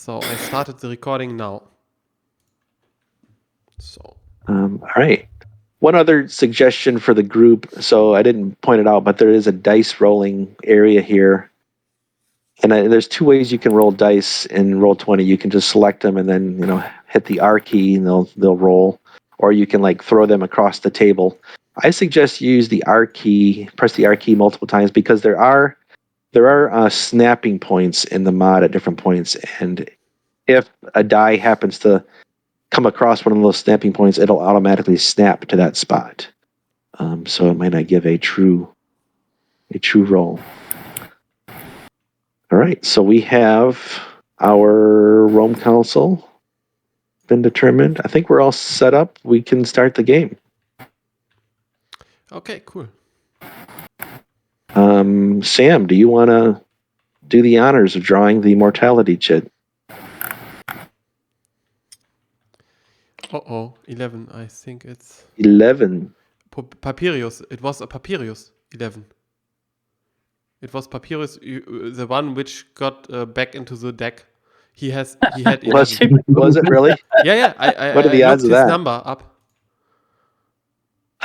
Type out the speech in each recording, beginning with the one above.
So I started the recording now. So. All right. One other suggestion for the group. So I didn't point it out, but there is a dice rolling area here. And there's two ways you can roll dice in Roll20. You can just select them and then, hit the R key and they'll roll. Or you can like throw them across the table. I suggest you use the R key, press the R key multiple times because there are snapping points in the mod at different points. And if a die happens to come across one of those snapping points, it'll automatically snap to that spot. So it might not give a true roll. All right, so we have our Rome Council been determined. I think we're all set up. We can start the game. Okay, cool. Sam, do you want to do the honors of drawing the mortality chit? 11. I think it's 11. Papyrus. It was a Papyrus 11. It was Papyrus, the one which got back into the deck. He had 11. Was it really? Yeah. I What are the odds looked of his that? number up.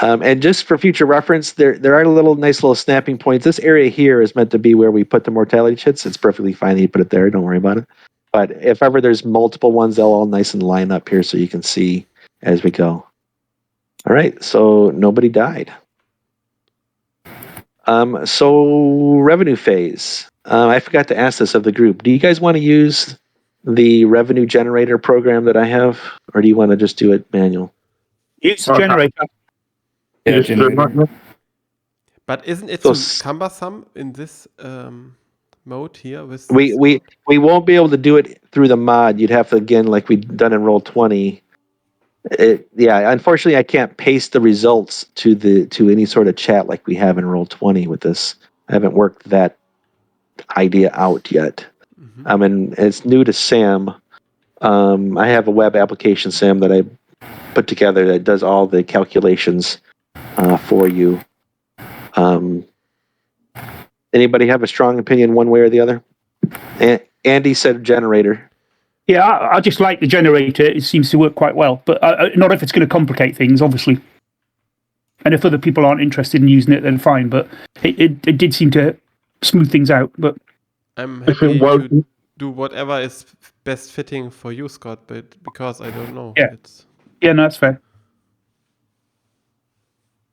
And just for future reference, there are nice little snapping points. This area here is meant to be where we put the mortality chits. It's perfectly fine that you put it there. Don't worry about it. But if ever there's multiple ones, they'll all nice and line up here so you can see as we go. All right, so nobody died. So revenue phase. I forgot to ask this of the group. Do you guys want to use the revenue generator program that I have, or do you want to just do it manual? Use the generator. Yeah, generator. But isn't it too cumbersome in this mode here? With we won't be able to do it through the mod. You'd have to, again, like we've done in Roll20. Unfortunately, I can't paste the results to any sort of chat like we have in Roll20 with this. I haven't worked that idea out yet. Mm-hmm. And it's new to Sam. I have a web application, Sam, that I put together that does all the calculations for you. Anybody have a strong opinion one way or the other? Andy said generator. Yeah, I just like the generator. It seems to work quite well, but not if it's going to complicate things, obviously. And if other people aren't interested in using it, then fine. But it did seem to smooth things out. But I'm happy to do whatever is best fitting for you, Scott. But because I don't know. Yeah, no, that's fair.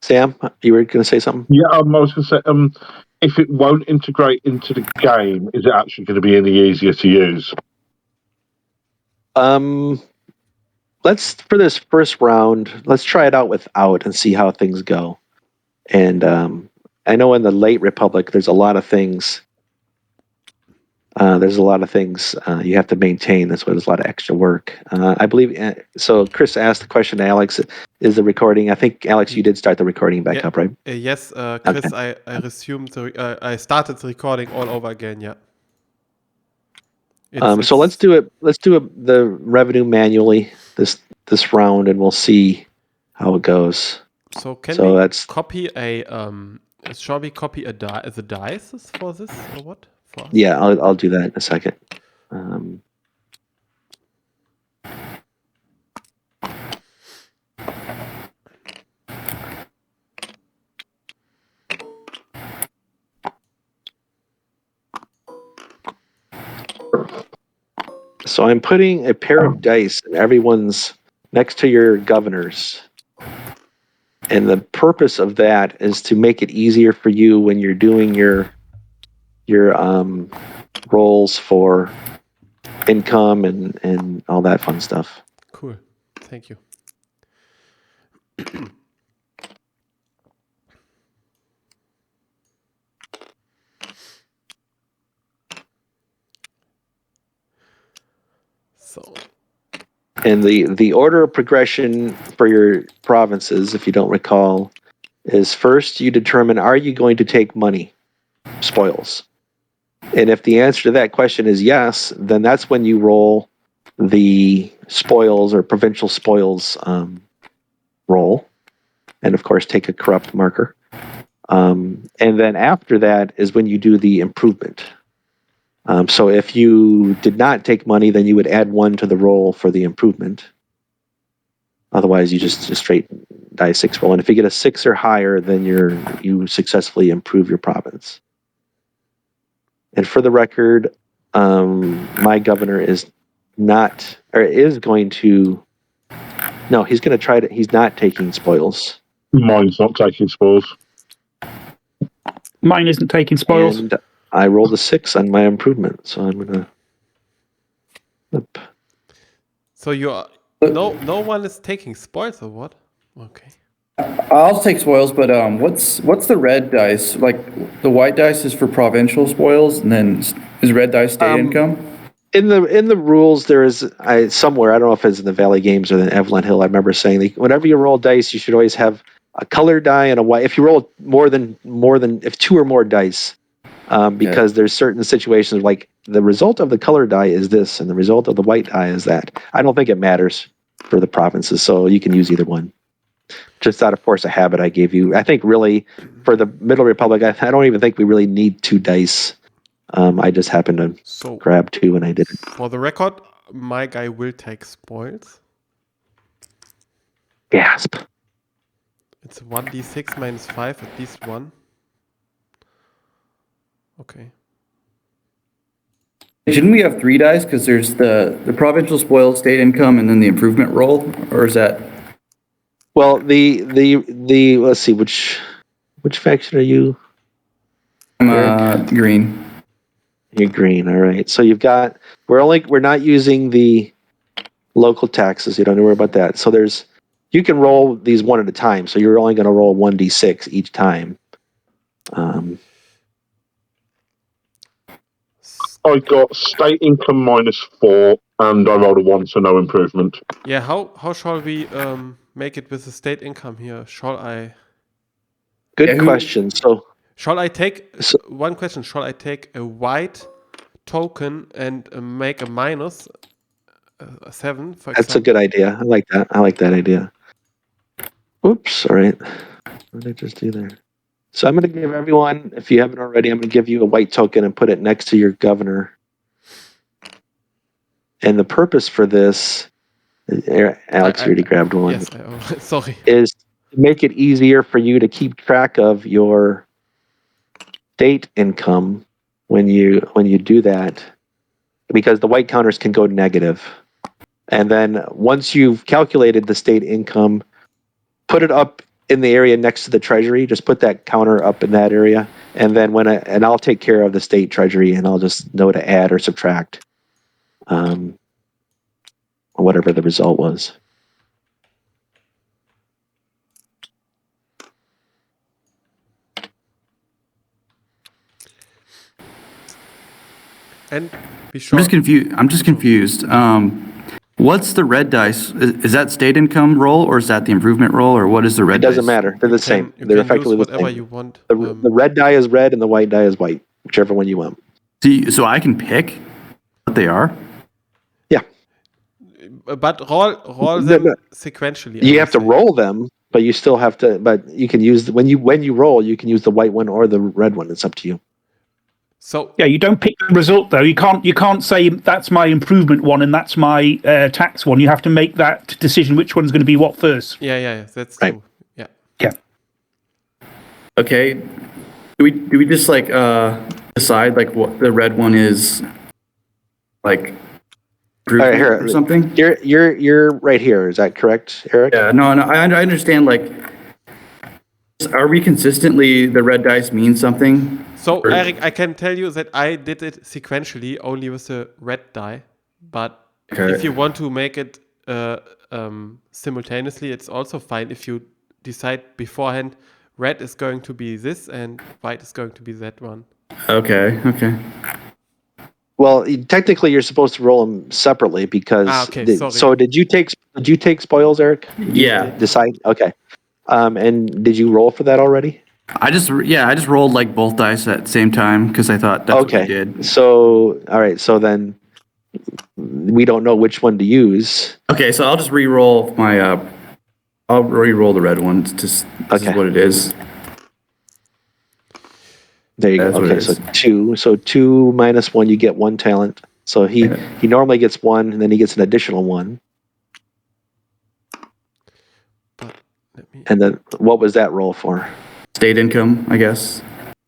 Sam, you were going to say something? Yeah, I was going to say, if it won't integrate into the game, is it actually going to be any easier to use? Let's, for this first round, let's try it out without and see how things go. And I know in the late Republic, there's a lot of things. You have to maintain. That's why there's a lot of extra work. I believe. So Chris asked the question to Alex: is the recording? I think Alex, you did start the recording back up, right? Yes, Chris. Okay. I resumed. I started the recording all over again. Yeah. So let's do it. Let's do the revenue manually this round, and we'll see how it goes. So we copy a shall we copy the dice for this or what? Yeah, I'll do that in a second. So I'm putting a pair of dice in everyone's next to your governors. And the purpose of that is to make it easier for you when you're doing your rolls for income and all that fun stuff. Cool. Thank you. And the order of progression for your provinces, if you don't recall, is first you determine, are you going to take money, spoils? And if the answer to that question is yes, then that's when you roll the spoils or provincial spoils roll. And of course, take a corrupt marker. And then after that is when you do the improvement. So if you did not take money, then you would add 1 to the roll for the improvement. Otherwise, you just a straight die 6 roll. And if you get a 6 or higher, then you successfully improve your province. And for the record, my governor is going to. No, he's going to try to. He's not taking spoils. Mine's not taking spoils. Mine isn't taking spoils. And I rolled a 6 on my improvement, so I'm gonna. Flip. So no one is taking spoils or what? Okay. I'll take spoils, but what's the red dice? Like the white dice is for provincial spoils, and then is red dice state income? In the rules, there is somewhere, I don't know if it's in the Valley Games or the Evelyn Hill. I remember saying that whenever you roll dice, you should always have a colored die and a white. If you roll more than if 2 or more dice, because there's certain situations like the result of the colored die is this, and the result of the white die is that. I don't think it matters for the provinces, so you can use either one. Just out of force of habit, I gave you. I think really for the Middle Republic, I don't even think we really need 2 dice. I just happened to grab 2 and I did it. For the record, my guy will take spoils. Gasp. It's 1d6 minus 5, at least 1. Okay. Shouldn't we have 3 dice? Because there's the provincial spoils, state income, and then the improvement roll, or is that? Well, the let's see, which faction are you? I'm green. You're green, all right. So you've got we're not using the local taxes. You don't need to worry about that. So you can roll these one at a time. So you're only going to roll 1d6 each time. I got state income -4, and I rolled a 1, so no improvement. Yeah, how shall we make it with the state income here? Shall I? Good question. So shall I take one question? Shall I take a white token and make a minus a 7? For that's example? a good idea. I like that. I like that idea. Oops. All right. What did I just do there? So I'm going to give everyone, if you haven't already, I'm going to give you a white token and put it next to your governor. And the purpose for this, Alex, you already grabbed one. Yes, sorry. Is to make it easier for you to keep track of your state income when you do that, because the white counters can go negative. And then once you've calculated the state income, put it up in the area next to the treasury. Just put that counter up in that area, and then and I'll take care of the state treasury, and I'll just know to add or subtract, whatever the result was. And be sure. I'm just confused. What's the red dice? Is that state income roll, or is that the improvement roll, or what is the red dice? It doesn't matter. They're the same. They're effectively the same. You want. The red die is red and the white die is white, whichever one you want. So I can pick what they are? Yeah. But roll them sequentially. You have to roll them, but you still have to. But you can use when you roll, you can use the white one or the red one. It's up to you. So yeah, you don't pick the result though. You can't say that's my improvement one and that's my tax one. You have to make that decision which one's going to be what first. Yeah, that's right. True. Yeah. Okay. Do we just like decide like what the red one is, like right, here, or something? You're right here. Is that correct, Eric? Yeah. No. I understand. Like, are we consistently the red dice mean something? So, Eric, I can tell you that I did it sequentially, only with the red die. But if you want to make it simultaneously, it's also fine if you decide beforehand red is going to be this and white is going to be that one. Okay. Well, technically, you're supposed to roll them separately because. Sorry. So, did you take spoils, Eric? Yeah. Decide. Okay. And did you roll for that already? I just rolled like both dice at the same time because I thought that's what I did. So, all right. So then we don't know which one to use. Okay, so I'll just re-roll my. I'll re-roll the red one. This is what it is. There you go. That's what Okay, it so is. 2. So 2 minus 1, you get 1 talent. So he normally gets 1, and then he gets an additional 1. But let me. And then what was that roll for? State income, I guess.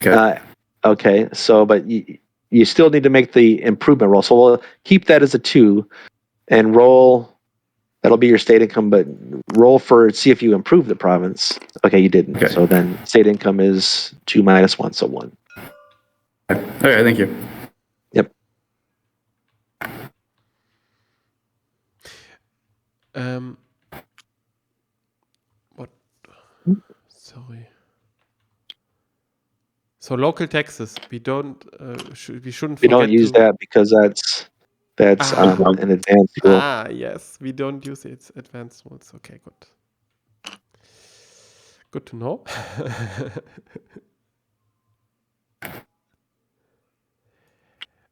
Okay. Okay, so but you still need to make the improvement roll. So we'll keep that as a 2 and roll. That'll be your state income, but roll for see if you improve the province. Okay, you didn't. Okay. So then state income is 2 minus 1, so 1. Okay, thank you. Yep. What? Sorry. So local taxes, we don't, we shouldn't We forget don't use to. that because that's an advanced roll. Yes, we don't use its advanced rules. Okay, good. Good to know.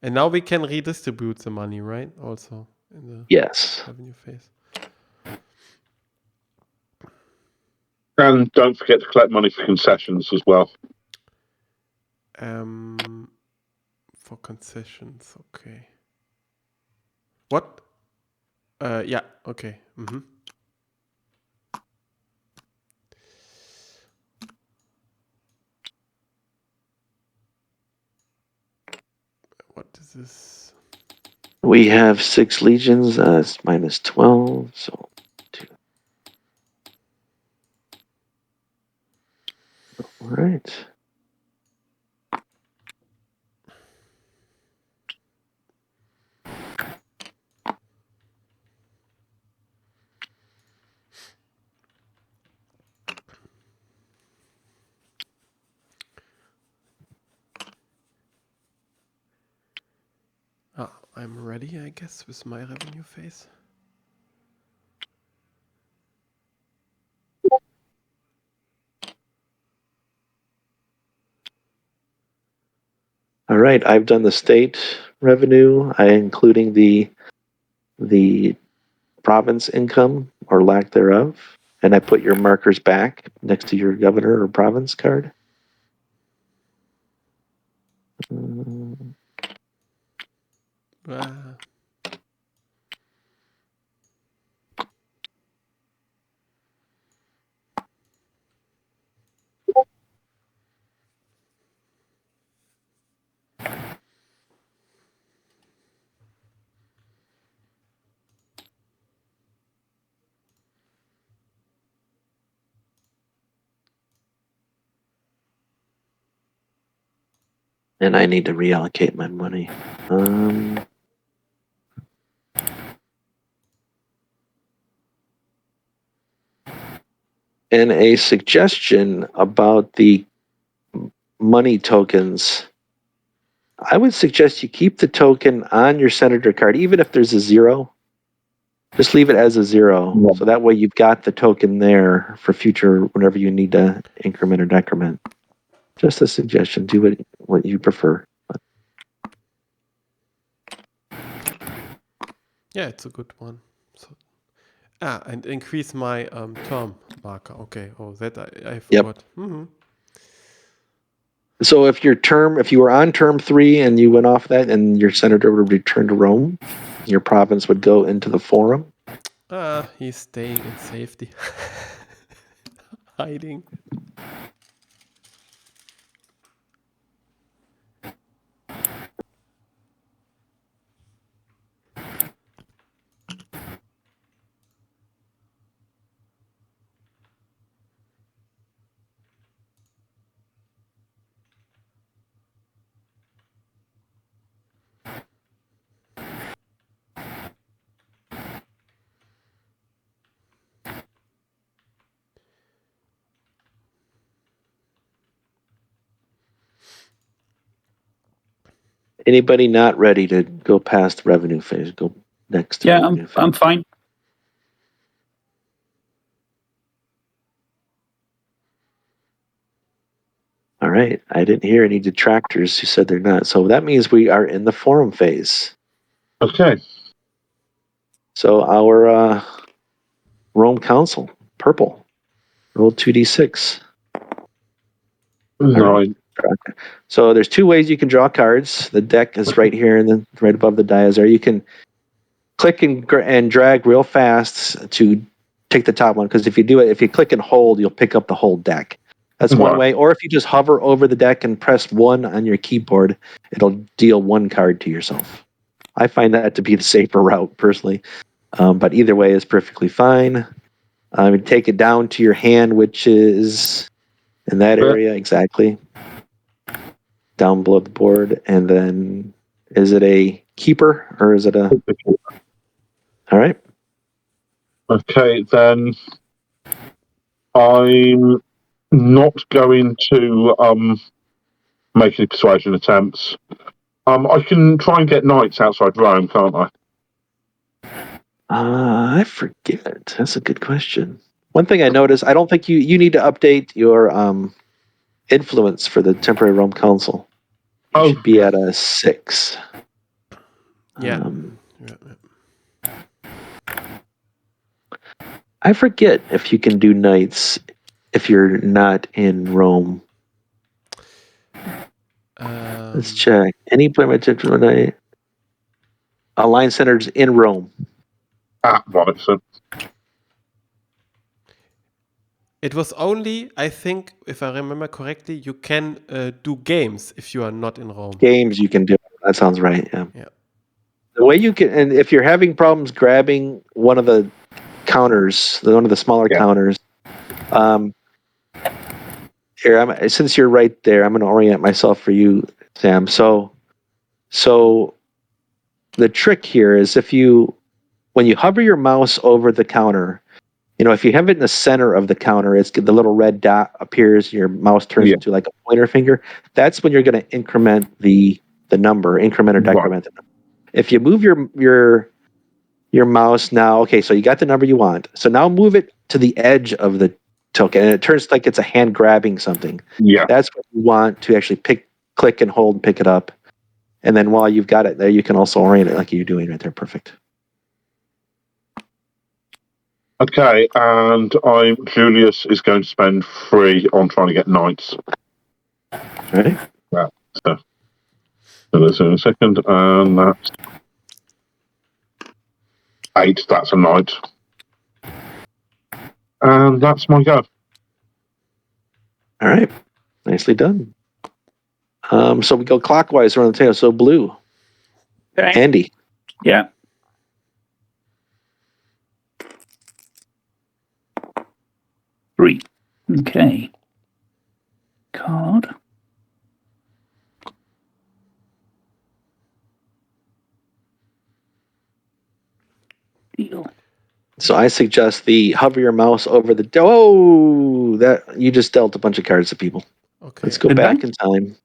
And now we can redistribute the money, right? Also in the Yes. revenue phase. And don't forget to collect money for concessions as well. For concessions, okay. What? Yeah, okay. What is this? We have 6 legions. It's minus 12, so 2. All right. I'm ready, I guess, with my revenue phase. All right, I've done the state revenue, including the province income or lack thereof, and I put your markers back next to your governor or province card. And I need to reallocate my money. And a suggestion about the money tokens. I would suggest you keep the token on your senator card, even if there's a 0. Just leave it as a 0. Yeah. So that way you've got the token there for future whenever you need to increment or decrement. Just a suggestion. Do what you prefer. Yeah, it's a good one. So, and increase my term marker. Okay. Oh, that I forgot. Yep. So if you were on term 3 and you went off that, and your senator would return to Rome, your province would go into the forum. He's staying in safety, hiding. Anybody not ready to go past revenue phase? Go next to revenue phase. I'm fine. All right. I didn't hear any detractors who said they're not. So that means we are in the forum phase. Okay. So our Rome Council, purple, roll 2d6. 9. So there's two ways you can draw cards. The deck is right here, and then right above the die is there. You can click and drag real fast to take the top one, because if you click and hold, you'll pick up the whole deck. That's one way. Or if you just hover over the deck and press 1 on your keyboard, it'll deal 1 card to yourself. I find that to be the safer route, personally. But either way is perfectly fine. Take it down to your hand, which is in that area, exactly. Down below the board. And then, is it a keeper or is it a... All right. Okay, then I'm not going to make any persuasion attempts. I can try and get knights outside Rome, can't I? I forget. That's a good question. One thing I noticed, I don't think you need to update your influence for the temporary Rome Council. You should be at a 6. Yeah. I forget if you can do knights if you're not in Rome. Let's check. Any player might take a knight. Alliance centers in Rome. Right, so. It was only, I think, if I remember correctly, you can do games if you are not in Rome. Games you can do. That sounds right. Yeah. The way you can, and if you're having problems grabbing one of the counters, one of the smaller counters, here, since you're right there, I'm going to orient myself for you, Sam. So the trick here is when you hover your mouse over the counter, if you have it in the center of the counter, the little red dot appears, your mouse turns into like a pointer finger. That's when you're going to increment the number, increment or decrement the number. If you move your mouse now, okay, so you got the number you want. So now move it to the edge of the token, and it turns like it's a hand grabbing something. Yeah. That's what you want to actually click and hold and pick it up. And then while you've got it there, you can also orient it like you're doing right there. Perfect. Okay, and Julius is going to spend 3 on trying to get knights. Ready? Yeah. So that's in a second, and that's 8. That's a knight. And that's my go. All right. Nicely done. So we go clockwise around the table. So blue. Okay. Andy. Yeah. Three. Okay. Card. Deal. So I suggest hover your mouse over the... Oh, that you just dealt a bunch of cards to people. Okay. Let's go back in time.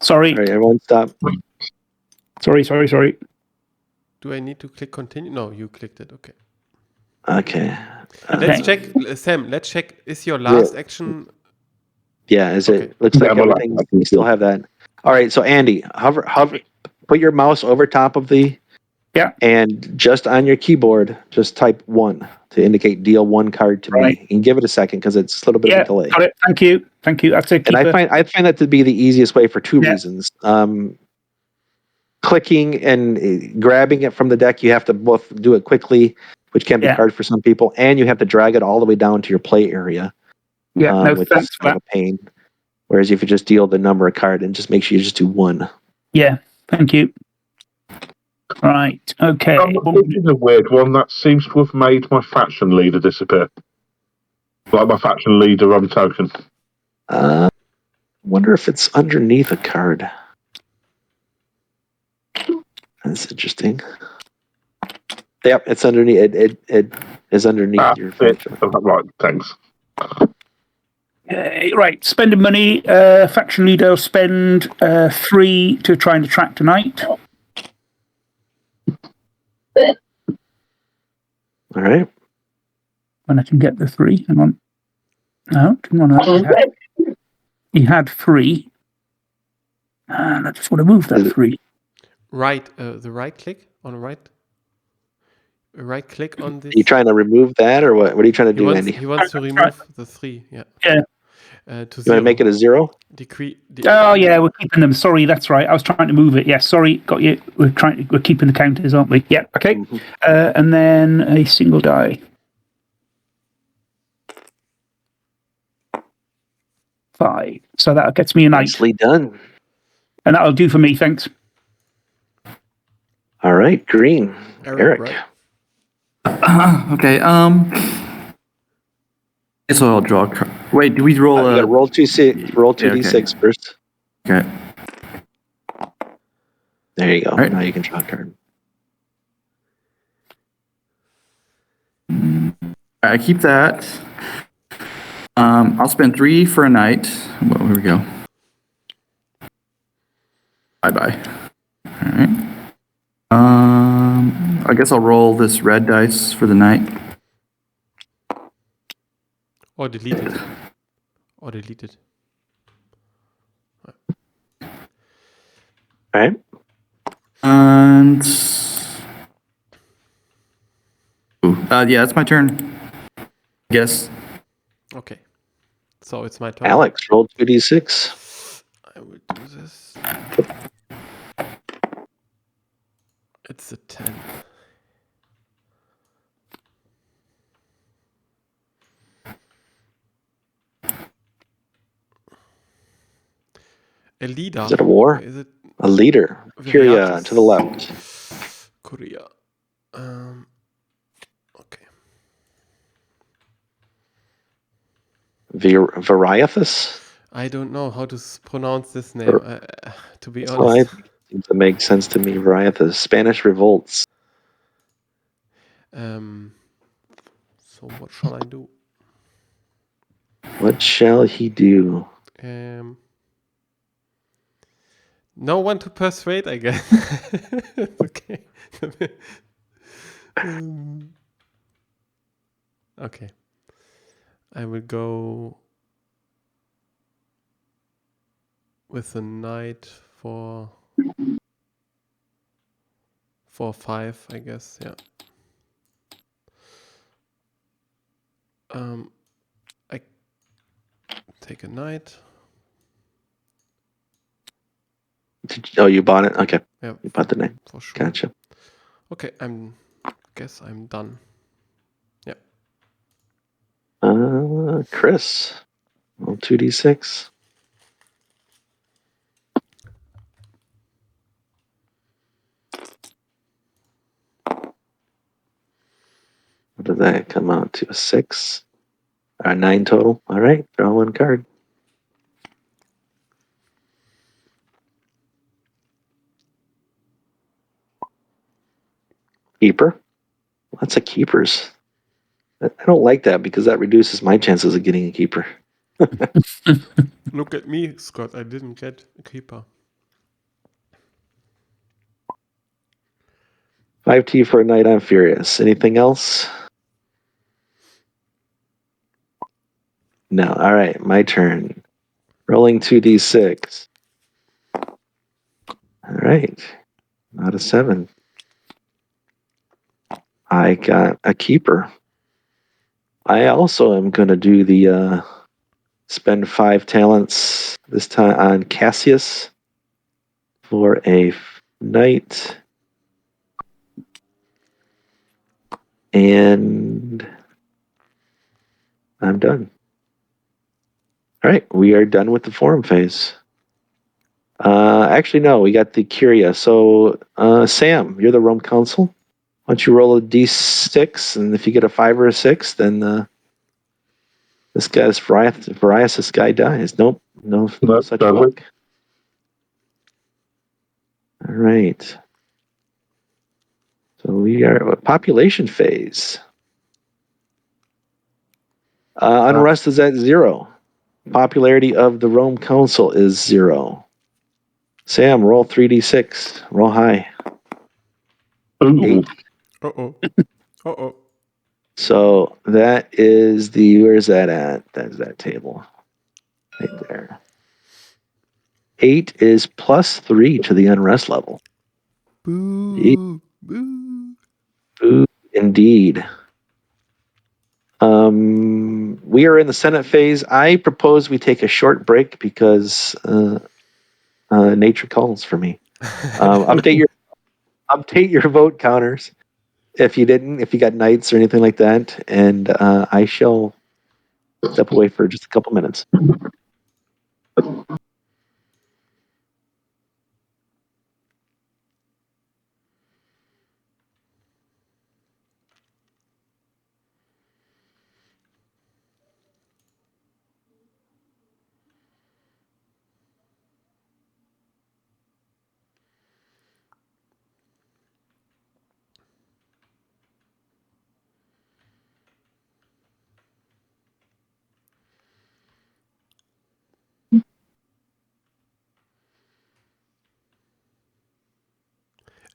Sorry. All right, everyone stop. Sorry. Do I need to click continue? No, you clicked it. Okay. Okay. Let's check, Sam. Let's check. Is your last action? Yeah. It looks like everything? You still have that. All right. So Andy, hover. Put your mouse over top of the. Yeah. And just on your keyboard, just type 1 to indicate deal 1 card to me, and give it a second because it's a little bit of a delay. Got it. Thank you. That's it. And I find that to be the easiest way for 2 reasons. Clicking and grabbing it from the deck, you have to both do it quickly, which can be hard for some people, and you have to drag it all the way down to your play area, which is kind of a pain. Whereas if you just deal the number of card, and just make sure you just do 1. Yeah, thank you. Right, okay. This is a weird one. That seems to have made my faction leader disappear. Like my faction leader token. Wonder if it's underneath a card. That's interesting. Yep, it's underneath. It is underneath your faction. Right, thanks. Right, spending money. Faction leader will spend 3 to try and attract a knight. All right. When I can get the 3. Hang on. No, come on. He had 3. And I just want to move that 3. Right, the right click on the right click on this. Are you trying to remove that, or what? What are you trying to do, Andy? He wants to remove the 3. Yeah. Yeah. To You want to 0. make it a 0? Oh yeah, we're keeping them. Sorry, that's right. I was trying to move it. Yeah, sorry, got you. We're keeping the counters, aren't we? Yeah. Okay. Mm-hmm. And then a single die. 5. So that gets me a knight. Nicely done. And that'll do for me. Thanks. All right, green. Eric. Right. Okay. Guess I'll draw a card. Wait, do we roll? You got to roll 2d6 first. Okay. There you go. Right. Now you can draw a card. I keep that. I'll spend 3 for a knight. Well, here we go. Bye. All right. I guess I'll roll this red dice for the knight. Or delete it. All right. And yeah, it's my turn. Yes. Okay. So it's my turn. Alex, roll 2d6. I will do this. It's a 10. A leader. Is it a war? Is it A leader. Curia Viriatus? to the left. Curia. Okay. Viriathus? I don't know how to pronounce this name, to be Well, honest. it seems to make sense to me. Viriathus. Spanish revolts. So what shall I do? What shall he do? No one to persuade, I guess. Okay. Okay. I will go with a knight for 5, I guess. Yeah. I take a knight. You bought it? Okay. Yeah, You bought the name. for sure. Gotcha. Okay, guess I'm done. Yeah. Chris, roll 2d6. What did that come out to? A 6? Or a 9 total? All right, draw one card. Keeper? Lots of keepers. I don't like that because that reduces my chances of getting a keeper. Look at me, Scott. I didn't get a keeper. 5T for a knight. I'm furious. Anything else? No. All right, my turn. Rolling 2d6. All right. Not a 7. I got a keeper. I also am going to do the spend 5 talents this time on Cassius for a knight. And I'm done. All right, we are done with the forum phase. Actually, no, we got the curia. So, Sam, you're the Rome Council. Why don't you roll a d6, and if you get a 5 or a 6, then this guy's Variasus guy dies. Nope, no such luck. All right. So we are at population phase. Unrest is at 0. Popularity of the Rome Council is 0. Sam, roll 3d6. Roll high. Ooh. 8. Uh-oh. So that is where's that at? That's that table. Right there. 8 is plus 3 to the unrest level. Boo. Boo. Boo, indeed. we are in the Senate phase. I propose we take a short break because nature calls for me. Update your vote counters if you got knights or anything like that, and I shall step away for just a couple minutes.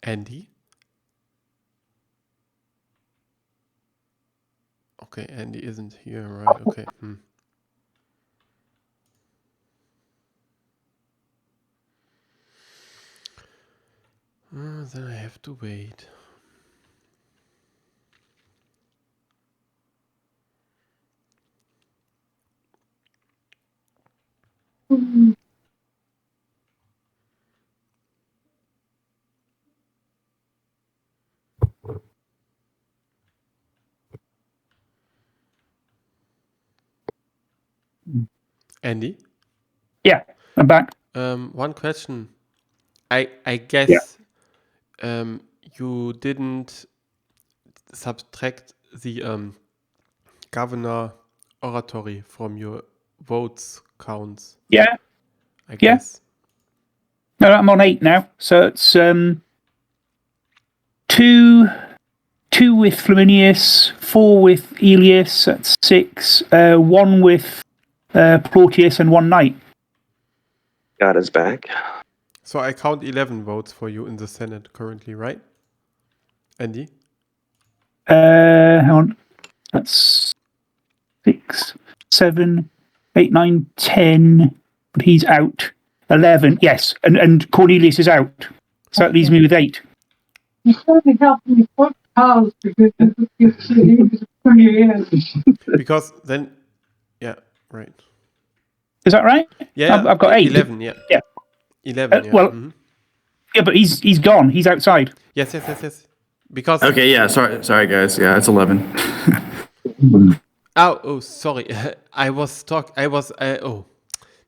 Andy? Okay, Andy isn't here, right? Okay. Then I have to wait. Andy? Yeah, I'm back. One question. I guess you didn't subtract the governor oratory from your votes counts. Yeah. I guess. No, I'm on 8 now. So it's 2 with Flaminius, 4 with Elias, that's 6, 1 with Plautius, and 1 knight. God is back. So I count 11 votes for you in the Senate currently, right? Andy? Hang on. That's 6, 7, 8, 9, 10. But he's out. 11, yes. And Cornelius is out. So that leaves me with 8. You certainly helped me put cows because it's 28. Because then, yeah, right. Is that right? Yeah, I've got 8. 11, yeah. Yeah. 11, yeah. Well, yeah, but he's gone. He's outside. Yes. Because... Okay, yeah, sorry guys. Yeah, it's 11. Oh, sorry.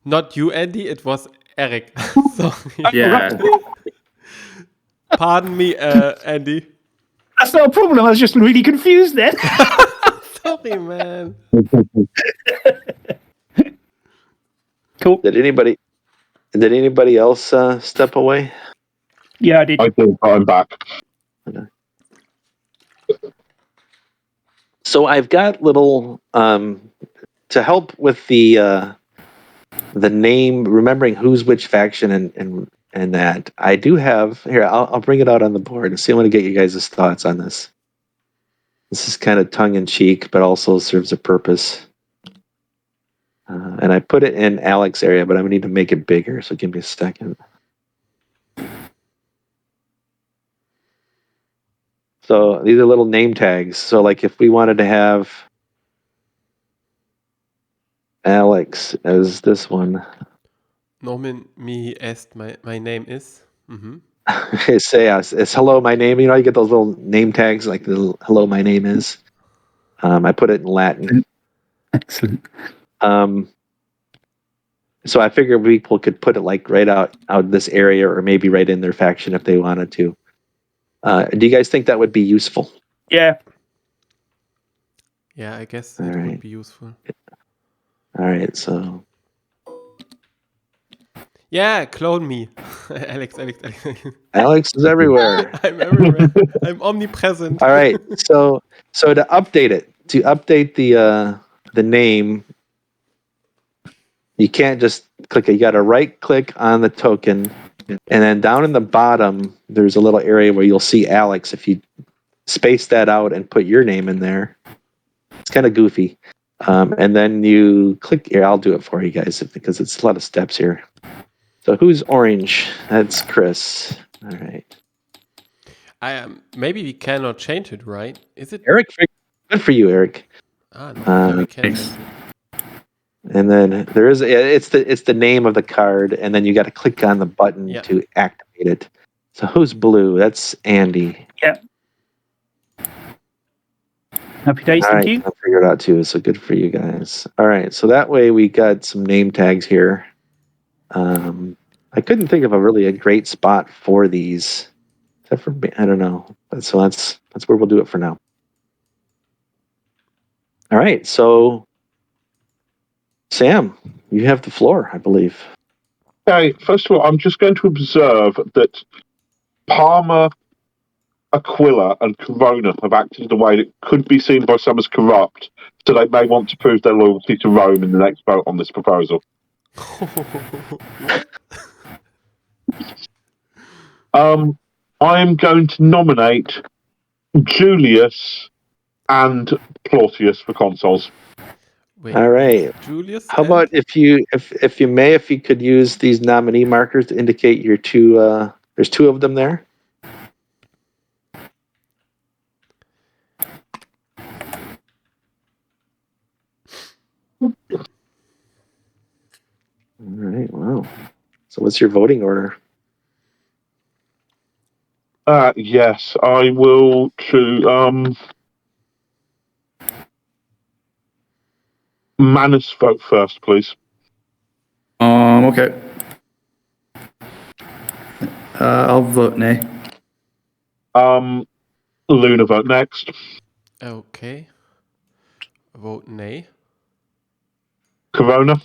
Not you, Andy. It was Eric. Sorry. Yeah. Pardon me, Andy. That's not a problem. I was just really confused then. Sorry, man. Cool. Did anybody else step away? Yeah, I did. I did, but I'm back. Okay. So I've got little to help with the name, remembering who's which faction and that. I do have here. I'll bring it out on the board and see. I want to get you guys' thoughts on this. This is kind of tongue in cheek, but also serves a purpose. And I put it in Alex area, but I'm gonna need to make it bigger. So give me a second. So these are little name tags. So like if we wanted to have Alex as this one. Nomen me est, my name is. Say it's hello, my name. You know, you get those little name tags like the hello, my name is. I put it in Latin. Excellent. So I figured people could put it like right out this area, or maybe right in their faction if they wanted to. Do you guys think that would be useful? Yeah. Yeah, I guess All it right. would be useful. All right, so. Yeah, clone me. Alex. Alex is everywhere. I'm everywhere. I'm omnipresent. All right, so to update the name, you can't just click it. You got to right click on the token, and then down in the bottom, there's a little area where you'll see Alex. If you space that out and put your name in there, it's kind of goofy. And then you click here. I'll do it for you guys because it's a lot of steps here. So who's orange? That's Chris. All right. Maybe we cannot change it, right? Is it Eric? Good for you, Eric. No, we can Thanks. change it. And then there is it's the name of the card, and then you got to click on the button Yeah. to activate it. So who's blue? That's Andy. Yeah. Happy days, All thank right, you. I figured it out too. So good for you guys. All right, so that way we got some name tags here. I couldn't think of a great spot for these, except for I don't know. So that's where we'll do it for now. All right, so Sam, you have the floor, I believe. Okay, first of all, I'm just going to observe that Palmer, Aquila, and Corona have acted in a way that could be seen by some as corrupt, so they may want to prove their loyalty to Rome in the next vote on this proposal. What? I am going to nominate Julius and Plautius for consuls. Wait, All right. Julius? How and- about if you could use these nominee markers to indicate your two? There's two of them there. All right. Wow. So what's your voting order? Yes, I will choose Manus vote first, please. Okay. I'll vote nay. Luna vote next. Okay. Vote nay. Corona.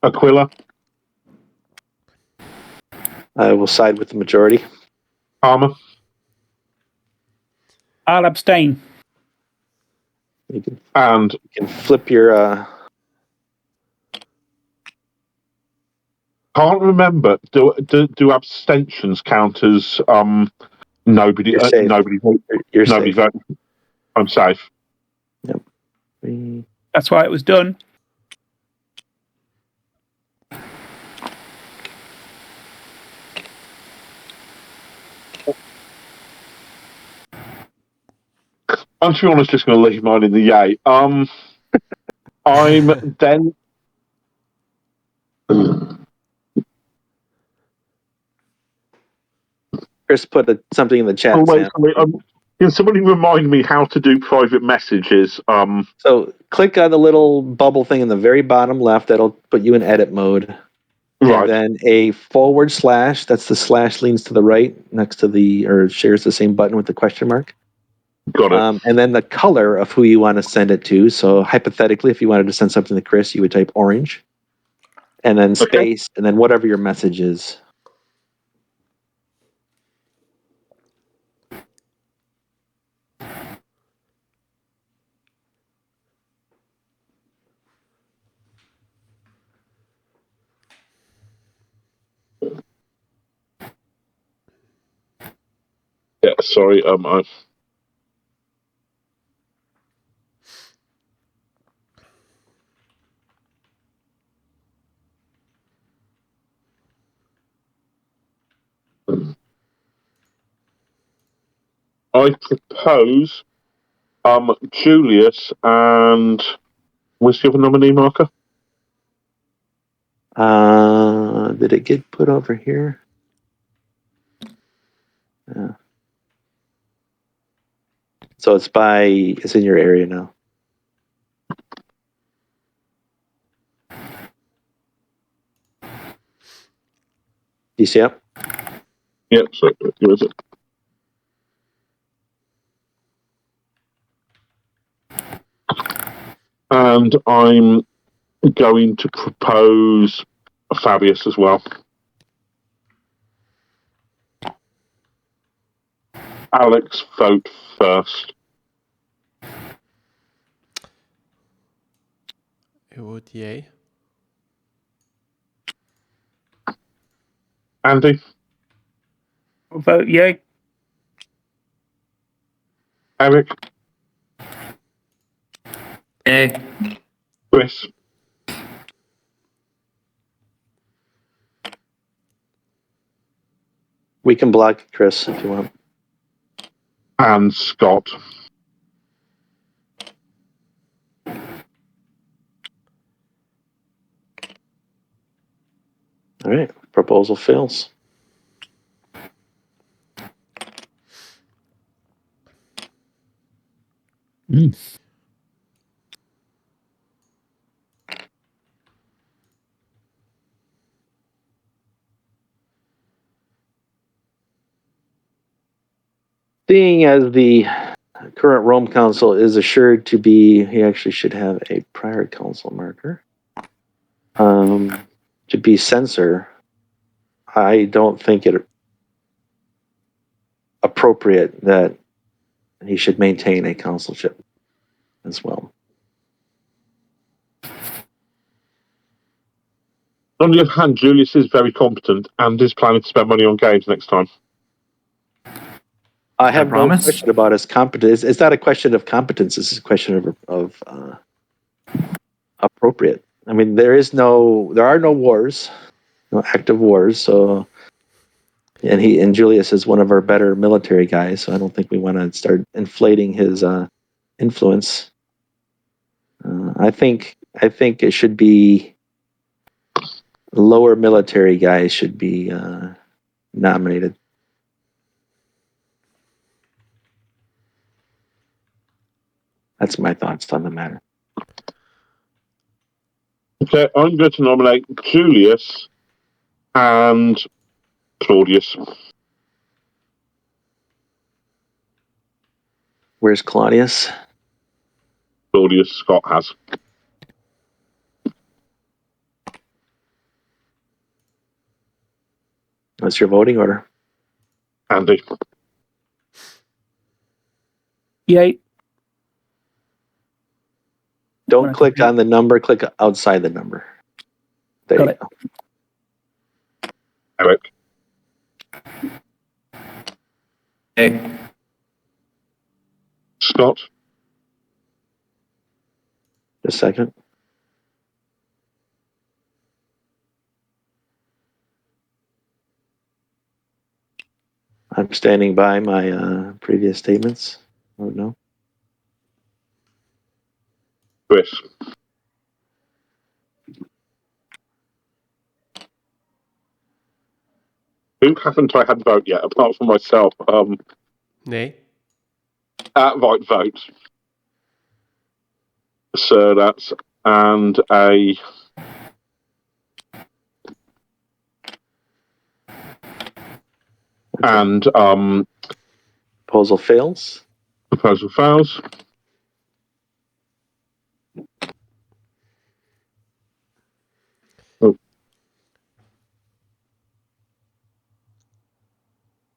Aquila. I will side with the majority. Palmer. I'll abstain. You can And flip your. can't remember. Do abstentions count as nobody? You're safe. Nobody vote. You're Nobody safe. vote. I'm safe. Yep. That's why it was done. I'm, to be honest, just going to leave mine in the yay. I'm then. Chris put something in the chat. Oh, wait, Sam. can somebody remind me how to do private messages? So click on the little bubble thing in the very bottom left. That'll put you in edit mode. Right. And then a / that's the slash leans to the right next to or shares the same button with the question mark. Got it. And then the color of who you want to send it to. So hypothetically, if you wanted to send something to Chris, you would type orange. And then space, and then whatever your message is. Yeah, sorry. I propose Julius and what's the other nominee marker? Did it get put over here? Yeah. So it's in your area now. Do you see it? Yep, so where is it? And I'm going to propose Fabius as well. Alex, vote first. I vote yay. Andy, I'll vote yay. Eric, Nay. Chris, We can block Chris if you want. And Scott. All right. Proposal fails. Seeing as the current Rome Council is assured to be, he actually should have a prior council marker. To be censor, I don't think it appropriate that he should maintain a councilship as well. On the other hand, Julius is very competent and is planning to spend money on games next time. I have no promise? question about his competence. It's not a question of competence. It's a question of appropriate. I mean, there are no wars, no active wars. So, and Julius is one of our better military guys. So I don't think we want to start inflating his influence. I think it should be lower military guys should be nominated. That's my thoughts on the matter. Okay, I'm going to nominate Julius and Claudius. Where's Claudius? Claudius Scott has. What's your voting order? Andy. Yay. Don't click on the number, click outside the number. There Got you it. go. Eric. Hey. Scott. Just a second. I'm standing by my previous statements. Oh no. Chris. Who haven't I had vote yet, apart from myself? Nay. Right, vote. So that's and a and Proposal fails. proposal fails.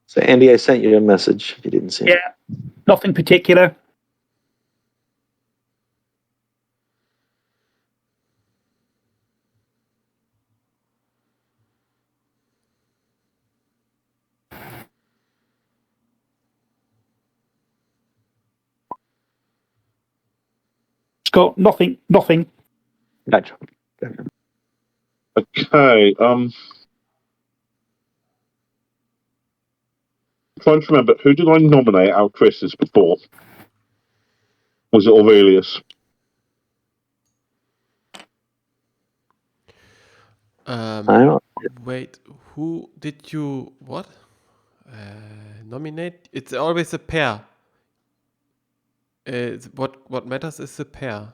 So Andy, I sent you a message if you didn't see it. Yeah, nothing particular. Scott, nothing. Gotcha. Okay. Trying to remember, who did I nominate out Chris's before? Was it Aurelius? I don't. Wait, who did you what? Nominate? It's always a pair. What matters is the pair.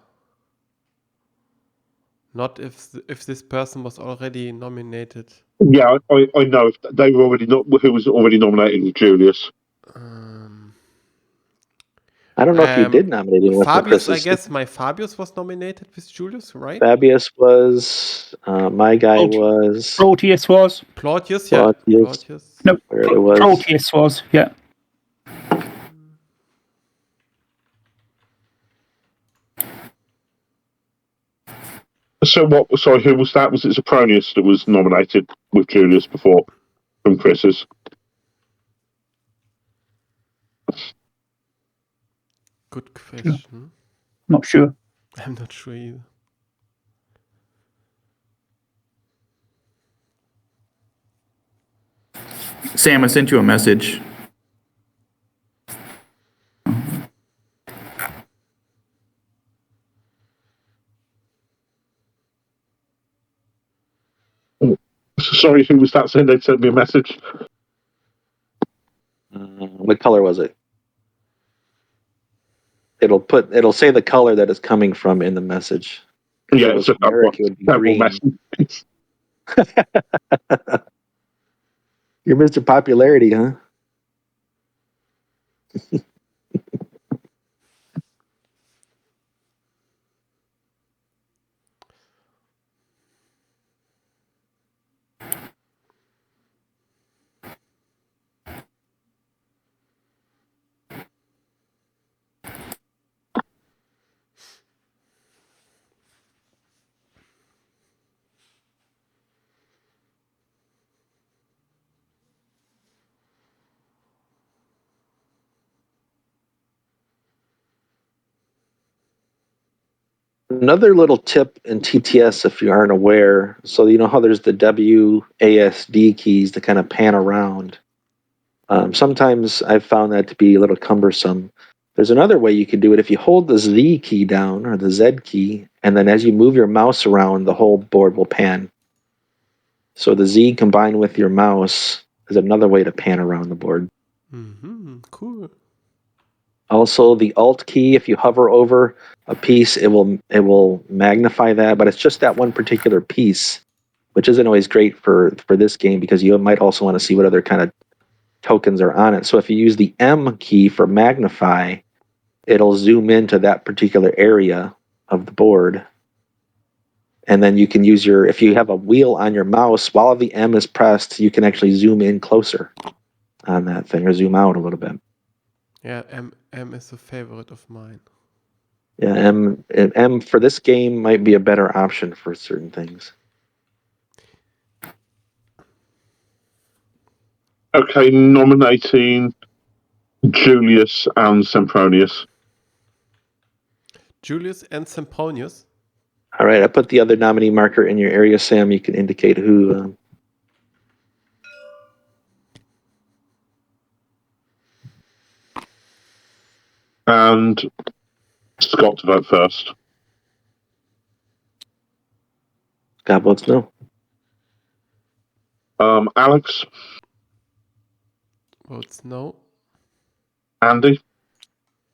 Not if this person was already nominated. Yeah, I know. If they were already who was already nominated with Julius. I don't know if you did nominate anyone from Fabius, Chris's. I guess my Fabius was nominated with Julius, right? Fabius was. My guy was. Proteus was. Plautius, yeah. Plautius. No, Where it was. Proteus was, yeah. So what? Sorry, who was that? Was it Sopronius that was nominated with Julius before from Chris's? Good question. Not sure. I'm not sure either. Sam, I sent you a message. Sorry, who was that saying they'd sent me a message? What color was it? It'll say the color that it's coming from in the message. If Yeah, it was it's from Eric, it would be green. You're Mr. Popularity, huh? Another little tip in TTS, if you aren't aware, so you know how there's the WASD keys to kind of pan around. Sometimes I've found that to be a little cumbersome. There's another way you can do it. If you hold the Z key down, or the Z key, and then as you move your mouse around, the whole board will pan. So the Z combined with your mouse is another way to pan around the board. Cool. Also, the Alt key, if you hover over a piece, it will magnify that, but it's just that one particular piece, which isn't always great for this game because you might also want to see what other kind of tokens are on it. So if you use the M key for magnify, it'll zoom into that particular area of the board. And then you can use if you have a wheel on your mouse, while the M is pressed, you can actually zoom in closer on that thing or zoom out a little bit. Yeah, M is a favorite of mine. Yeah, M for this game might be a better option for certain things. Okay, nominating Julius and Sempronius. Julius and Sempronius. All right, I put the other nominee marker in your area, Sam. You can indicate who. And Scott to vote first. God votes no. Alex. Votes no. Andy.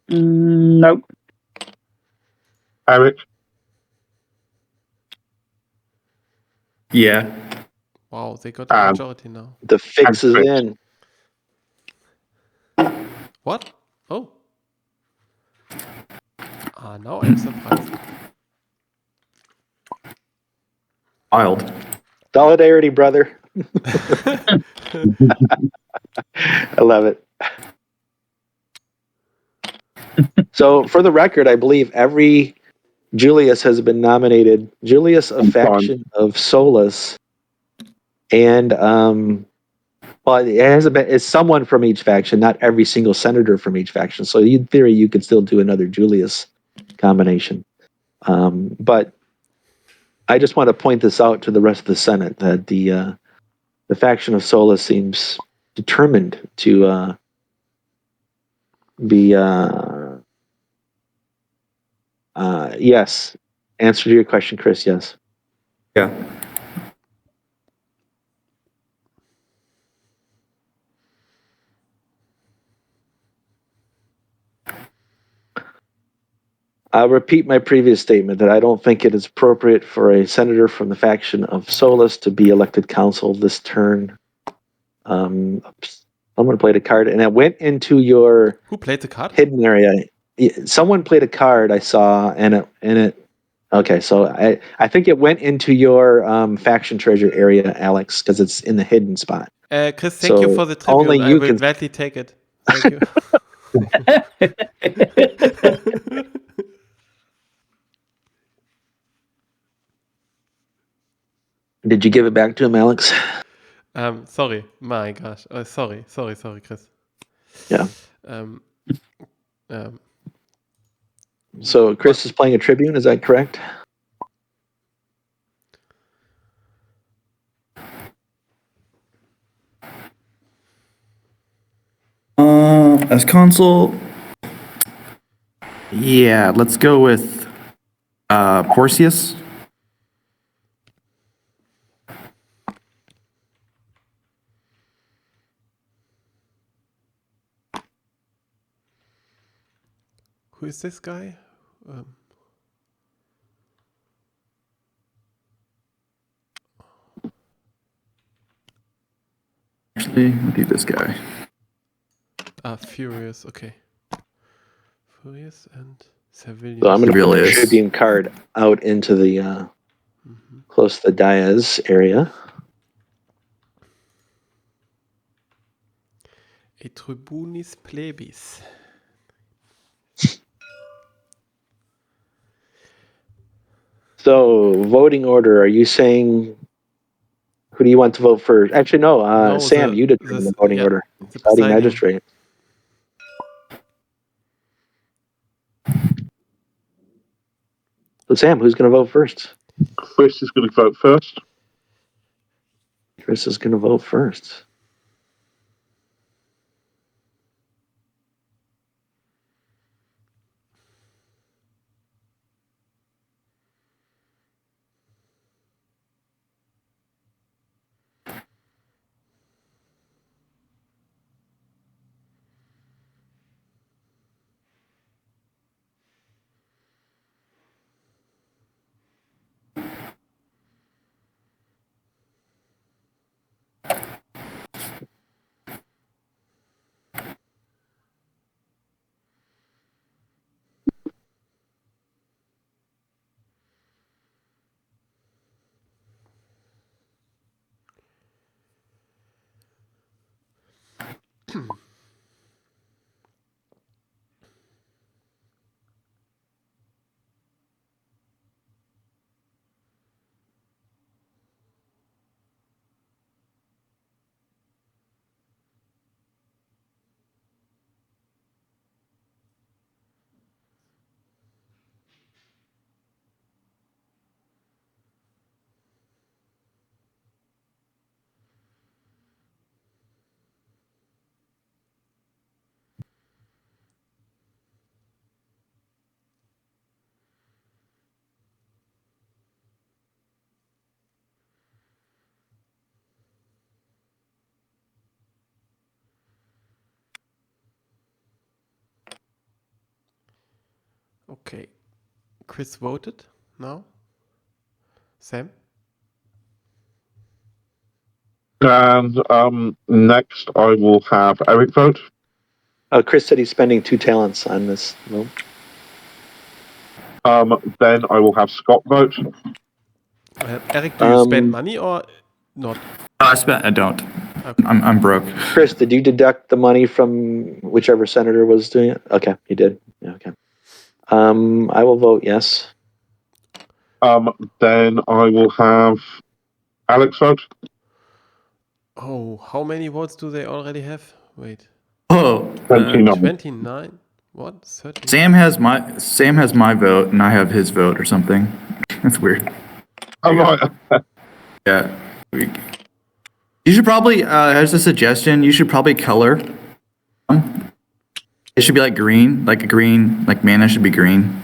No. Eric. Yeah. Wow, they got a majority now. The fix is in. What? Oh. Now I'm surprised. Wild. Solidarity, brother. I love it. So, for the record, I believe every Julius has been nominated. Julius, a faction of Solus, and well, it hasn't been. It's someone from each faction, not every single senator from each faction. So, in theory, you could still do another Julius combination. But I just want to point this out to the rest of the Senate that the faction of Solus seems determined to be. Yes. Answer to your question, Chris. Yes. Yeah. I'll repeat my previous statement that I don't think it is appropriate for a senator from the faction of Solus to be elected council this turn. Someone played a card, and it went into your Who played the card? hidden area. Someone played a card I saw, and it. Okay, so I think it went into your faction treasure area, Alex, because it's in the hidden spot. Chris, thank you for the tribune. Only I you will can gladly take it. Thank you. Did you give it back to him, Alex? Sorry. My gosh. Sorry, Chris. Yeah. Um, So Chris is playing a tribune, is that correct? As console, yeah, let's go with Porcius. Who is this guy? Actually, we'll do this guy. Furious. Okay. Furious and Servilius. So I'm going to put the Servilius. Tribune card out into the close to the Diaz area. Et tribunis plebis. So voting order. Are you saying who do you want to vote for? Actually, no. No, Sam, you determine the voting order. the Presiding presiding. magistrate. So Sam, who's going to vote first? Chris is going to vote first. Chris is going to vote first. Okay. Chris voted now. Sam? And next, I will have Eric vote. Chris said he's spending 2 talents on this vote. Then I will have Scott vote. Eric, do you spend money or not? I don't. Okay. I'm broke. Chris, did you deduct the money from whichever senator was doing it? Okay, you did. Yeah, okay. I will vote yes. Then I will have Alex vote. Oh, how many votes do they already have? Wait. Oh, 29. 29? What? 30? Sam has my vote, and I have his vote or something. That's weird. Oh, right. Yeah. You should probably, as a suggestion, you should probably color. It should be like green, like mana should be green.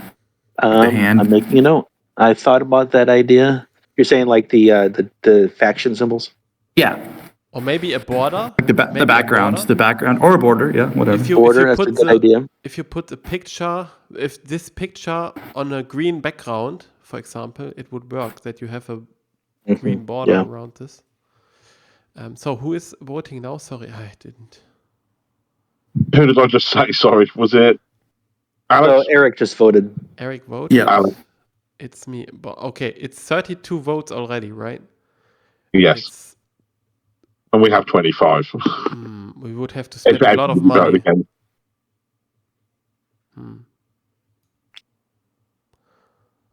The hand. I'm making a note. I thought about that idea. You're saying like the faction symbols? Yeah. Or maybe a border? Like the background, or a border, yeah, whatever. That's a good idea. If you put this picture on a green background, for example, it would work that you have a green border around this. So who is voting now? Sorry, I didn't. Who did I just say? Sorry, was it Alex? So Eric just voted. Eric voted? Yeah. Alex. It's me. Okay, it's 32 votes already, right? Yes. And we have 25. We would have to spend a lot of money.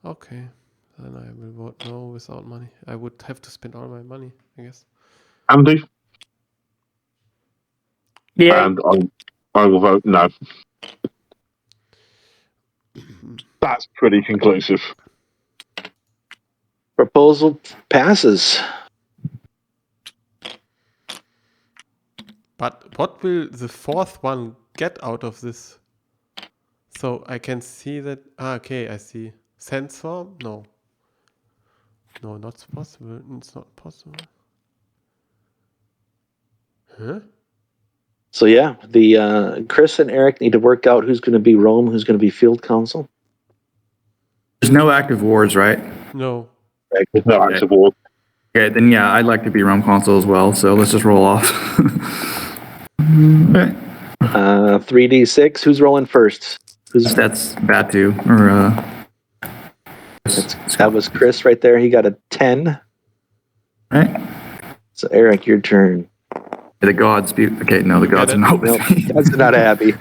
Okay, then I will vote no without money. I would have to spend all my money, I guess. Andy? Yeah. And I will vote no. That's pretty conclusive. Proposal passes. But what will the fourth one get out of this? So I can see that. Okay, I see. Censor? No. No, not possible. It's not possible. Huh? So yeah, the Chris and Eric need to work out who's going to be Rome, who's going to be field council. There's no active wars, right? No. There's no active war. Okay, then yeah, I'd like to be Rome consul as well. So let's just roll off. 3d6. Who's rolling first? That's Batu or That was Chris right there. He got a 10. Right. So Eric, your turn. The gods be okay. No, the gods are not with me. Gods are not happy.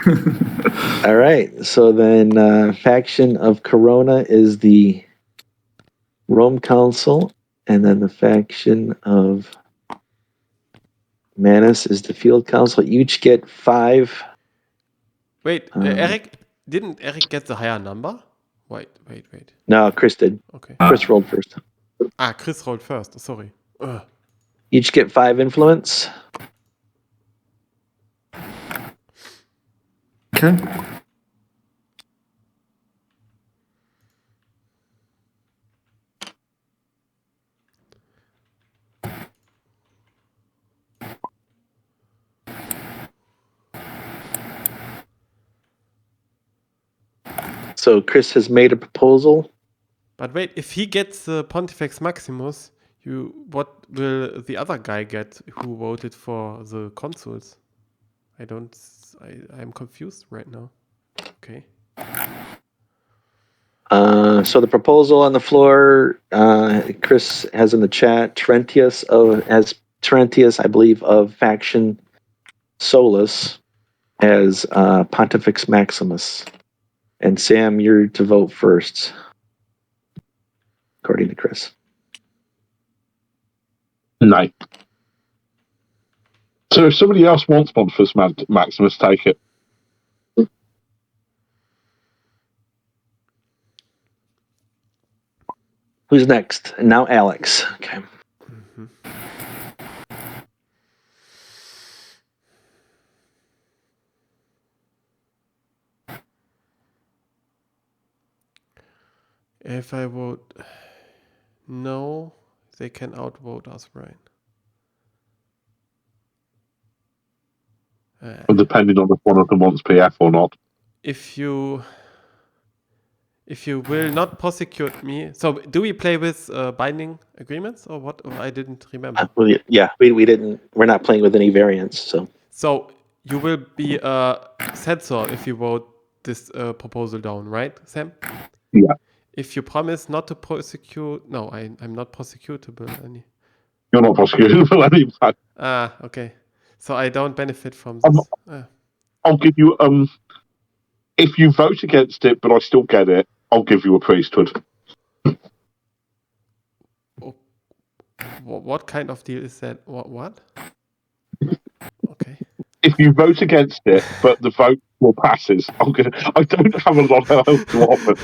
All right. So then, faction of Corona is the Rome Council, and then the faction of Manus is the Field Council. You each get 5. Wait, didn't Eric get the higher number? Wait. No, Chris did. Okay. Chris rolled first. Chris rolled first. Sorry. Each get 5 influence. Okay. So Chris has made a proposal. But wait, if he gets the Pontifex Maximus, what will the other guy get who voted for the consuls? I'm confused right now. Okay. So the proposal on the floor, Chris has in the chat, Terentius, I believe, of faction Solus as Pontifex Maximus. And Sam, you're to vote first, according to Chris. No. So if somebody else wants Pontifex Maximus, take it. Who's next? And now Alex. Okay. Mm-hmm. If I vote no, they can outvote us, right? Depending on if one of them wants PF or not. If you will not prosecute me, so do we play with binding agreements or what? I didn't remember. Yeah, we didn't. We're not playing with any variants. So you will be a censor if you vote this proposal down, right, Sam? Yeah. If you promise not to prosecute, no, I'm not prosecutable. You're not prosecutable anyway. Okay. So I don't benefit from this. I'll give you if you vote against it, but I still get it, I'll give you a priesthood. What kind of deal is that? What? Okay. If you vote against it, but the vote still passes, I don't have a lot else to offer.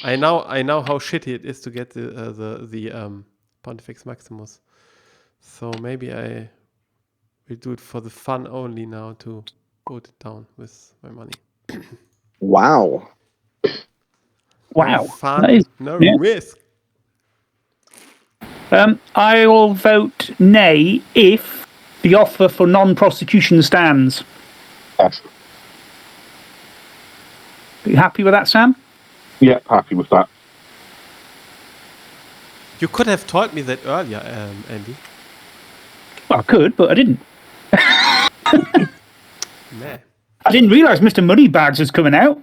I know how shitty it is to get the Pontifex Maximus. So maybe I will do it for the fun only now to vote it down with my money. Wow. Wow. No fun, no risk. I will vote nay if the offer for non-prosecution stands. Yes. Are you happy with that, Sam? Yeah, happy with that. You could have told me that earlier, Andy. Well, I could, but I didn't. Nah. I didn't realise Mr. Moneybags was coming out.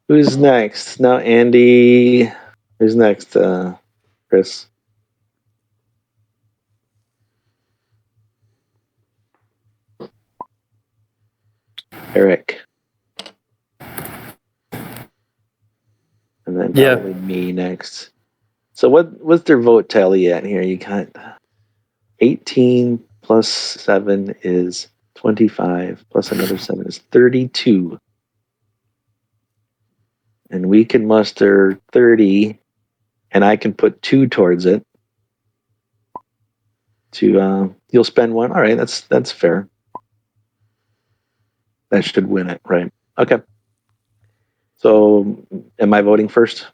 Who's next? Now Andy. Who's next? Chris. Eric. And then probably me next. So what's their vote tally at here? You got 18 plus 7 is 25 plus another 7 is 32. And we can muster 30, and I can put 2 towards it. You'll spend 1. All right, that's fair. That should win it, right? Okay. So, am I voting first?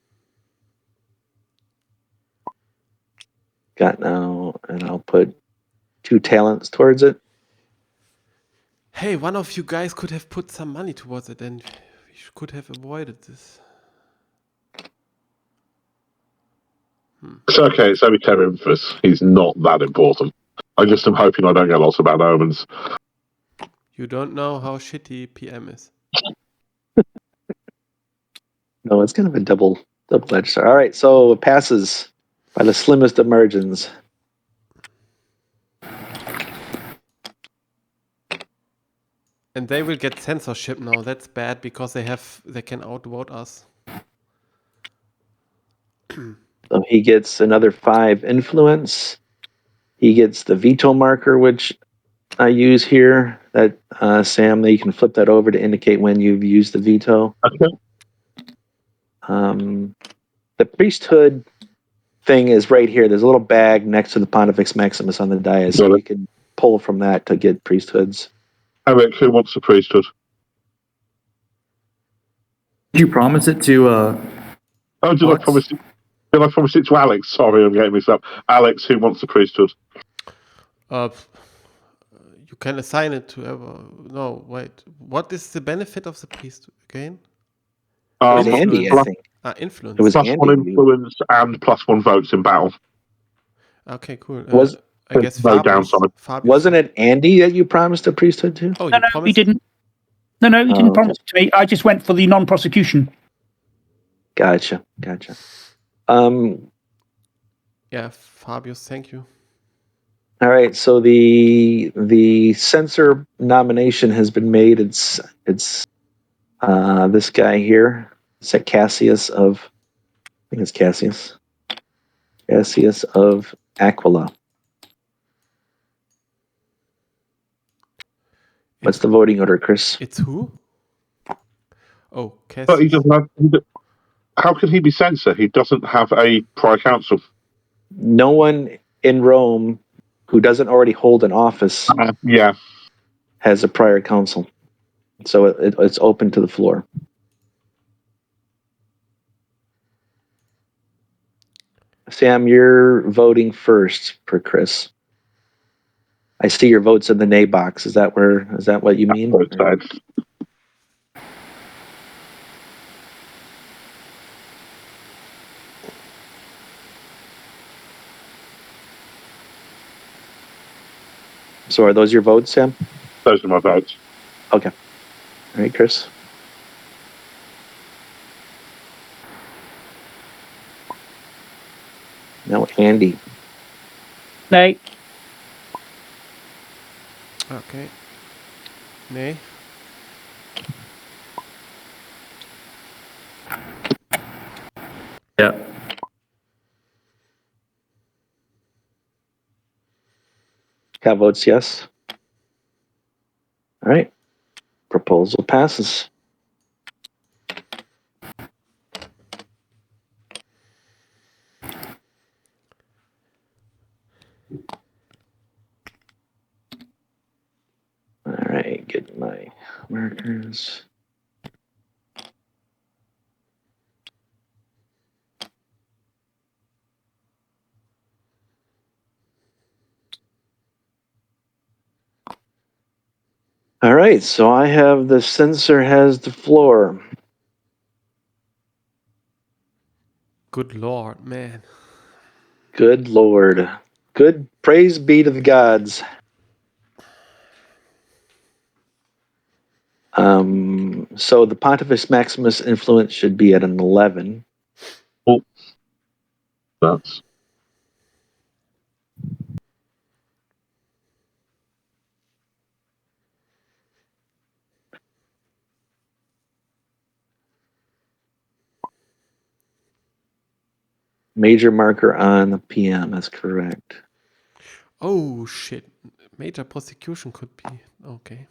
Got now, and I'll put 2 talents towards it. Hey, one of you guys could have put some money towards it, and we could have avoided this. It's okay. It's only 10 infos. He's not that important. I just am hoping I don't get lots of bad omens. You don't know how shitty PM is. No, it's kind of a double-edged sword. All right, so it passes by the slimmest of margins. And they will get censorship now. That's bad because they can outvote us. So he gets another 5 influence. He gets the veto marker, which I use here. That Sam, that you can flip that over to indicate when you've used the veto. Okay. The priesthood thing is right here. There's a little bag next to the pontifex maximus on the dais, so you can pull from that to get priesthoods. Eric, who wants the priesthood? Did you promise it to? Oh, did I promise it? Did I promise it to Alex? Sorry, I'm getting mixed up. Alex, who wants the priesthood? You can assign it to ever. No, wait. What is the benefit of the priest again? It was Andy, I think. Influence. It was plus Andy. 1 influence and plus 1 votes in battle. Okay, cool. I guess no downside. Wasn't it Andy that you promised a priesthood to? Oh, No, he didn't. No, he didn't promise it to me. I just went for the non-prosecution. Gotcha. Yeah, Fabius, thank you. All right, so the censor nomination has been made. It's this guy here. It's Cassius of, I think it's Cassius. Cassius of Aquila. What's the voting order, Chris? It's who? Oh, Cassius. But he doesn't have. How can he be censor? He doesn't have a prior council. No one in Rome who doesn't already hold an office has a prior council. So it's open to the floor. Sam, you're voting first for Chris. I see your votes in the nay box. Is that what you mean? So are those your votes, Sam? Those are my votes. Okay. All right, Chris. Now Andy. Nay. Okay. Nay. Yeah. Cat votes yes. All right. Proposal passes. All right, get my markers. All right, so I have the censor has the floor. Good Lord, man. Good Lord. Good praise be to the gods. So the Pontifex Maximus influence should be at an 11. Oh, that's Major marker on the PM, that's correct. Oh, shit. Major prosecution could be. Okay.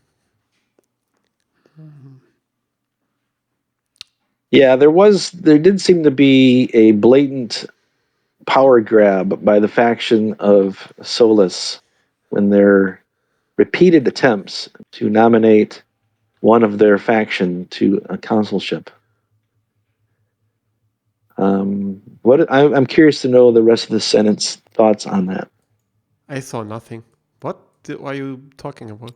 Yeah, there did seem to be a blatant power grab by the faction of Solus when their repeated attempts to nominate one of their faction to a consulship. I'm curious to know the rest of the Senate's thoughts on that. I saw nothing. What are you talking about?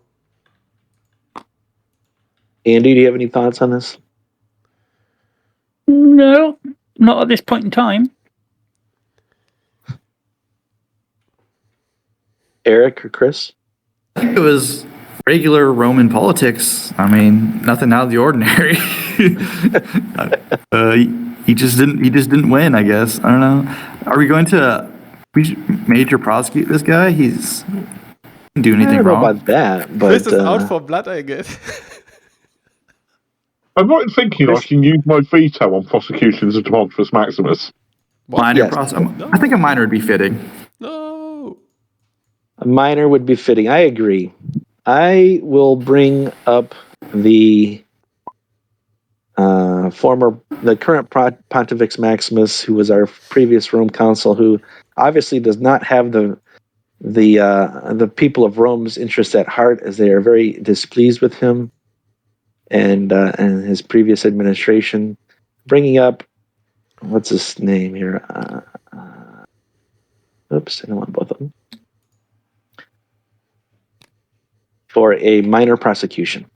Andy, do you have any thoughts on this? No, not at this point in time. Eric or Chris? I think it was regular Roman politics. I mean, nothing out of the ordinary. He just didn't win, I guess. I don't know. Are we going to major prosecute this guy? He's didn't do anything I don't know wrong. about that, but Chris is out for blood, I guess. I'm not thinking I can use my veto on prosecutions of pontifex maximus. What? Minor Yes. I think a minor would be fitting. No. a minor would be fitting. I agree. I will bring up the current Pontifex Maximus, who was our previous Rome consul, who obviously does not have the people of Rome's interest at heart, as they are very displeased with him and his previous administration. Bringing up, what's his name here? Oops, I don't want both of them. For a minor prosecution.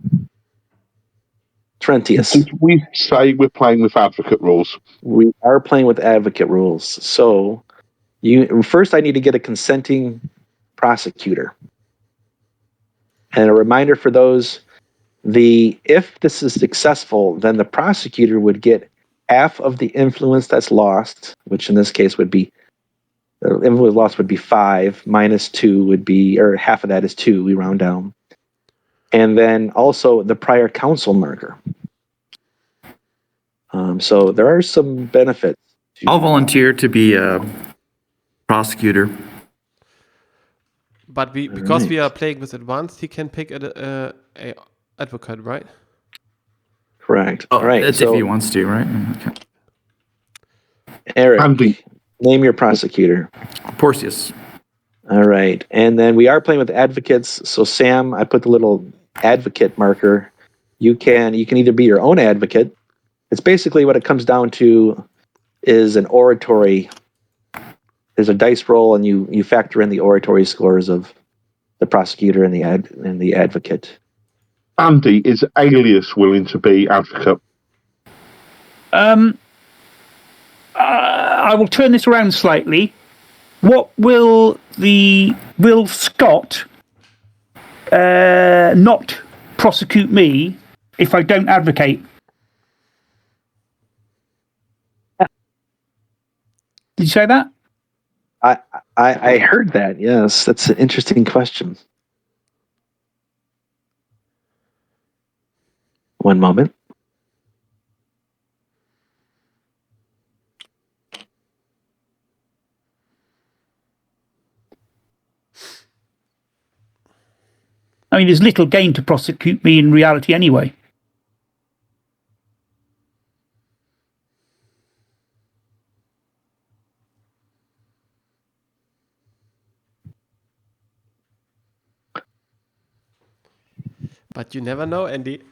Trentius. Did we say we're playing with advocate rules? We are playing with advocate rules. So first I need to get a consenting prosecutor. And a reminder for those, if this is successful, then the prosecutor would get half of the influence that's lost, which in this case would be, the influence lost would be 5, minus 2 would be, or half of that is 2, we round down. And then also the prior counsel marker. So there are some benefits. I'll volunteer to be a prosecutor. But because we are playing with advanced, he can pick a advocate, right? Correct. Oh, All right. that's if he wants to, right? Okay. Eric, Andy. name your prosecutor. Porcius. All right. And then we are playing with advocates. So Sam, I put the little advocate marker. You can either be your own advocate. It's basically what it comes down to is an oratory. There's a dice roll, and you factor in the oratory scores of the prosecutor and the advocate. Andy, is Alias willing to be advocate? I will turn this around slightly. What will Scott not prosecute me if I don't advocate? Did you say that? I heard that. Yes, that's an interesting question. One moment. I mean, there's little gain to prosecute me in reality anyway. But you never know, Andy.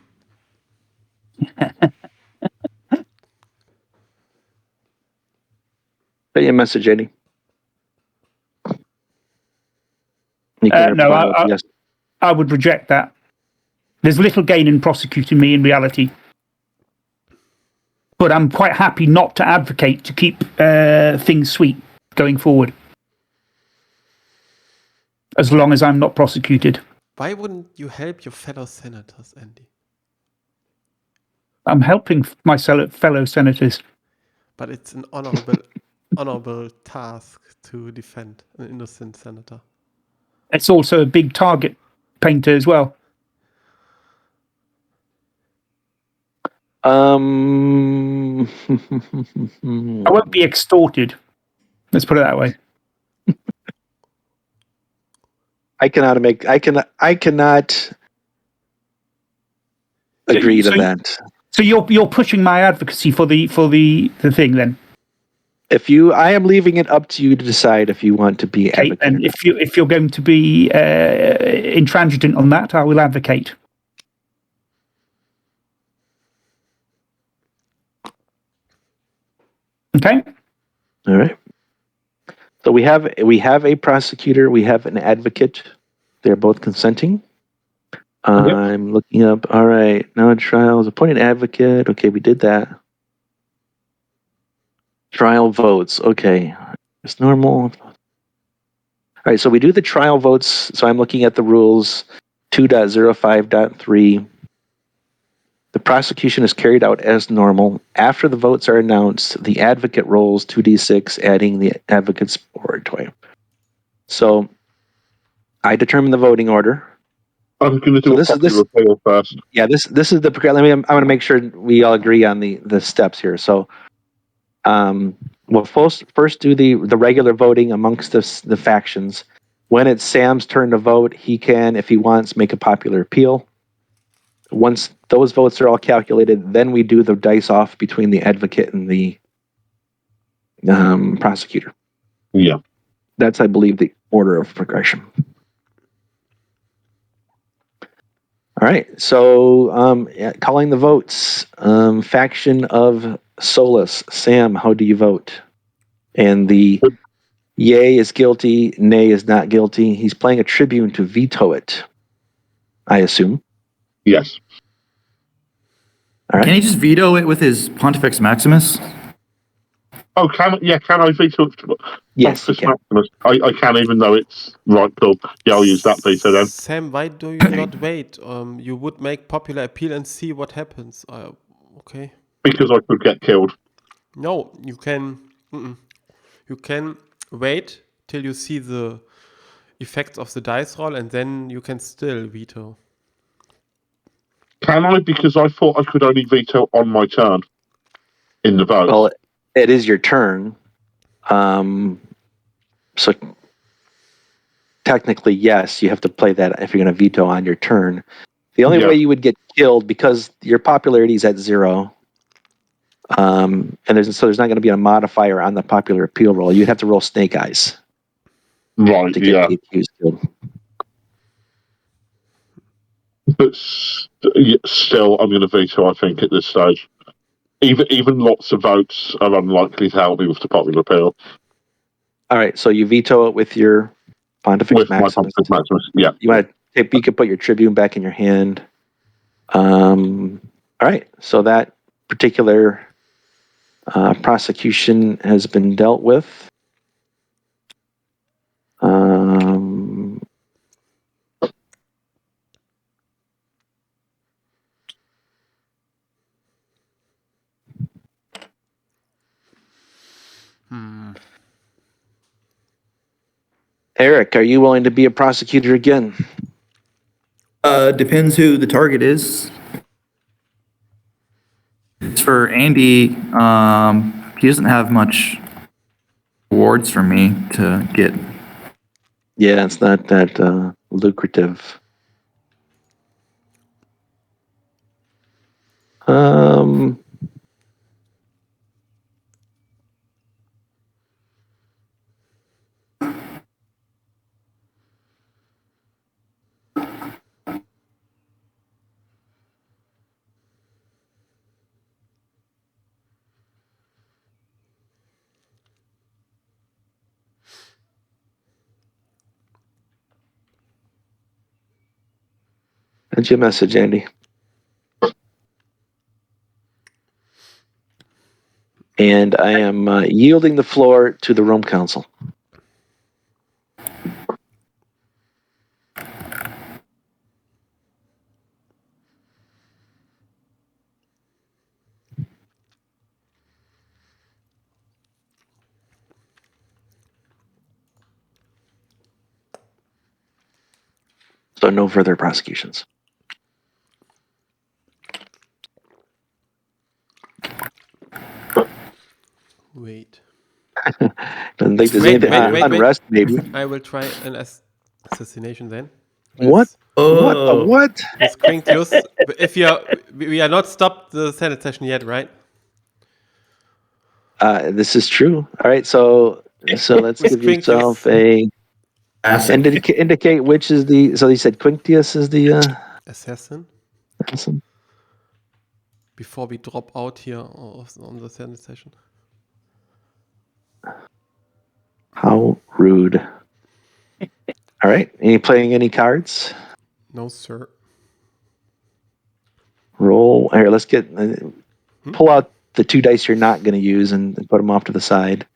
Send you a message, Andy. No, yes. I would reject that. There's little gain in prosecuting me in reality. But I'm quite happy not to advocate to keep things sweet going forward. As long as I'm not prosecuted. Why wouldn't you help your fellow senators, Andy? I'm helping my fellow senators. But it's an honorable task to defend an innocent senator. It's also a big target painter as well. I won't be extorted. Let's put it that way. I cannot agree to that. So you're pushing my advocacy for the thing then. I am leaving it up to you to decide if you want to be advocate. And if you're going to be intransigent on that, I will advocate. Okay. All right. So we have a prosecutor. We have an advocate. They're both consenting. I'm looking up. All right. Now in trials, appointed advocate. Okay, we did that. Trial votes. Okay. It's normal. All right. So we do the trial votes. So I'm looking at the rules 2.05.3. The prosecution is carried out as normal. After the votes are announced, the advocate rolls 2d6, adding the advocate's oratorium. So I determine the voting order. I'm going to do a popular appeal first. Yeah, this is the. I want to make sure we all agree on the steps here. So, we'll first do the regular voting amongst the factions. When it's Sam's turn to vote, he can, if he wants, make a popular appeal. Once those votes are all calculated, then we do the dice off between the advocate and the prosecutor. Yeah. That's, I believe, the order of progression. All right, so calling the votes. Faction of Solus. Sam, how do you vote? And the yay is guilty, nay is not guilty. He's playing a tribune to veto it, I assume. Yes. All right. Can he just veto it with his pontifex maximus? Oh, can I veto it? Yes, you can. I can, even though it's right. Cool. Yeah, I'll use that veto then. Sam, why do you not wait? You would make popular appeal and see what happens. Okay. Because I could get killed. No, you can. You can wait till you see the effects of the dice roll, and then you can still veto. Can I? Because I thought I could only veto on my turn in the vote. Well, it is your turn. So technically, yes, you have to play that if you're going to veto on your turn. The only way you would get killed, because your popularity is at 0, and there's not going to be a modifier on the popular appeal roll. You'd have to roll snake eyes, right? To get the accused killed. But still, I'm going to veto. I think at this stage, even lots of votes are unlikely to help me with the popular appeal. All right, so you veto it with your pontifex maximus. My pontifex maximus, yeah. You can put your tribune back in your hand. All right, so that particular prosecution has been dealt with. Eric, are you willing to be a prosecutor again? Depends who the target is. It's for Andy. He doesn't have much rewards for me to get. Yeah, it's not that lucrative. Send you a message, Andy. And I am yielding the floor to the Rome Council. So no further prosecutions. Wait. Doesn't think there's anything unrest, maybe. I will try an assassination then. What? What? With Quinctius. If we are not stopped the Senate session yet, right? This is true. All right, so let's give yourself a indicate which is the. So you said Quinctius is the assassin. Assassin. Before we drop out here on the Senate session. How rude. All right. Any playing any cards? No, sir. Roll. Here, let's get pull out the 2 dice you're not going to use and put them off to the side.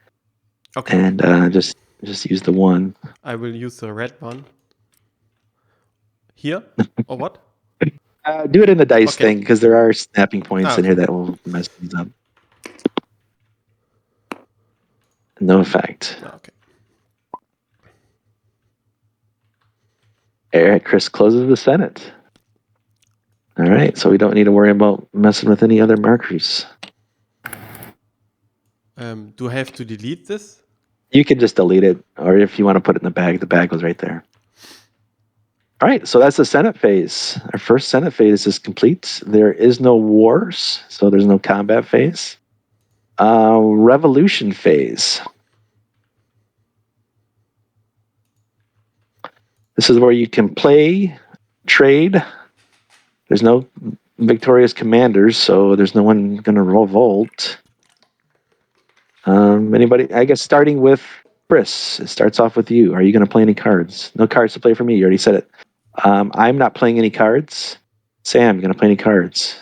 Okay. And just use the 1. I will use the red one. Here? Or what? Do it in the dice Okay. thing because there are snapping points in okay. here that will mess things up. No effect. Okay. Eric, Chris closes the Senate. All right, so we don't need to worry about messing with any other markers. Do I have to delete this? You can just delete it, or if you want to put it in the bag was right there. All right, so that's the Senate phase. Our first Senate phase is complete. There is no wars, so there's no combat phase. Revolution phase. This is where you can play, trade. There's no victorious commanders, so there's no one going to revolt. Anybody? I guess starting with Chris. It starts off with you. Are you going to play any cards? No cards to play for me. You already said it. I'm not playing any cards. Sam, you going to play any cards?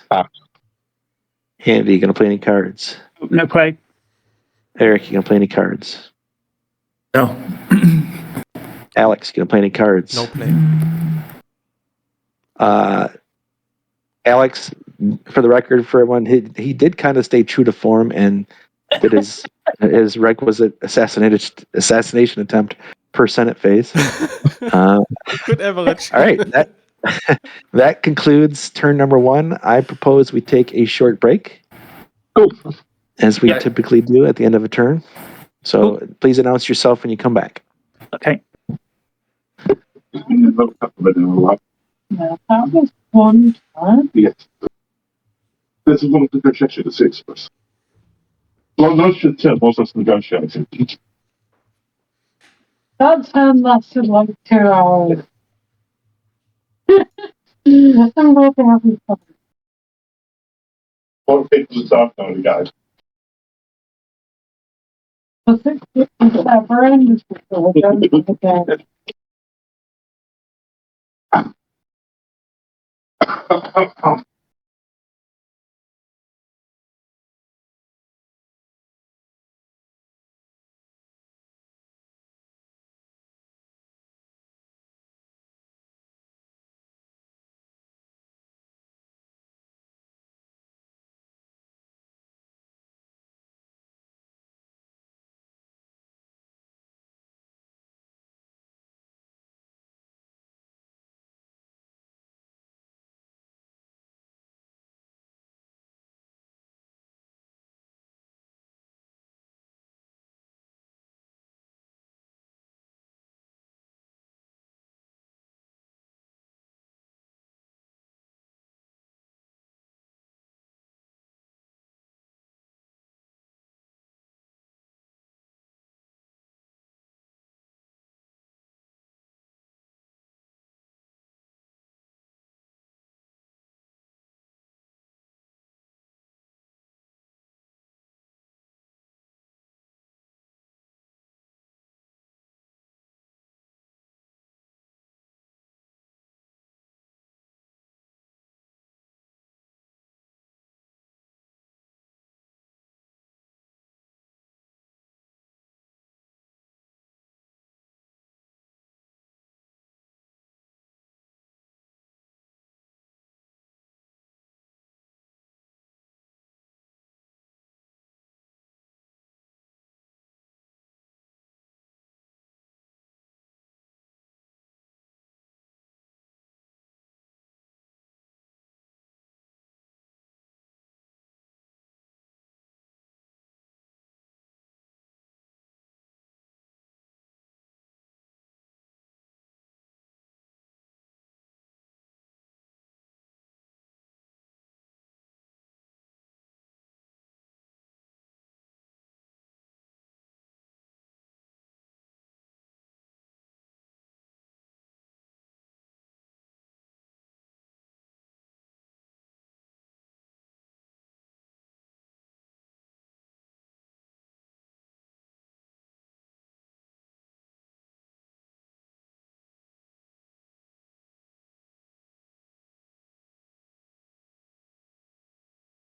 Andy, you going to play any cards? No play. Eric, you going to play any cards? No. Alex, you going to play any cards? No play. Alex, for the record, for everyone, he did kind of stay true to form and did his requisite assassination attempt per Senate phase. Good average. All right, that concludes turn number 1. I propose we take a short break, as we typically do at the end of a turn. So please announce yourself when you come back. Okay. Yeah, that was one time. Yes. This is one of the negotiation, the 6 of us. Well, no, should tell most of us negotiating. That time lasted like 2 hours. I'm really having fun. What people are talking guys. I think it's never ended before again.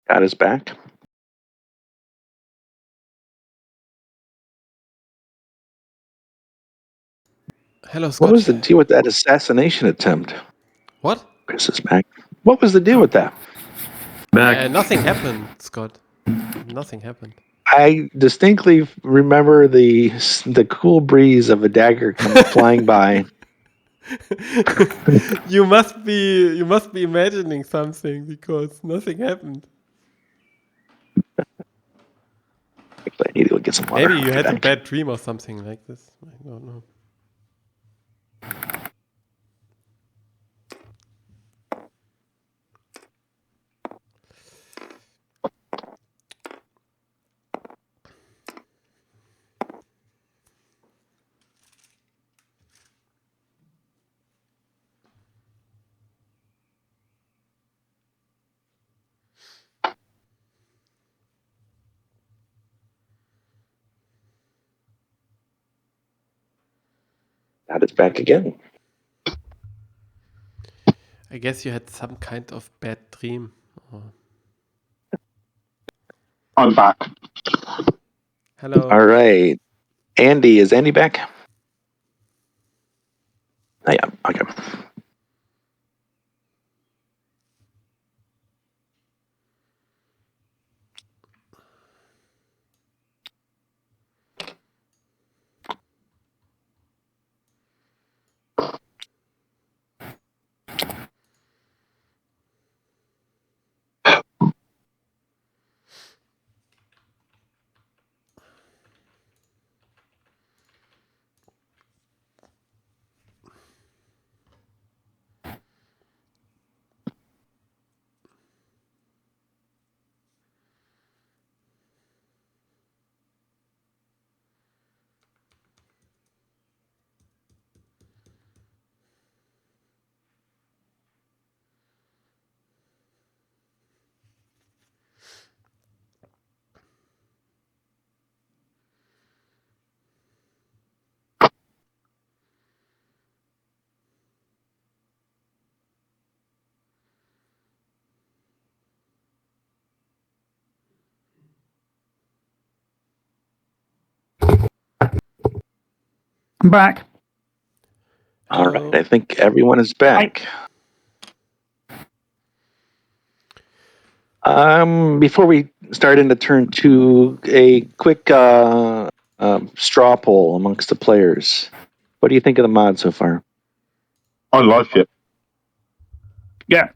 Got his back. Hello, Scott. What was the deal with that assassination attempt? What? Chris is back. What was the deal with that? Back. Nothing happened, Scott. Nothing happened. I distinctly remember the cool breeze of a dagger flying by. You must be imagining something because nothing happened. I need to go get some water. Maybe you I'll be had a back. bad dream or something like this. I don't know. Got his back again. I guess you had some kind of bad dream. I'm back. Hello. All right. Andy, is Andy back? Oh, yeah. Okay. I'm back. All Hello. right. I think everyone is back. Before we start into turn 2, a quick straw poll amongst the players. What do you think of the mod so far? I like it. Yeah,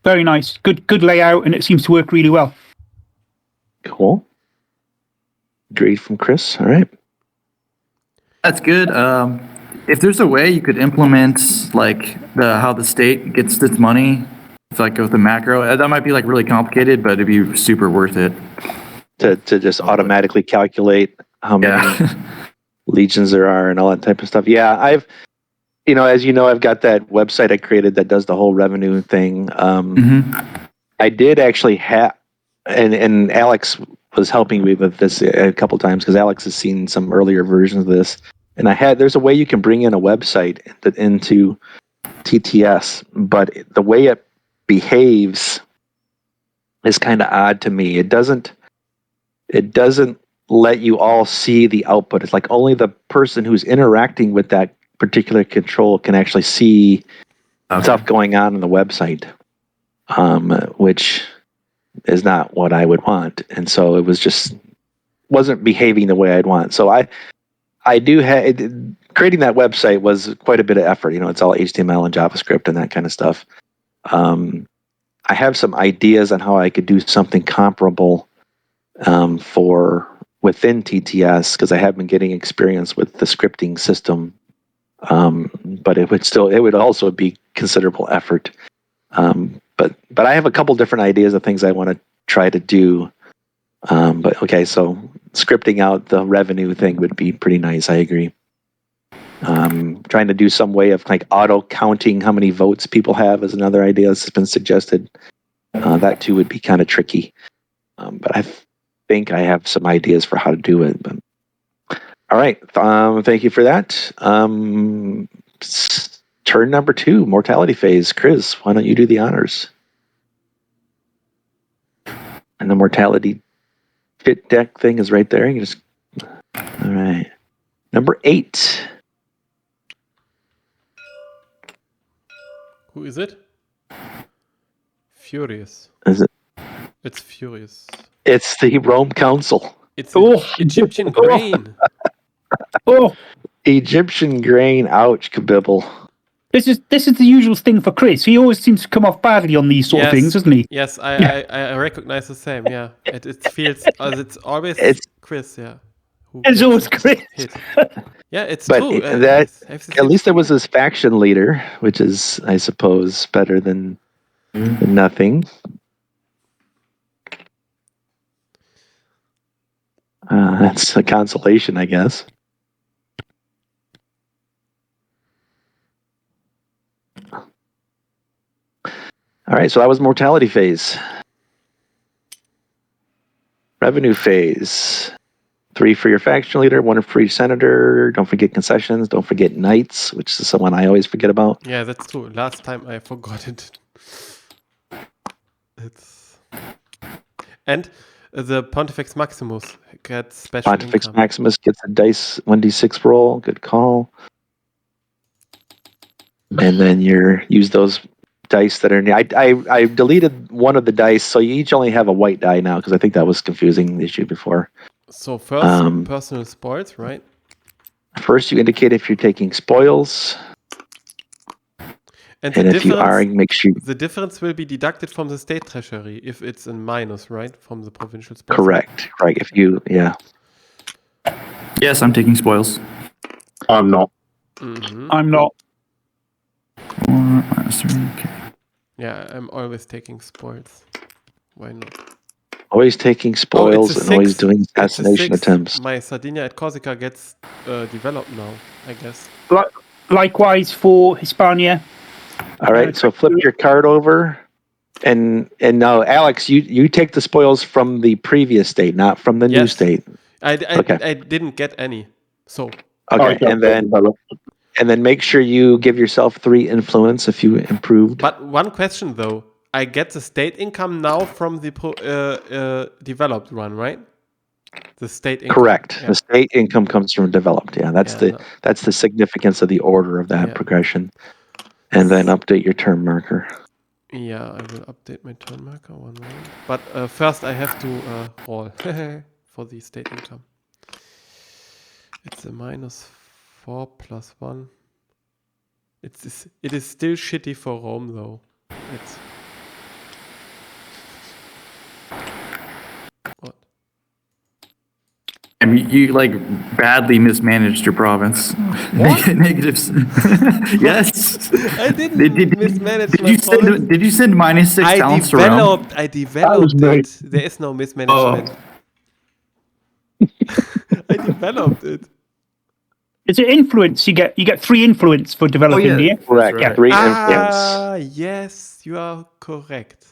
very nice. Good layout, and it seems to work really well. Cool. Agreed from Chris. All right. That's good. If there's a way you could implement like how the state gets its money, it's like with the macro, that might be like really complicated, but it'd be super worth it. To just automatically calculate how many legions there are and all that type of stuff. Yeah, as I've got that website I created that does the whole revenue thing. I did actually have, and Alex was helping me with this a couple times because Alex has seen some earlier versions of this. And there's a way you can bring in a website into TTS, but the way it behaves is kind of odd to me. It doesn't let you all see the output. It's like only the person who's interacting with that particular control can actually see stuff going on the website, which is not what I would want. And so it wasn't behaving the way I'd want. So I do have creating that website was quite a bit of effort. It's all HTML and JavaScript and that kind of stuff. I have some ideas on how I could do something comparable for within TTS because I have been getting experience with the scripting system. But it would also be considerable effort. But I have a couple different ideas of things I want to try to do. But okay, so scripting out the revenue thing would be pretty nice. I agree. Trying to do some way of like auto counting how many votes people have is another idea that's been suggested. That too would be kind of tricky. But I think I have some ideas for how to do it. But all right, thank you for that. Turn number 2, mortality phase. Chris, why don't you do the honors? And the mortality fit deck thing is right there. You just all right. Number 8. Who is it? Furious. Is it? It's Furious. It's the Rome Council. It's Oh. Egyptian grain. Oh, Egyptian grain. Ouch, kabibble. this is the usual thing for Chris. He always seems to come off badly on these sort of things, doesn't he? Yes, I recognize the same. Yeah, it feels as it's always Chris. Yeah, It's always Chris. Hit. Yeah, it's But true. at least there was his faction leader, which is, I suppose, better than nothing. That's a consolation, I guess. All right, so that was mortality phase. Revenue phase. 3 for your faction leader, 1 for each senator. Don't forget concessions. Don't forget knights, which is someone I always forget about. Yeah, that's true. Last time I forgot it. And the Pontifex Maximus gets special Pontifex income. Maximus gets a dice 1d6 roll. Good call. And then use those dice that are I deleted one of the dice, so you each only have a white die now because I think that was confusing the issue before. So first, personal spoils, right? First, you indicate if you're taking spoils, and if you are, make sure the difference will be deducted from the state treasury if it's in minus, right, from the provincial spoils. Correct. Right. If you, Yes, I'm taking spoils. I'm not. Mm-hmm. I'm not. 4 minus 3. Okay. Yeah, I'm always taking spoils. Why not? Always taking spoils and always doing assassination attempts. My Sardinia at Corsica gets developed now, I guess. Likewise for Hispania. All right, so flip your card over, and now Alex, you take the spoils from the previous state, not from the new state. I didn't get any, so okay, and then make sure you give yourself 3 influence if you improved. But one question though, I get the state income now from the developed one, right? The state income. Correct. Yeah. The state income comes from developed. Yeah, that's the significance of the order of that progression. And then update your turn marker. Yeah, I will update my turn marker 1 moment. But first I have to roll for the state income. It's a -4 + 1. It is still shitty for Rome though. It's what? I mean, you like badly mismanaged your province. Negatives. Yes. I didn't mismanage my province. Did you send -6 talents to Rome? I developed it. There is no mismanagement. I developed it. Is it influence? You get 3 influence for developing here. Correct. Yeah. 3 influence. Yes, you are correct.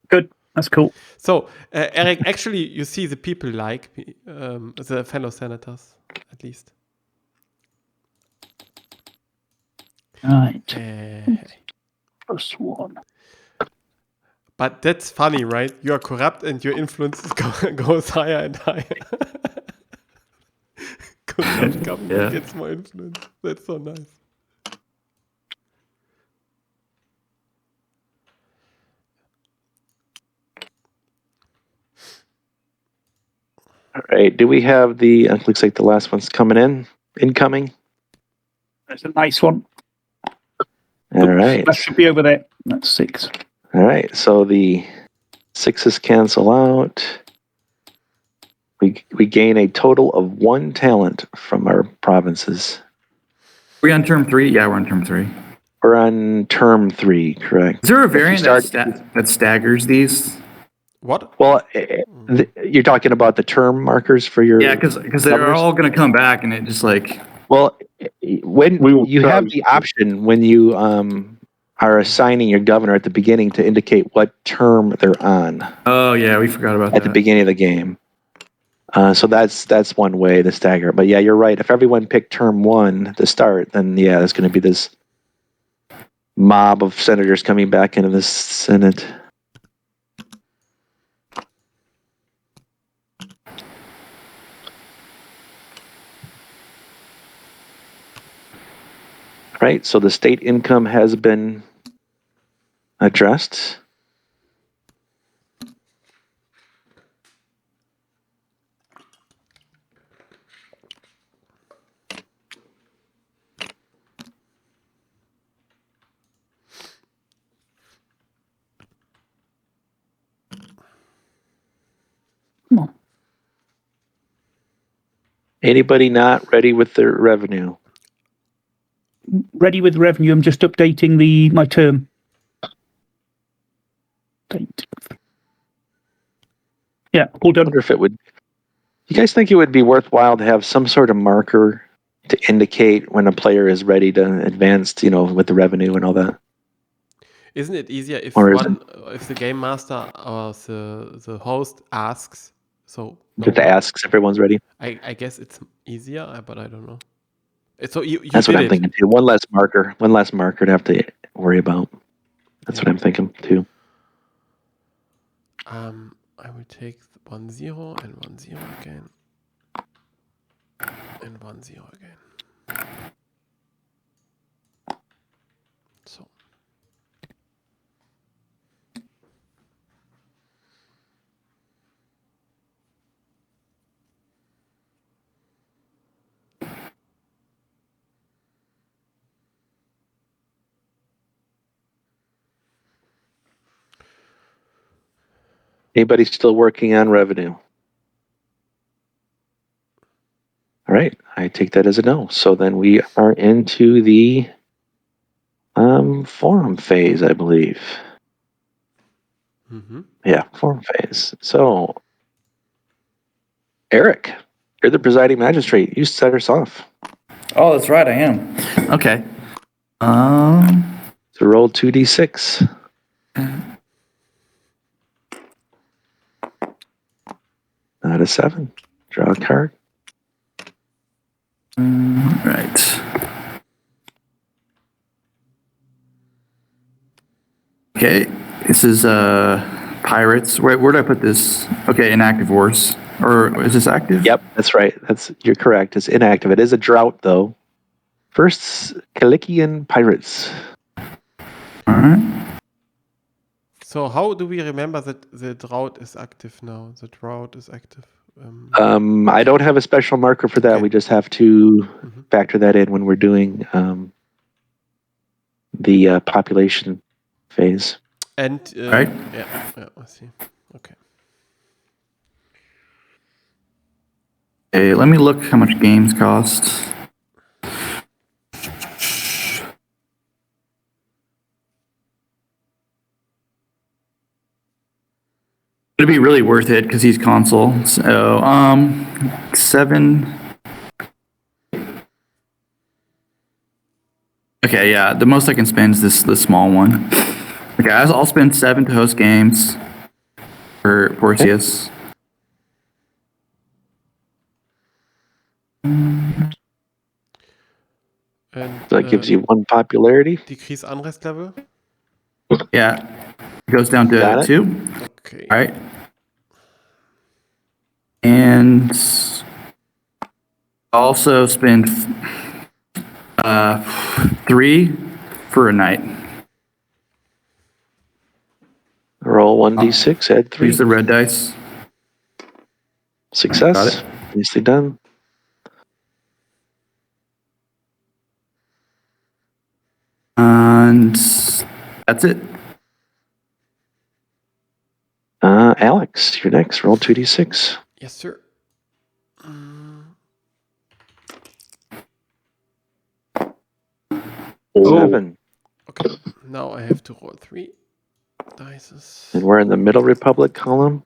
Good. That's cool. So, Eric, actually, you see the people like me, the fellow senators, at least. Right. +1. But that's funny, right? You are corrupt and your influence goes higher and higher. Corrupt government gets more influence. That's so nice. All right. Do we have looks like the last one's incoming. That's a nice one. All right. That should be over there. That's 6. All right. So the 6s cancel out. We gain a total of 1 talent from our provinces. Are we on term 3? Yeah, we're on term 3. We're on term 3, correct. Is there a variant that staggers these? What? Well, you're talking about the term markers for your... Yeah, because they're all going to come back and it just like... Well, when you have the option when you are assigning your governor at the beginning to indicate what term they're on. Oh, yeah, we forgot about that. At the beginning of the game. So that's one way to stagger. But yeah, you're right. If everyone picked term 1 to start, then yeah, there's going to be this mob of senators coming back into the Senate. Right, so the state income has been addressed. Come on. Anybody not ready with their revenue? Ready with revenue. I'm just updating my term. Date. Yeah, all I done. wonder if it would. You guys think it would be worthwhile to have some sort of marker to indicate when a player is ready to advance, with the revenue and all that? Isn't it easier if Or is if the game master or the host asks? So it just asks if everyone's ready? I guess it's easier, but I don't know. So you That's did what I'm it. thinking too. One less marker to have to worry about. That's what I'm thinking too. I will take 1-0 and 1-0 again. And 1-0 again. So. Anybody still working on revenue? All right, I take that as a no. So then we are into the forum phase, I believe. Mm-hmm. Yeah, forum phase. So, Eric, you're the presiding magistrate. You set us off. Oh, that's right, I am. Okay. So roll 2d6. Not a 7. Draw a card. Right. Okay, this is pirates. Where do I put this? Okay, inactive wars. Or is this active? Yep, that's right. You're correct. It's inactive. It is a drought, though. First, Kalikian pirates. All right. So how do we remember that the drought is active now? The drought is active. I don't have a special marker for that. Okay. We just have to factor that in when we're doing the population phase. And Right. Yeah, I see. Okay. Okay, let me look how much games cost. It'd be really worth it because he's console. So, 7. Okay, yeah, the most I can spend is this small one. Okay, I'll spend 7 to host games for Porcius. And So that gives you 1 popularity. decrease unrest level. Yeah, it goes down to 2. Okay. All right. And also spend 3 for a night. Roll 1d6, add 3. Use the red dice. Success. Got it. Nicely done. And that's it. Alex, you're next. Roll 2d6. Yes, sir. 7. Okay. Now I have to roll 3 dice. And we're in the Middle Republic column.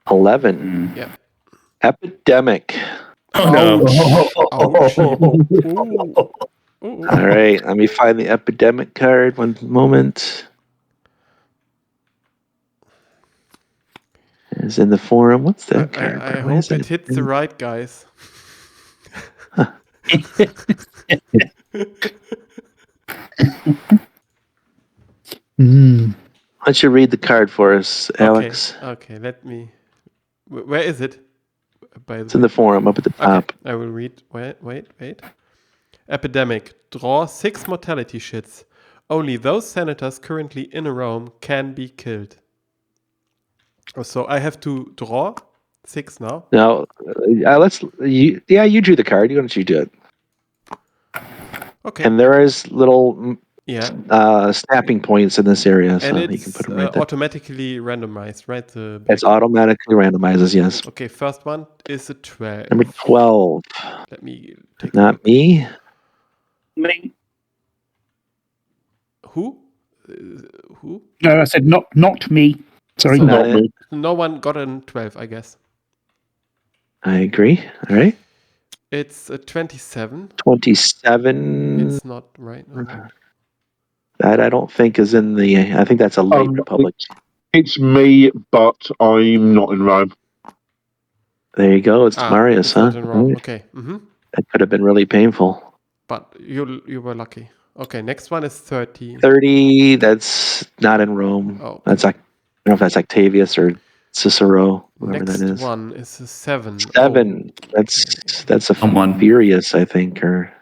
11. Yeah. Epidemic. Oh no. Ouch. Ooh. All right, let me find the epidemic card. One moment. It's in the forum. What's that card? I Why is hope it hits the right guys. Why don't you read the card for us, Alex? Okay, let me. Where is it? by the It's in the forum up at the top. Okay, I will read. Wait. Epidemic. Draw 6 mortality shits. Only those senators currently in Rome can be killed. So I have to draw 6 now. Now, you drew the card. Why don't you do it? Okay. And there is little snapping points in this area, so and you can it's put them right there. automatically randomized, right? It's automatically randomizes, yes. Okay, first one is a 12. Number 12. Let me take Not me. Me. Who? Who? No, I said not me. Sorry. So- Not it. No one got a 12, I guess. I agree. All right. It's a 27. 27. It's not right. Okay. That I don't think is in the. I think that's a late Republic. It's me, but I'm not in Rome. There you go. It's Marius, it's huh? not in Rome. Okay. That could have been really painful. But you were lucky. Okay, next one is 30. 30. That's not in Rome. Oh, okay. That's like, I don't know if that's Octavius or Cicero, whoever Next that is. one is a 7. 7. Oh. That's a Someone. Furious, I think, or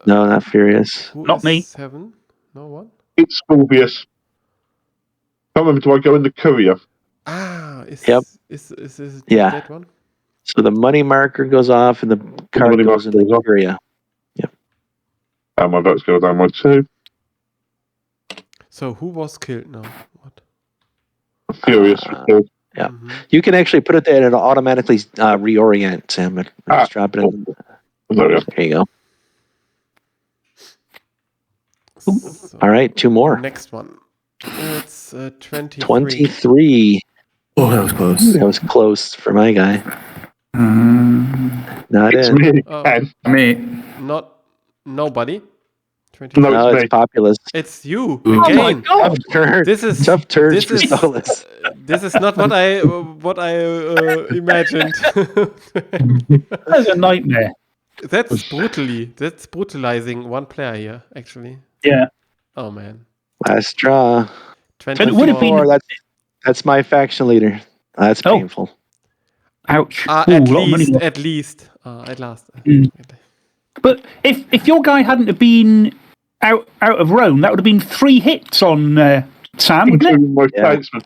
no, not Furious. Who Not is me. 7? No one? It's obvious. Can't remember, do I go in the curia? Yep. Is Yeah. that one? So the money marker goes off, and the card money goes in marker the goes off. Curia. And my votes go down by 2. So who was killed now? What? Furious. Yeah. You can actually put it there, and it'll automatically reorient, Sam. Just drop it in. There we go. There you go. So All right, 2 more. next one. It's 23. 23. Oh, that was close. That was close for my guy. Not It's it. me Oh. again. Me. Not nobody. 23. No, No, it's it's me. populous. It's you Oh Oh my again. god! Tough turn. This is Tough turns this for is Solus. this is not what I imagined. That's a nightmare. That's brutalizing one player here, actually. Yeah. Oh man. Last draw. it would have been- 24. That's my faction leader. That's Oh. painful. Ouch. Ooh, At a lot of money. least. At last. But if your guy hadn't have been out of Rome, that would have been 3 hits on Sam, wouldn't it? Including my Yeah. statesman.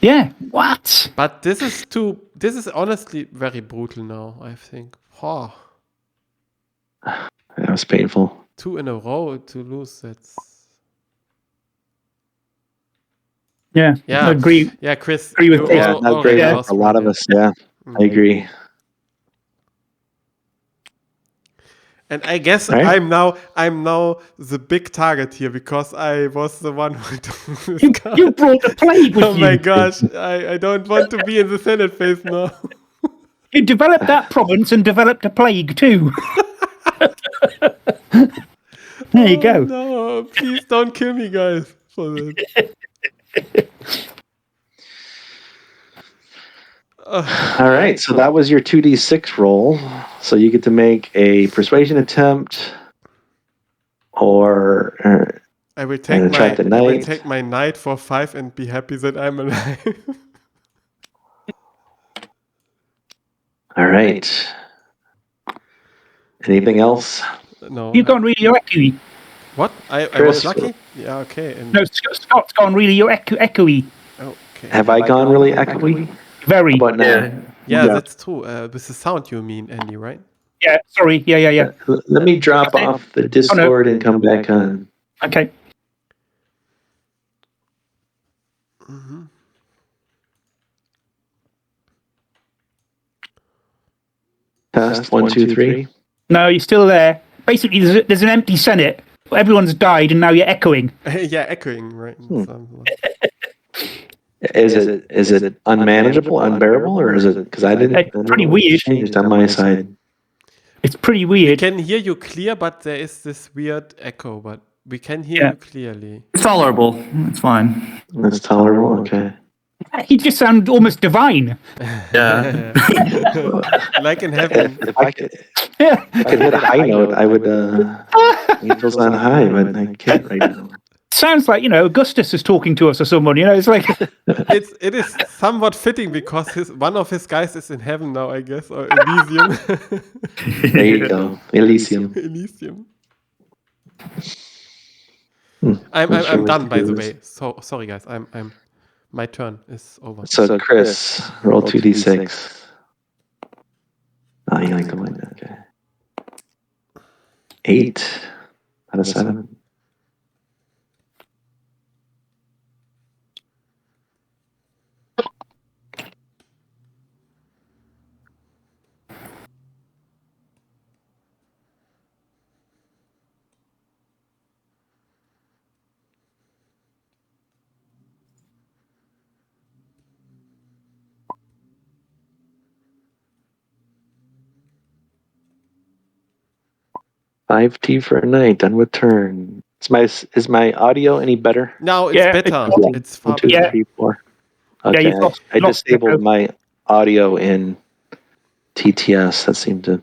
Yeah. What? But this is honestly very brutal now, I think. Oh, That was painful. 2 in a row to lose, that's Yeah. Yeah. I agree. yeah, Chris. Agree with you Dave. Yeah, al- not already great lost for a lot one, of us. Yeah, I agree. And I guess Right. I'm now the big target here because I was the one who drew this You card. brought the plague with Oh you. my gosh, I don't want to be in the Senate phase now. You developed that province and developed a plague too. There you go. No, please don't kill me, guys, for this. All right, so that was your 2d6 roll. So you get to make a persuasion attempt, or I will take And attract a I will knight. take my knight for 5 and be happy that I'm alive. all right. Anything else? No. You've gone really echoey. What? I Chris. was lucky? Yeah, okay. And, No, Scott's gone really echoey. okay. Have I gone really echoey? Very. How about now? Yeah. Yeah, Yeah. that's true. With the sound you mean, Andy, right? Yeah, sorry. Yeah. Let me drop off the Discord and come back on. Okay. Mm-hmm. Test 1, 2, 3. No, you're still there. Basically, there's an empty Senate. Everyone's died, and now you're echoing. Yeah, echoing, right? Sounds like- Is it unmanageable, unbearable, or is it because I didn't? It's pretty I don't know weird. what's changed on my side. It's pretty We weird. can hear you clear, but there is this weird echo, but we can hear Yeah. you clearly. It's tolerable. It's fine. That's tolerable. Okay. He just sounded almost divine. Yeah. Like in heaven. If I could Yeah. hit a high note, I would. Angels on high, but I can't right now. Sounds like, Augustus is talking to us or someone, it's like... It is somewhat fitting because one of his guys is in heaven now, I guess, or Elysium. There you go. Elysium. Elysium. Not sure I'm what done, to by do the with way. this. So sorry, guys. My turn is over. So Chris, roll 2d6. Oh, you like the one? Okay. 8 out of 7. $5T for a night. Done with turn. Is my audio any better? Now it's Yeah, better. It's far 1, 2, better. 3, 4. Yeah, Okay, you've lost I disabled echo. my audio in TTS. That seemed to.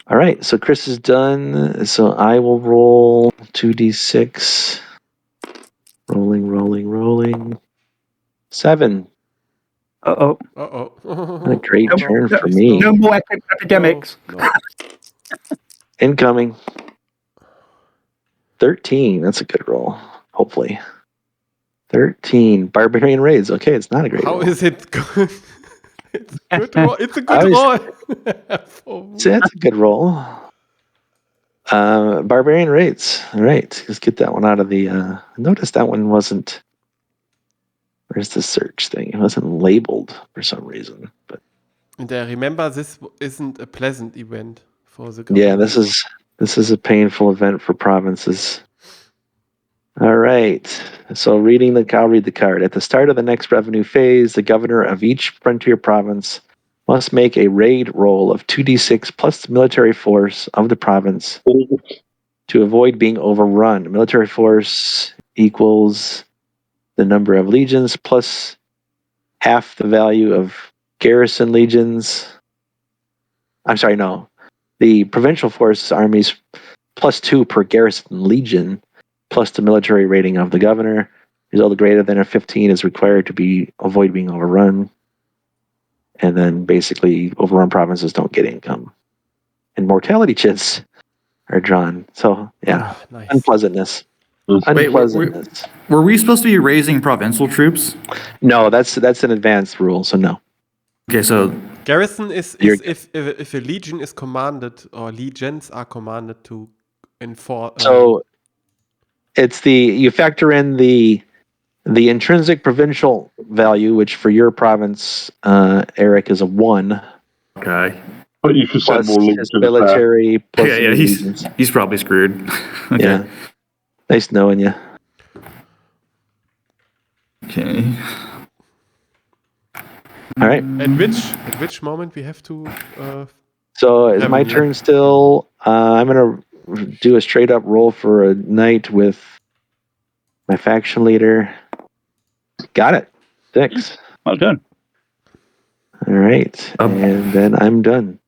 All right, so Chris is done. So I will roll 2d6. Rolling. 7. Uh-oh. What a great No, turn for please me. No more epidemics. No. Incoming. 13. That's a good roll. Hopefully. 13. Barbarian raids. Okay, it's not a great roll. How is it good? It's a good roll. It's a I good was- roll. That's a good roll. Barbarian raids. All right, let's get that one out of the. Notice that one wasn't. Where's the search thing? It wasn't labeled for some reason. But And remember, this isn't a pleasant event for the yeah, government. this is a painful event for provinces. All right. So I'll read the card. At the start of the next revenue phase, the governor of each frontier province must make a raid roll of 2d6 plus the military force of the province to avoid being overrun. Military force equals the number of legions plus half the value of garrison legions. I'm sorry, no. The provincial force armies plus 2 per garrison legion plus the military rating of the governor. Result greater than a 15 is required to avoid being overrun. And then basically overrun provinces don't get income. And mortality chits are drawn. So yeah, Nice. unpleasantness. Wait, Unpleasantness. were we supposed to be raising provincial troops? No, that's an advanced rule, so no. Okay, so Garrison is if a legion is commanded or legions are commanded to enforce. So it's you factor in the intrinsic provincial value, which for your province, Eric, is a 1. okay. But you should send Plus more his legions there. military, plus Yeah, legions. he's probably screwed. Okay. Yeah. Nice knowing you. Okay. All right. At which moment we have to? So is my turn still? I'm gonna do a straight up roll for a night with my faction leader. Got it. 6. Well done. All right, and then I'm done.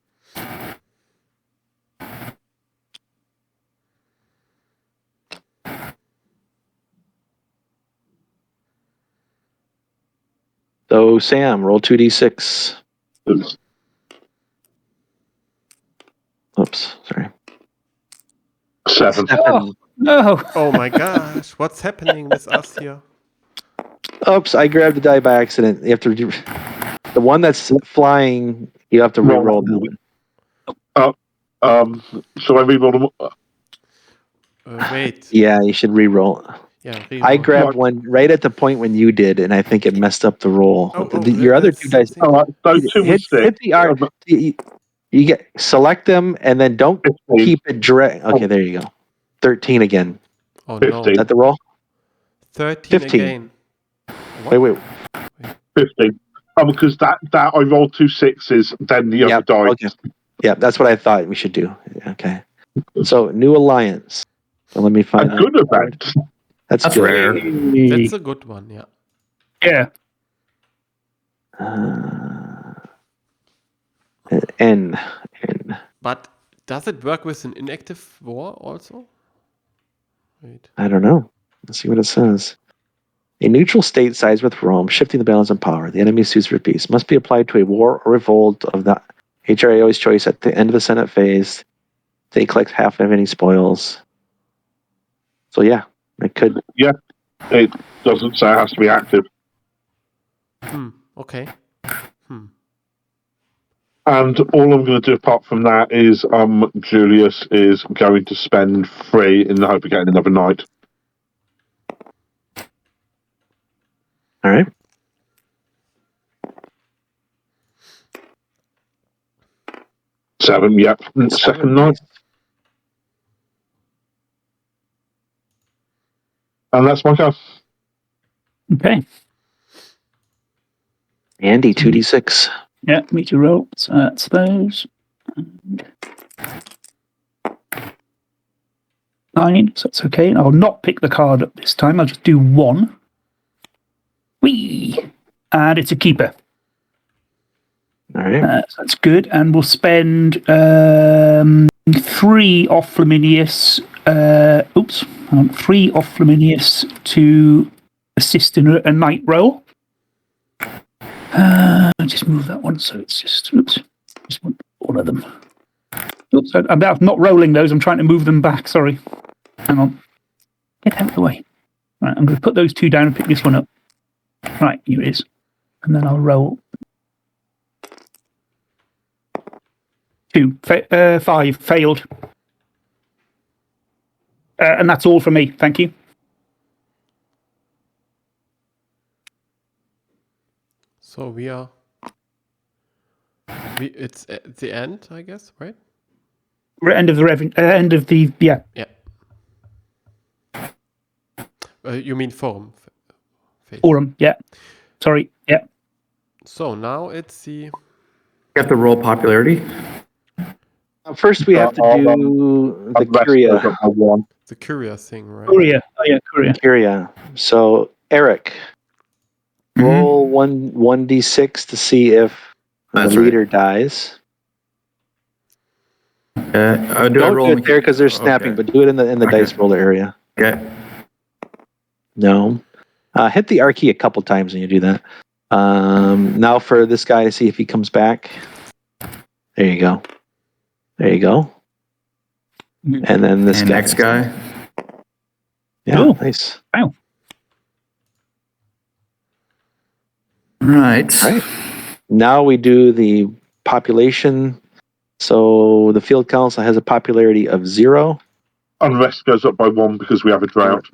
So Sam, roll 2d6. Oops, sorry. 7. Oh, no. Oh my gosh, what's happening with us here? Oops, I grabbed the die by accident. You have to do the one that's flying. You have to re-roll that one. Shall I reroll them? Wait. Yeah, you should re-roll. Yeah, I grabbed one right at the point when you did, and I think it messed up the roll. Your other 2 dice. All right, so 2 was 6. Hit the R. You get select them, and then don't 15. keep it direct. Okay, there you go. 13 again. Oh no. 15. Is that the roll? 13 15. again. Wait. 15. Because that I rolled 2 6s, then the other die. Okay. Yeah, that's what I thought we should do. Okay. So new alliance. So let me A find good event. That's That's good. rare. That's a good one, yeah. Yeah. N. But does it work with an inactive war also? Wait. I don't know. Let's see what it says. A neutral state sides with Rome, shifting the balance of power. The enemy sues for peace. Must be applied to a war or revolt of the HRAO's choice at the end of the Senate phase. They collect half of any spoils. So yeah, it could. Yeah, it doesn't say it has to be active. Okay. And all I'm going to do apart from that is Julius is going to spend 3 in the hope of getting another knight. All right. Seven, yep. Second knight. And that's my go. Okay. Andy, 2d6. Yeah, meet your roll. So that's those. 9, so that's okay. I'll not pick the card up this time. I'll just do 1. Whee! And it's a keeper. All right. So that's good. And we'll spend 3 off Flaminius. 3 off Flaminius to assist in a night roll. I'll just move that one so it's just want all of them. Oops, I'm not rolling those. I'm trying to move them back. Sorry. Hang on. Get out of the way. Right, I'm going to put those 2 down and pick this one up. Right, here it is. And then I'll roll 2. 5. Failed. And that's all from me. Thank you. So it's at the end, I guess, right? End of the yeah. Yeah. You mean forum? Forum, yeah. Sorry, yeah. So now it's the... You have to roll popularity. First, we have to do the curia. The curia thing, right? Curia. Oh, yeah, curia. Curia. So, Eric, roll 1d6 to see if the leader dies. Don't do it there because they're snapping, but do it in the dice roller area. Okay. No. Hit the R key a couple times when you do that. Now for this guy to see if he comes back. There you go. There you go. And then this guy. Next guy. Yeah, Ooh. nice. Wow. Right. Now we do the population. So the field council has a popularity of 0. Unrest goes up by 1 because we have a drought.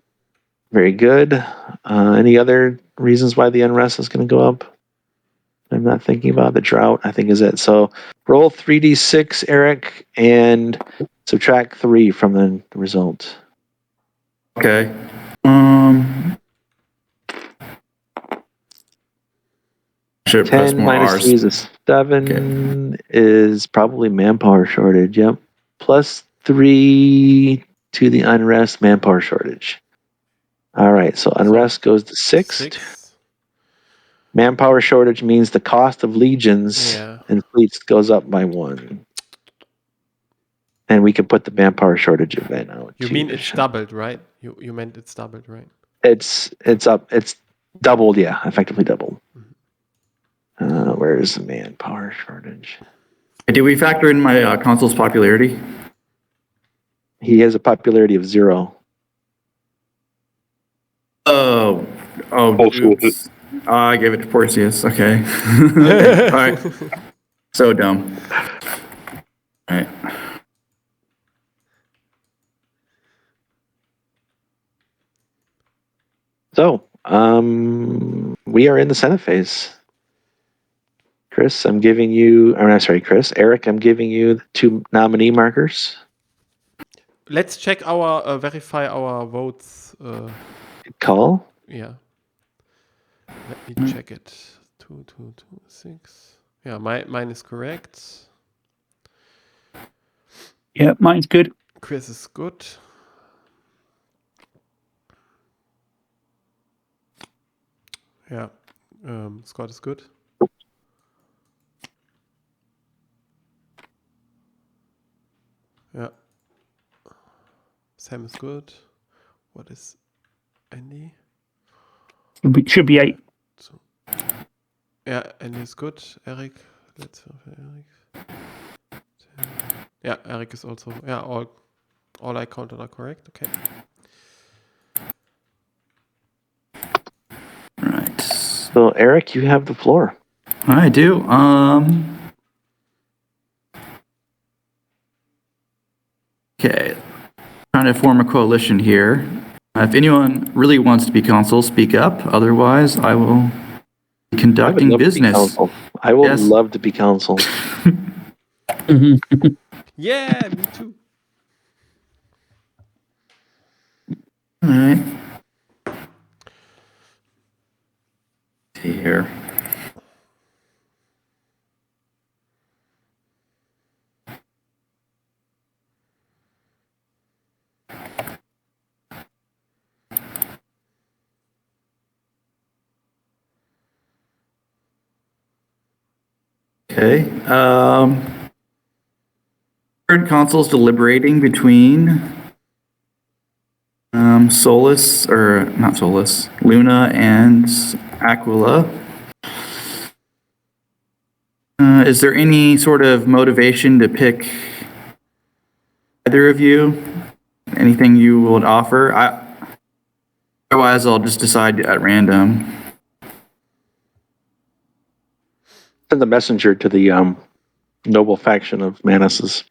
Very good. Any other reasons why the unrest is going to go up? I'm not thinking about the drought. I think is it. So roll 3d6, Eric, and subtract 3 from the result. Okay. Should 10 minus 3 is a 7. Is probably manpower shortage. Yep. Plus 3 to the unrest manpower shortage. All right. So unrest goes to 6. Manpower shortage means the cost of legions and fleets goes up by 1. And we can put the manpower shortage event out. You mean it's doubled, right? You meant it's doubled, right? It's up. It's doubled. Yeah, effectively doubled. Where's the manpower shortage? Did we factor in my consul's popularity? He has a popularity of 0. Oh, oops. I gave it to Porcius. Okay. All right. So dumb. All right. So, we are in the Senate phase. Chris, I'm giving you. Chris. Eric, I'm giving you the 2 nominee markers. Let's check our verify our votes. Call. Yeah. Let me check it. 2, 2, 2, 6. Yeah, mine is correct. Yeah, mine's good. Chris is good. Yeah, Scott is good. Yeah. Sam is good. What is Andy. Should be 8. So, yeah, Andy is good. Eric, let's have Eric. Yeah, Eric is also. Yeah, all I counted are correct. Okay. Right. So, Eric, you have the floor. I do. Okay. Trying to form a coalition here. If anyone really wants to be consul, speak up. Otherwise, I will be conducting business. I would Yes. love to be counsel. Yeah, me too. All right. See here. Okay. Third consul's deliberating between Solus, or not Solus, Luna and Aquila. Is there any sort of motivation to pick either of you? Anything you would offer? Otherwise, I'll just decide at random. Send the messenger to the noble faction of Manus's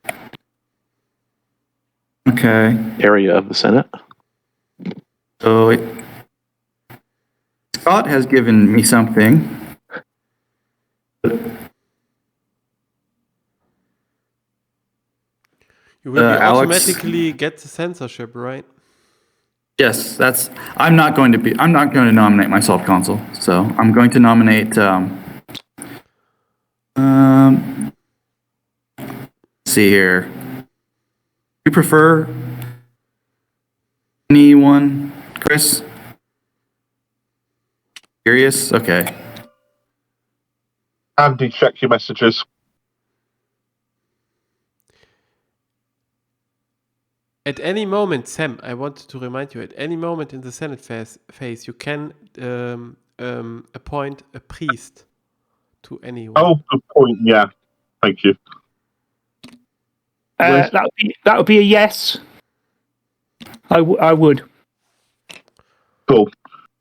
Okay. area of the Senate. So Scott has given me something. You will be Alex? automatically get the censorship, right? Yes, I'm not going to nominate myself consul. So I'm going to nominate, let's see here. You prefer anyone, Chris? Curious? Okay. Andy, check your messages. At any moment, Sam, I wanted to remind you, at any moment in the Senate phase, you can appoint a priest to anyone. Oh, good point. Yeah, thank you. That would be a yes. I would. Cool.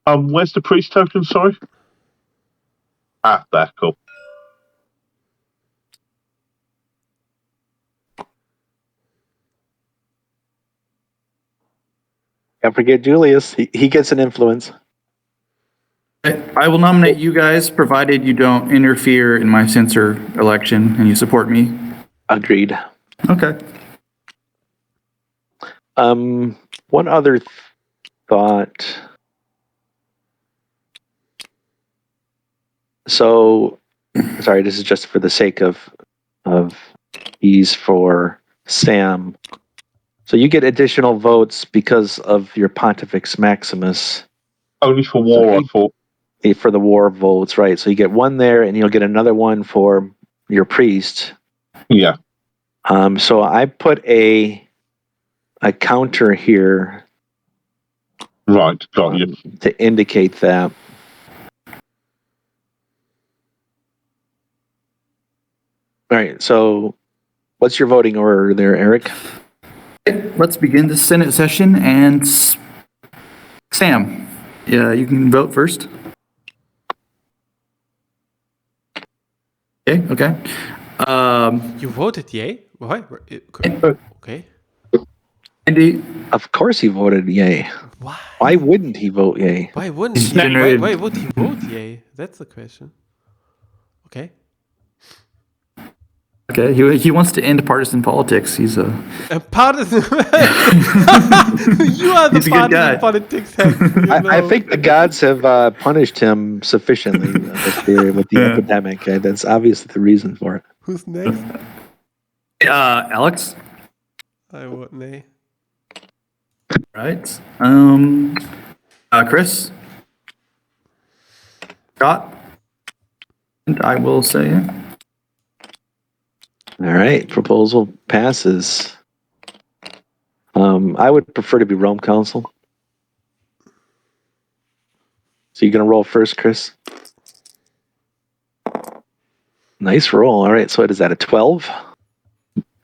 Where's the priest token? Sorry. There. Cool. Can't forget Julius. He gets an influence. I will nominate you guys, provided you don't interfere in my censor election and you support me. Agreed. Okay. One other thought. So, sorry, this is just for the sake of ease for Sam. So you get additional votes because of your pontifex maximus. Only for war, I thought. For the war votes, right? So you get one there, and you'll get another one for your priest. Yeah. So I put a counter here. Right, got you. To indicate that. All right, so what's your voting order there, Eric? Let's begin the Senate session, and Sam, yeah, you can vote first. Okay. You voted yay? Why? Okay. Andy? Of course he voted yay. Why? Why wouldn't he vote yay? Why wouldn't he? Why would he vote yay? That's the question. Okay. Okay, he wants to end partisan politics. He's a partisan. You are the partisan politics head. I think the gods have punished him sufficiently with the epidemic. That's obviously the reason for it. Who's next? Alex. I vote nay. Right. Chris. Scott. And I will say it. All right, proposal passes. I would prefer to be Rome Council. So you're going to roll first, Chris? Nice roll. All right, so what is that, a 12?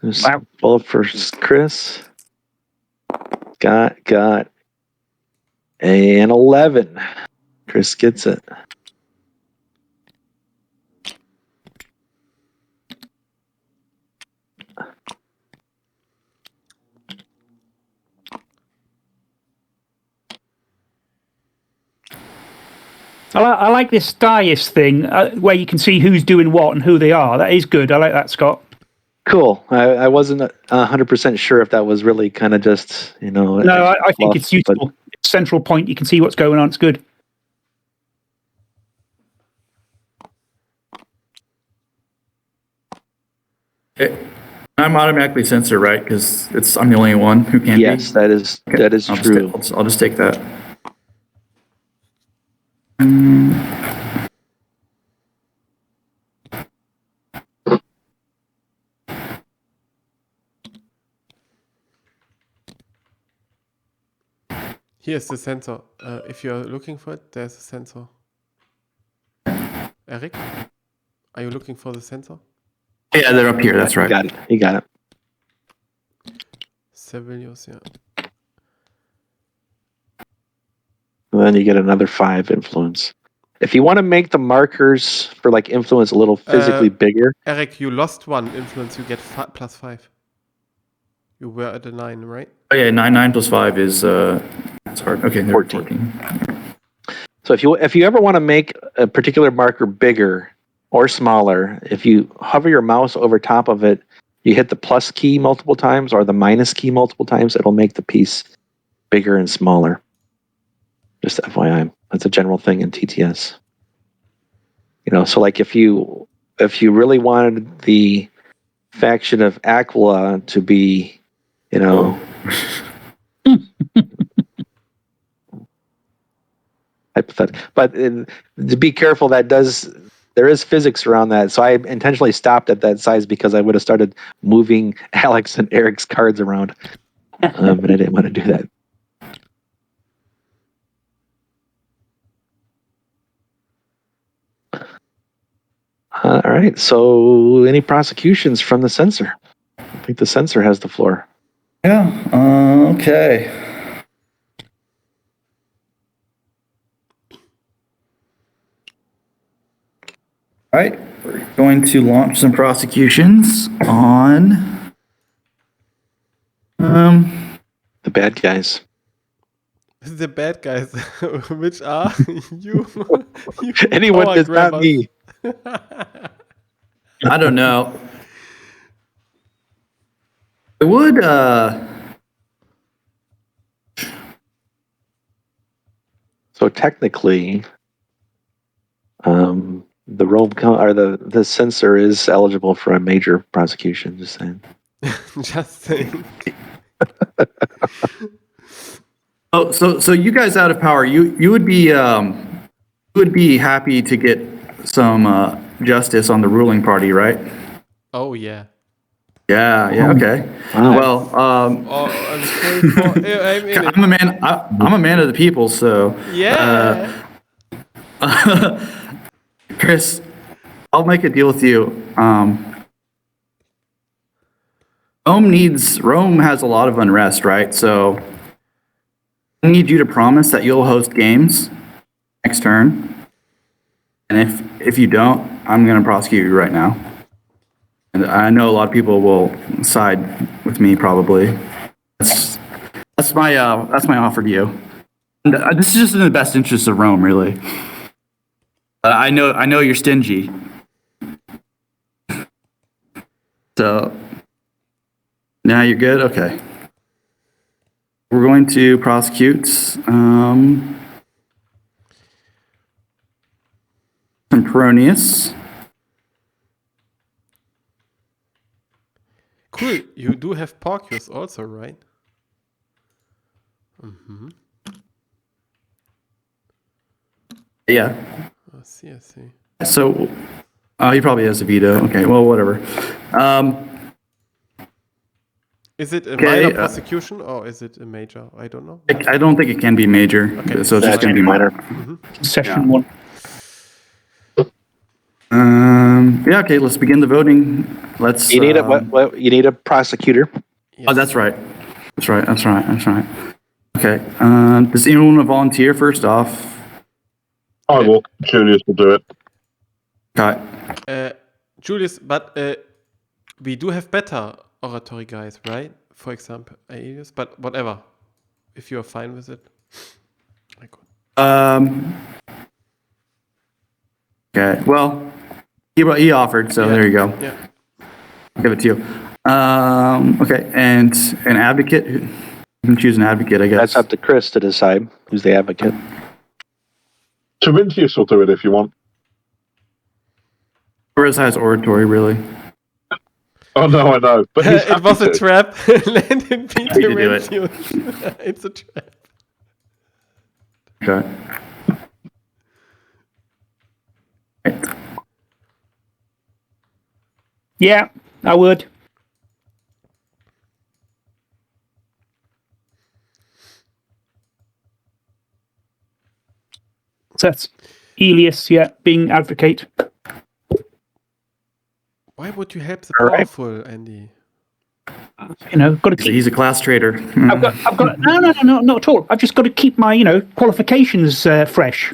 Wow. 12 for Chris. Got an 11. Chris gets it. I like this dice thing where you can see who's doing what and who they are. That is good. I like that, Scott. Cool. I wasn't 100% sure if that was really kind of just, No, I think it's useful. It's central point. You can see what's going on. It's good. I'm automatically censor, right? Because I'm the only one who can be. Yes, that is true. I'll just take that. Here's the sensor. If you're looking for it, there's a sensor. Eric, are you looking for the sensor? Yeah, they're up here. That's right. You got it. Sevilius, yeah. And then you get another 5 influence. If you want to make the markers for like influence a little physically bigger. Eric, you lost 1 influence. You get +5. You were at a 9, right? Oh yeah, 9 plus 5 is it's hard. Okay, 14. So if you ever want to make a particular marker bigger or smaller, if you hover your mouse over top of it, you hit the plus key multiple times or the minus key multiple times, it'll make the piece bigger and smaller. Just FYI, that's a general thing in TTS. So like if you really wanted the faction of Aquila to be, hypothetical, but to be careful, there is physics around that. So I intentionally stopped at that size because I would have started moving Alex and Eric's cards around, and I didn't want to do that. All right. So, any prosecutions from the censor? I think the censor has the floor. Yeah. Okay. All right. We're going to launch some prosecutions on the bad guys. The bad guys, which are you Anyone that's not me. I don't know. I would So technically, the Rome or the censor is eligible for a major prosecution. Just saying. Just saying. Oh, so you guys out of power, you would be happy to get some justice on the ruling party, right? Oh yeah. Yeah. Okay. Wow. Well, I'm sorry for. I'm a man. I'm a man of the people, so yeah. Chris, I'll make a deal with you. Rome has a lot of unrest, right? So I need you to promise that you'll host games next turn. And if you don't, I'm going to prosecute you right now. And I know a lot of people will side with me probably. That's my offer to you. And, this is just in the best interest of Rome, really. I know you're stingy. So now you're good? Okay. We're going to prosecute Sempronius. Cool. You do have Porcius also, right? Mm-hmm. Yeah. I see. So, he probably has a veto. Okay, well, whatever. Is it a Okay, minor prosecution or is it a major? I don't know. I don't think it can be major, Okay. so it's just going to be minor. Session Yeah. 1. Yeah, okay, let's begin the voting. Let's. You need you need a prosecutor. Yes. Oh, that's right. That's right. Okay. Does anyone want to volunteer first off? I will. Julius will do it. Okay. Julius, but we do have better oratory guys, right? For example, Aelius, but whatever. If you're fine with it. Okay. Well, he offered, so there you go. Yeah. I'll give it to you. Okay, and an advocate. You can choose an advocate, I guess. That's up to Chris to decide who's the advocate. Terentius will do it if you want. Or his highest oratory, really. Oh no, I know. But he's It was a trap. Landon Peter to do it. It's a trap. Okay. Right. Yeah, I would. So that's Elias, yeah, being advocate. Why would you help the All right. powerful, Andy? You know, got to keep. He's a class traitor. I've got. No, not at all. I've just got to keep my, qualifications fresh.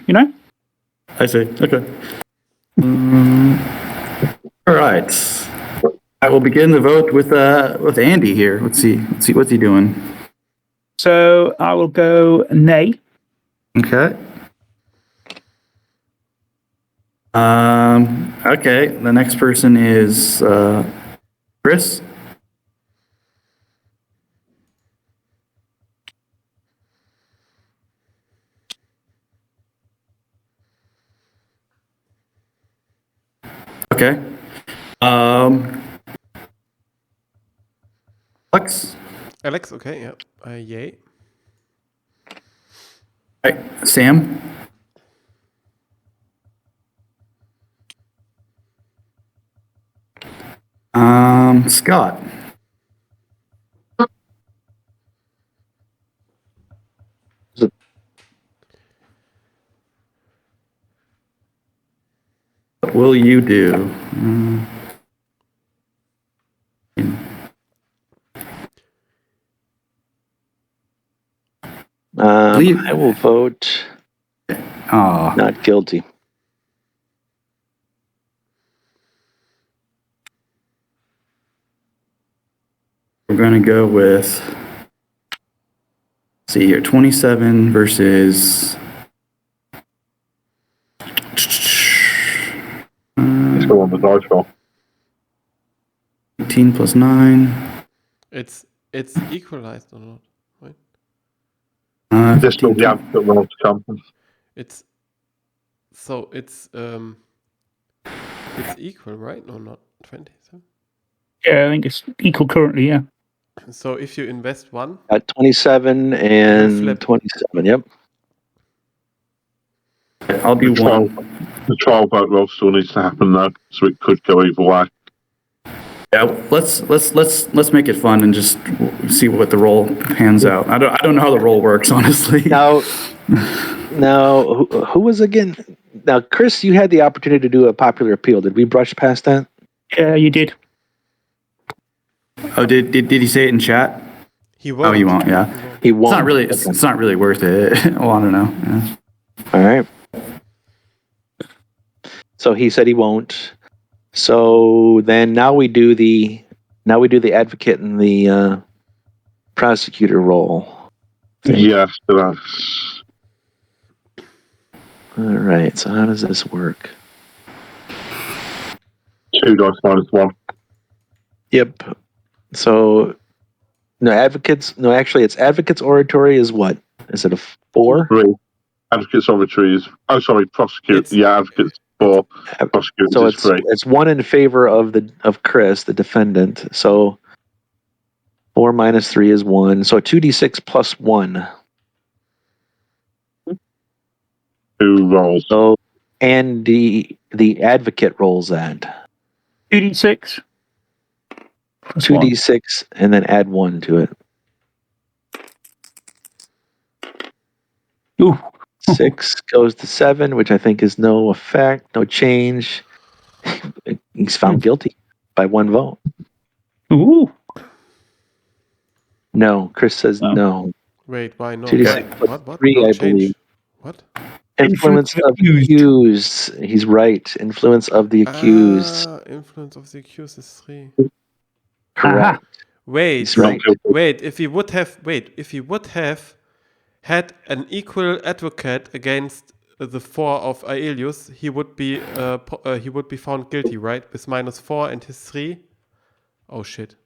I see. Okay. All right. I will begin the vote with Andy here. Let's see what's he doing. So I will go nay. Okay. Okay. The next person is Chris. Okay. Alex, okay, yeah. Yay. All right. Sam. Scott. What will you do? I will vote not guilty. We're going to go with, let's see here, 27 versus. Let's go on the dice roll. 18 plus 9. It's equalized or not, right? This will the advocate roll to come. It's equal, right? No, not 20. So. Yeah, I think it's equal currently. Yeah. So if you invest one, At 27 and flip. 27. Yep. I'll do one. The trial vote roll still needs to happen though, so it could go either way. Yeah, let's make it fun and just see what the roll pans out. I don't know how the roll works, honestly. Now, who was again? Now, Chris, you had the opportunity to do a popular appeal. Did we brush past that? Yeah, you did. Oh, did he say it in chat? He won't. Oh, he won't. Yeah, He won't. It's not really. It's not really worth it. Well, I don't know. Yeah. All right. So he said he won't. So then now we do the advocate and the prosecutor role. Yes, that's. All right. So how does this work? 2 dice minus 1. Yep. So actually it's advocate's oratory is what? Is it a 4? 3. Advocate's oratory is. Oh, sorry, prosecute. Advocate's 4. Prosecutors So is 3. it's 1 in favor of Chris, the defendant. So 4 minus 3 is 1. So 2d6 plus 1. 2 rolls. So and the advocate rolls that. 2d6. Plus one. 2d6 and then add 1 to it. Ooh. 6 goes to 7, which I think is no effect, no change. He's found guilty by 1 vote. Ooh. No, Chris says Oh. no. Wait, why not? 2d6 plus What? 3, No I change. believe. What? Influence of accused. accused. He's right. Influence of the accused. Influence of the accused is 3. Correct. Wait, He's right. wait. If he would have had an equal advocate against the 4 of Aelius, he would be found guilty, right? With -4 and his 3. Oh shit.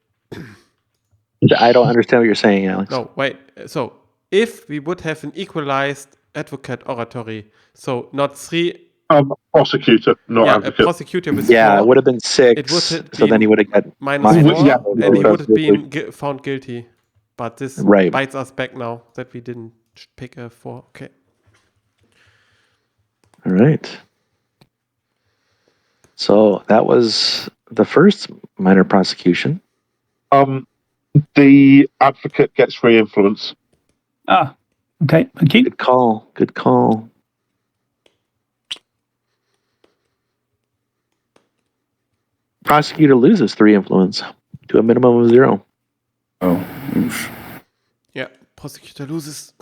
I don't understand what you're saying, Alex. No, wait. So if we would have an equalized advocate oratory, so not 3. Prosecutor, not A advocate. prosecutor with Yeah, 4. it would have been It 6. would have So then he would have got -4, Yeah, and he would have absolutely. been found guilty. But this Right. bites us back now that we didn't pick a 4. Okay. All right. So that was the first minor prosecution. The advocate gets free influence. Ah. Okay. Thank you. Good call. Good call. Prosecutor loses 3 influence to a minimum of 0. Oh, oof. Yeah, prosecutor loses.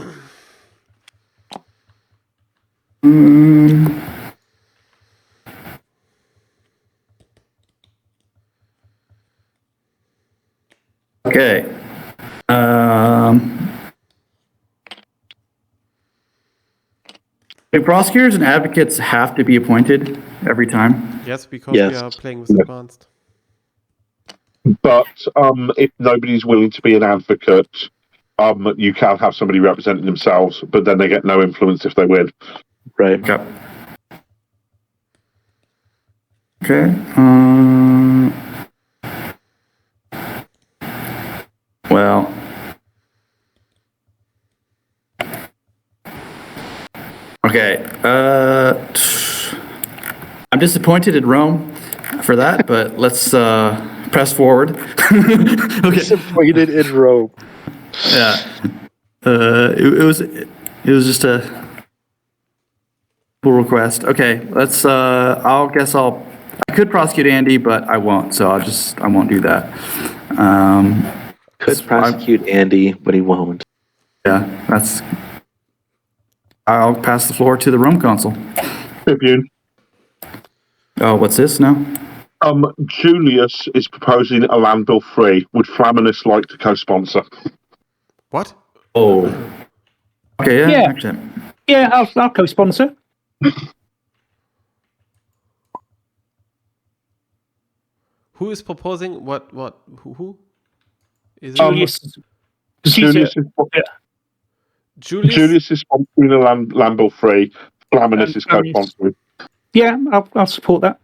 Okay. Do prosecutors and advocates have to be appointed every time? Yes, because Yes. we are playing with advanced. But if nobody's willing to be an advocate, you can have somebody representing themselves, but then they get no influence if they win. Right. Okay. Okay. Well. Okay. I'm disappointed in Rome for that, but let's press forward. Okay. Disappointed in Rome. Yeah. It was just a full request. Okay. Let's. I could prosecute Andy, but I won't. So I won't do that. Could prosecute Andy, but he won't. Yeah. I'll pass the floor to the Rome Council. Tribune. Oh, what's this now? Julius is proposing a land bill free. Would Flaminus like to co-sponsor? What? Oh. Okay. Yeah. Yeah. Actually. Yeah, I'll co-sponsor. Who is proposing what? Who? Is it Julius. Julius is Julius? Julius is sponsoring a land bill free. Flaminus is co-sponsoring. Yeah, I'll support that.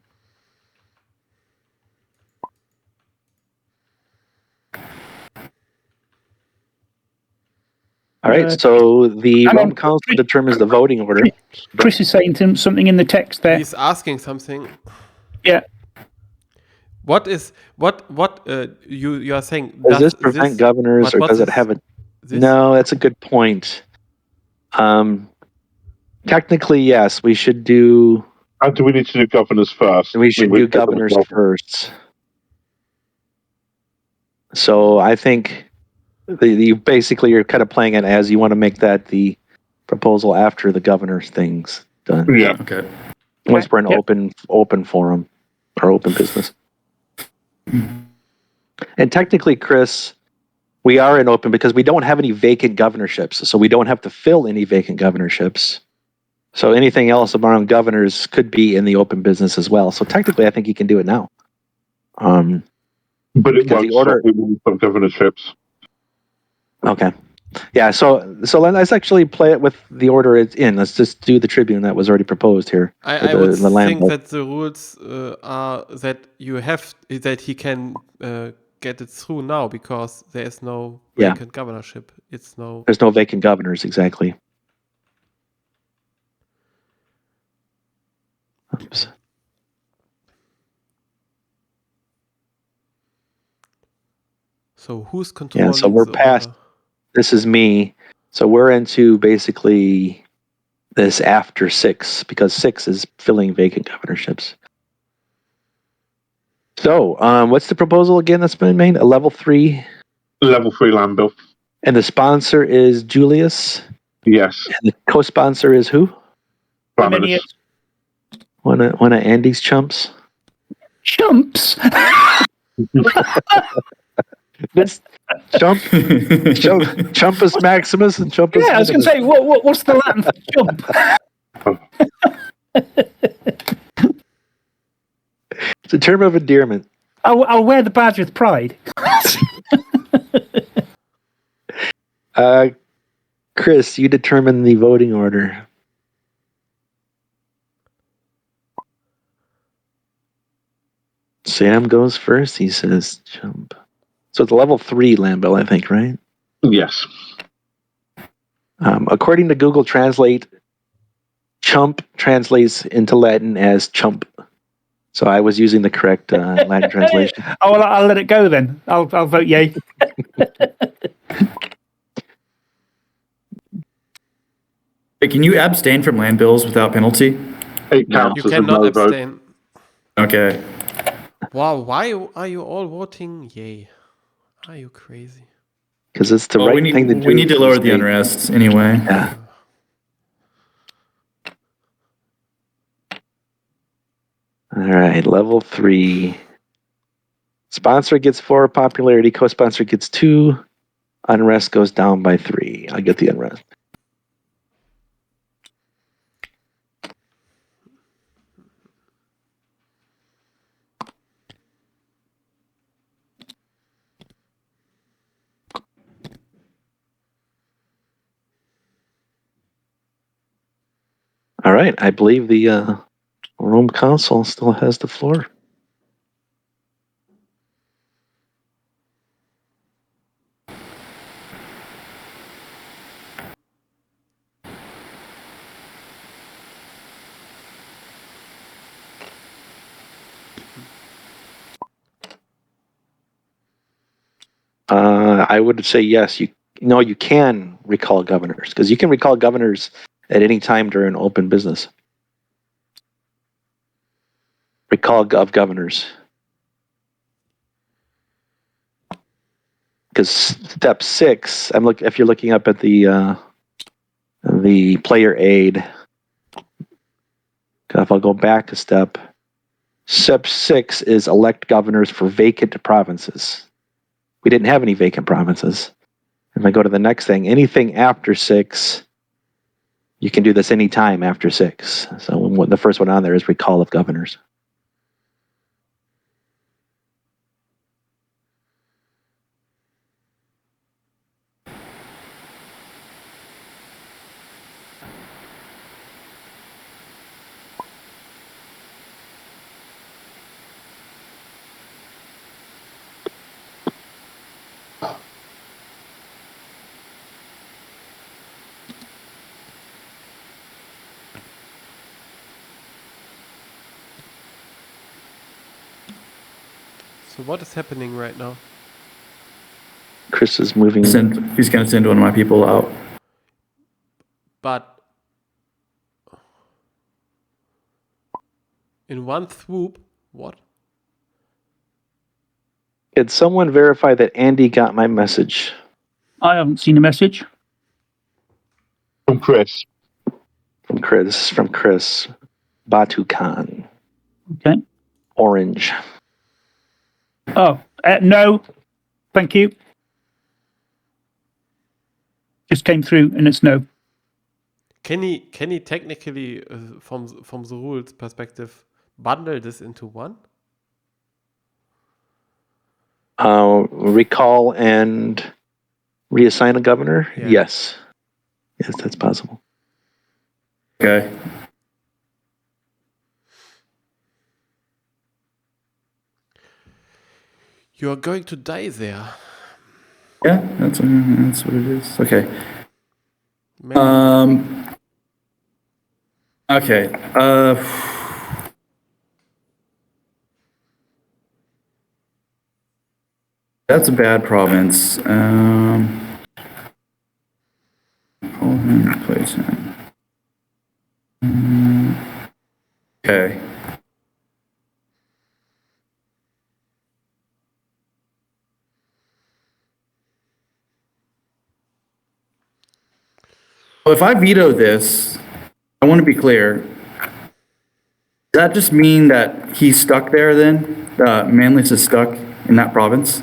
All right, so the hang Rome on. Council determines the voting order. Chris is saying something in the text there. He's asking something. Yeah. What you are saying? Does this prevent governors, or does it have a? No, that's a good point. Technically, yes, we should do. And do we need to do governors first? We should do governors first. So I think you basically you're kind of playing it as you want to make that the proposal after the governor's things done. Yeah. Okay. Once we're in open forum or open business. And technically, Chris, we are in open because we don't have any vacant governorships, so we don't have to fill any vacant governorships. So anything else around governors could be in the open business as well. So technically, I think you can do it now. But it won't stop women from governorships. Okay. Yeah, so let's actually play it with the order it's in. Let's just do the tribune that was already proposed here. I would think that the rules are that he can get it through now because there is no vacant governorship. There's no vacant governors, exactly. Oops. So who's controlling so we're the past. order? This is me. So we're into basically this after 6 because 6 is filling vacant governorships. So, what's the proposal again that's been made? A level 3. Level 3 land bill. And the sponsor is Julius. Yes. And the co-sponsor is who? Flaminius. One of Andy's chumps. Chumps. This Chumpus Maximus and Chumpus. Yeah, I was going to say, what's the Latin for chump? It's a term of endearment. I'll wear the badge with pride. Chris, you determine the voting order. Sam goes first. He says chump. So it's level 3 land bill, I think, right? Yes. According to Google Translate, chump translates into Latin as chump. So I was using the correct Latin translation. I'll let it go then. I'll vote yay. Can you abstain from land bills without penalty? It counts You as a cannot no vote. abstain. Okay. Wow, why are you all voting yay? Are you crazy? Because it's the right thing to do. We need to for lower the state. unrest anyway. Yeah. All right, level 3. Sponsor gets 4 popularity. Co-sponsor gets 2. Unrest goes down by 3. I get the unrest. All right, I believe the Rome Council still has the floor. I would say yes. You can recall governors because you can recall governors at any time during open business. Recall of governors. Because step 6, if you're looking up at the player aid. If I'll go back a step 6 is elect governors for vacant provinces. We didn't have any vacant provinces. If I go to the next thing, anything after 6, you can do this anytime after 6. So the first one on there is recall of governors. So what is happening right now? Chris is moving. He's going to send one of my people out. But in one swoop, what? Did someone verify that Andy got my message? I haven't seen a message. From Chris. From Chris. Batu Khan. Okay. Orange. Oh, no. Thank you. Just came through and it's no. Can he technically, from the rules perspective, bundle this into one? Recall and reassign a governor? Yeah. Yes, that's possible. Okay. You are going to die there. Yeah, that's what it is. Okay. Maybe. Okay. That's a bad province. Hold him, replace him. Okay. Well, if I veto this, I want to be clear. Does that just mean that he's stuck there then? Manlius is stuck in that province?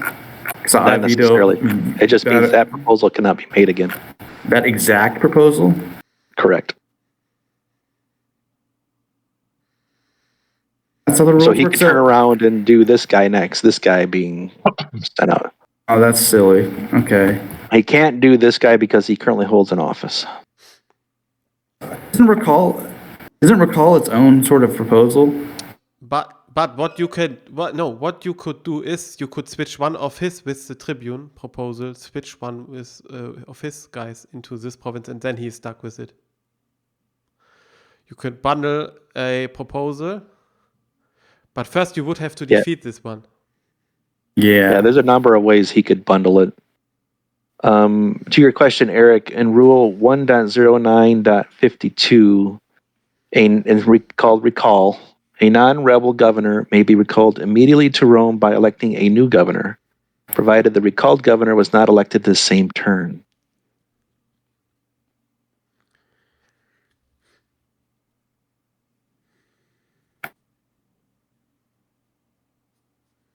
So I Not veto necessarily. It just means that proposal cannot be made again. that exact proposal? Correct. That's how the rules So he work. could turn around and do this guy next, this guy being sent out. Oh, that's silly. Okay. He can't do this guy because he currently holds an office. Isn't recall its own sort of proposal? But what you could do is you could switch one of his with the Tribune proposal, switch one with of his guys into this province, and then he's stuck with it. You could bundle a proposal, but first you would have to defeat this one. Yeah, there's a number of ways he could bundle it. To your question, Eric, in Rule 1.09.52, called Recall, a non-rebel governor may be recalled immediately to Rome by electing a new governor, provided the recalled governor was not elected the same turn.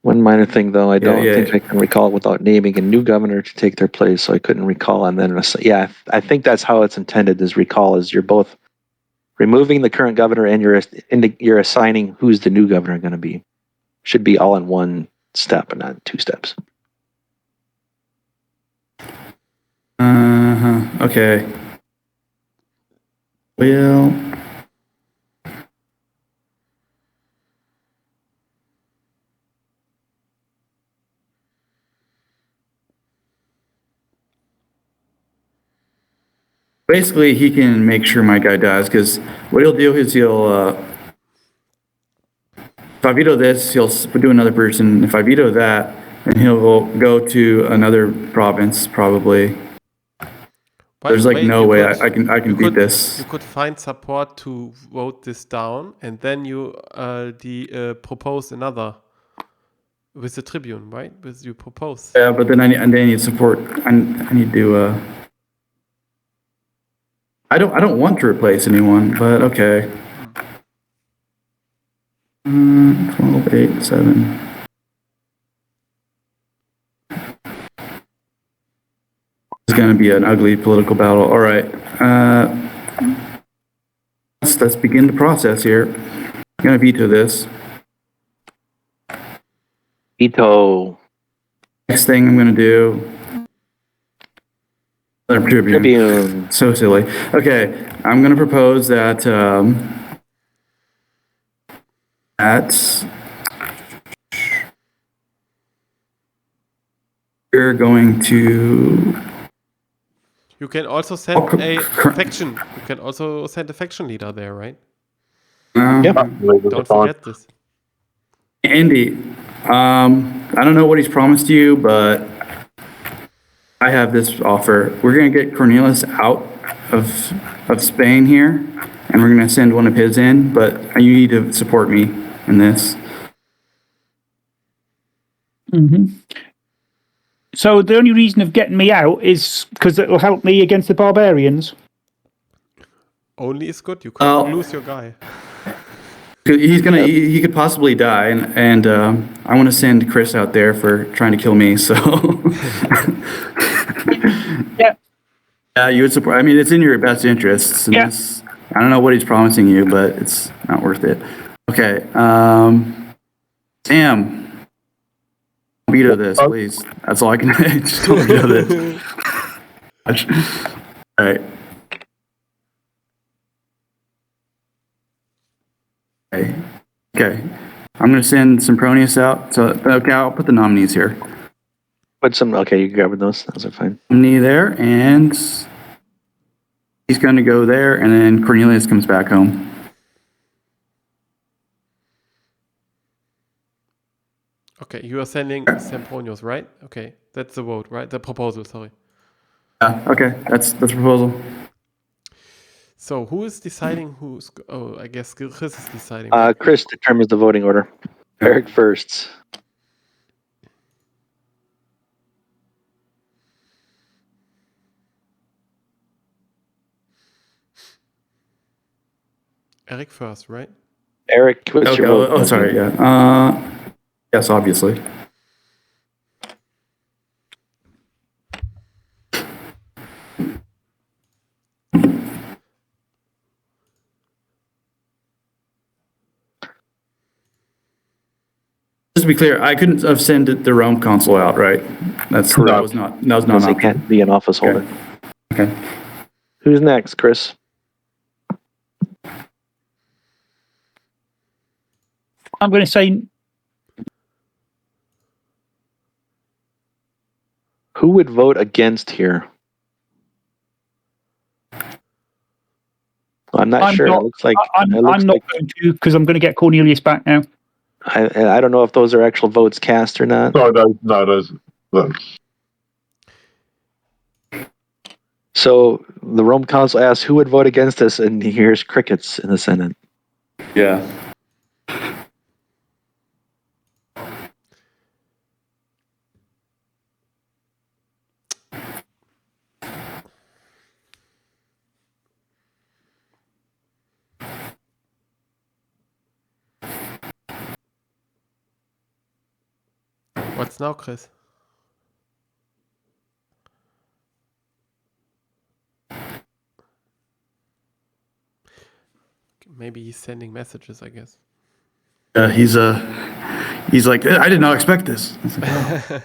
One minor thing, though, I don't think I can recall without naming a new governor to take their place, so I couldn't recall. And then, I think that's how it's intended. Is recall is you're both removing the current governor and you're assigning who's the new governor going to be. Should be all in one step and not two steps. Okay. Well. Basically, he can make sure my guy dies, because what he'll do is if I veto this, he'll do another person. If I veto that, then he'll go to another province, probably. There's no way I can beat this. You could find support to vote this down, and then you propose another with the Tribune, right? You propose. Yeah, but then I need support. I need to. I don't want to replace anyone, but okay. 12, 8, 7. It's going to be an ugly political battle. All right. Let's begin the process here. I'm going to veto this. Veto. Next thing I'm going to do. Tribune. So silly. Okay, I'm going to propose that we're going to. You can also send a faction. You can also send a faction leader there, right? Don't forget this. Andy, I don't know what he's promised you, but I have this offer. We're going to get Cornelius out of Spain here, and we're going to send one of his in, but you need to support me in this. Mm-hmm. So the only reason of getting me out is because it will help me against the barbarians. Only is good. You could lose your guy. He could possibly die, and I want to send Chris out there for trying to kill me. So yeah, you would support. I mean, it's in your best interests. I don't know what he's promising you, but it's not worth it. Okay, Sam, veto this, please. That's all I can say. Just don't veto this. All right. Okay. I'm going to send Sempronius out. So, okay, I'll put the nominees here. Okay, you grab those. Those are fine. Nominee there, and he's going to go there, and then Cornelius comes back home. Okay, you are sending Sempronius, right? Okay, that's the vote, right? The proposal, sorry. Okay, that's the proposal. So who is deciding who's... Oh, I guess Chris is deciding. Chris determines the voting order. Eric first. Eric first, right? Eric, what's your vote? Oh, sorry, yeah. Yes, obviously. Just to be clear, I couldn't have sent the Rome consul out, right? That was not an Because they option. can't be an office holder. Okay. Who's next, Chris? I'm going to say Who would vote against here? I'm not sure. It looks like I'm not going to, because I'm going to get Cornelius back now. I don't know if those are actual votes cast or not. No. So the Rome Council asks who would vote against this, and here's crickets in the Senate. Yeah. What's now, Chris? Maybe he's sending messages, I guess. He's like, I did not expect this. Like,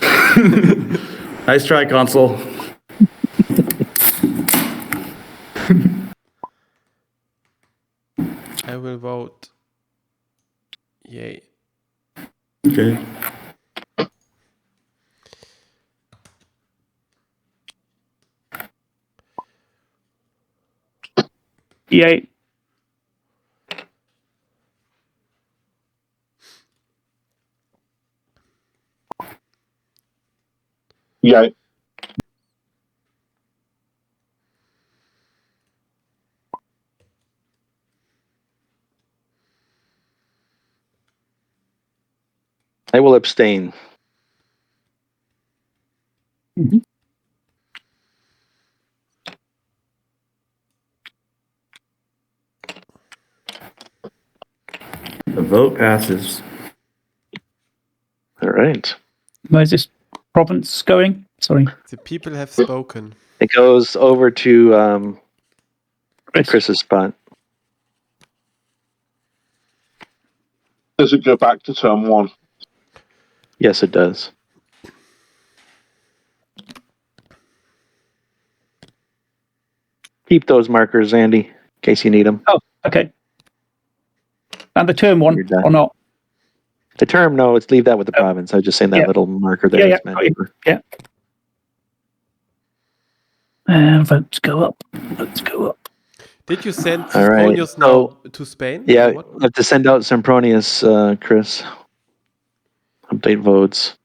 oh. Nice try, consul. I will vote yay. Okay. Yay. Yeah. I will abstain. Mhm. The vote passes. All right. Where's this province going? Sorry. The people have spoken. It goes over to Chris's spot. Does it go back to turn one? Yes, it does. Keep those markers, Andy, in case you need them. Oh, okay. And the term one, You're done. or not? The term, no, let's leave that with the province. I was just saying that little marker there. Yeah, yeah. Votes go up. Votes go up. Did you send All right. Sempronius now to Spain? Yeah, I have to send out Sempronius, Chris. Update votes.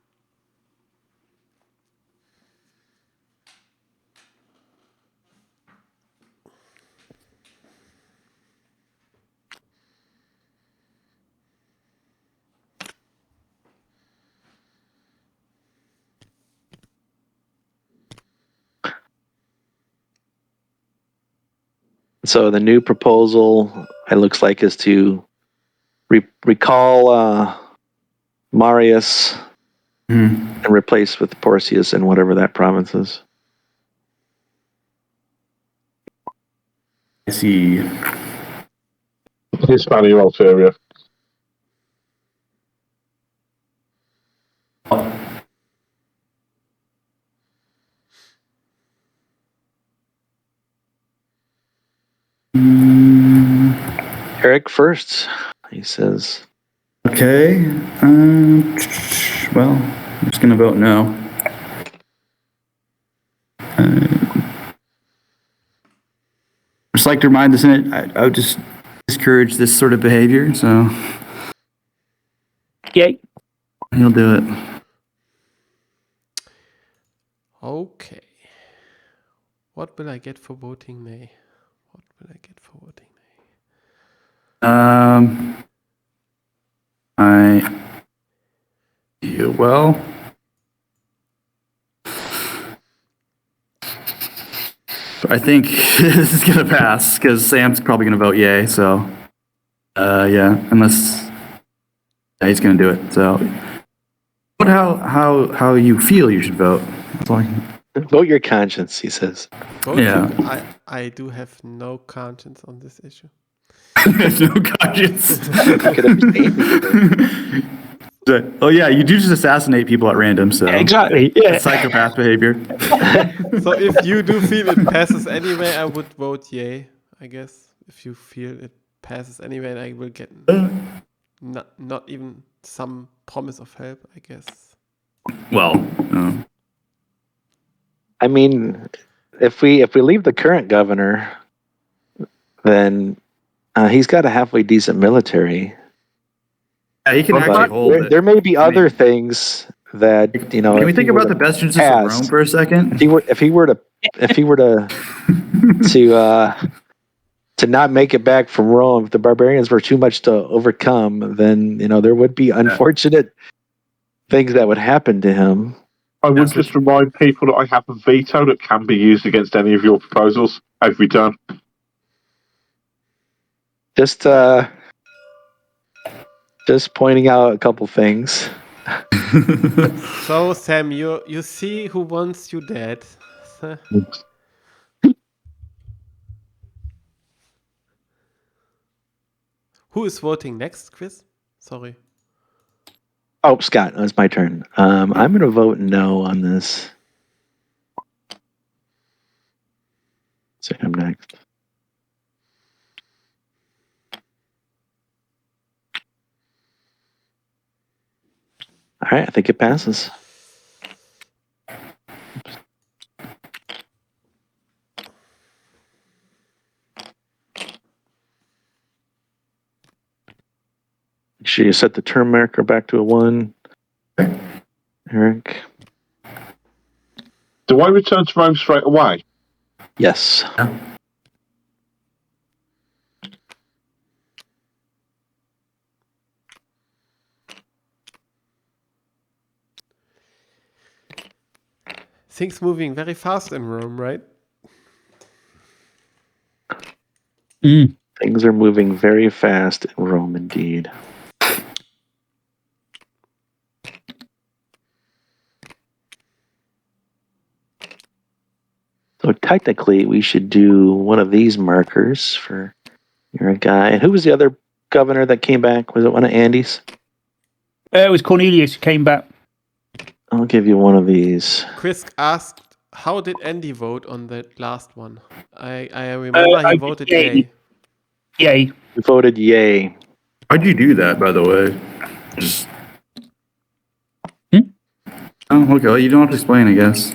So the new proposal, it looks like, is to recall Marius and replace with Porcius in whatever that province is. I see. Hispania Ulterior. Eric first, he says. Okay. Well, I'm just gonna vote no. Just like to remind the Senate, I would just discourage this sort of behavior. So, Yay. He'll do it. Okay. What will I get for voting nay? What will I get for voting nay? Well, I think this is gonna pass because Sam's probably gonna vote yay. So, yeah, unless he's gonna do it. So, but how you feel you should vote. That's all I can. Vote your conscience, he says. Voting, Yeah. I do have no conscience on this issue. No conscience. You could abstain. Oh yeah, you do just assassinate people at random. So Exactly. Yeah. It's psychopath behavior. So if you do feel it passes anyway, I would vote yay, I guess. If you feel it passes anyway, I will get not even some promise of help, I guess. Well, I mean, if we leave the current governor, then he's got a halfway decent military. yeah, he can actually hold it. There may be other things that, you know. Can we think about the best interests of Rome for a second? If he were to to not make it back from Rome, if the barbarians were too much to overcome, then, you know, there would be unfortunate things that would happen to him. I would just remind people that I have a veto that can be used against any of your proposals every turn. Just pointing out a couple things. So Sam, you see who wants you dead. Who is voting next, Chris? Sorry. Oh, Scott, it's my turn. I'm going to vote no on this. So I'm next. All right, I think it passes. Make sure you set the turn marker back to a 1. Eric. Do I return to Rome straight away? Yes. Things moving very fast in Rome, right? Things are moving very fast in Rome, indeed. So technically, we should do one of these markers for your guy. And who was the other governor that came back? Was it one of Andy's? It was Cornelius who came back. I'll give you one of these. Chris asked, how did Andy vote on that last one? I remember he voted yay. Yay. You voted yay. Why'd you do that, by the way? Just. Oh, okay. Well, you don't have to explain, I guess.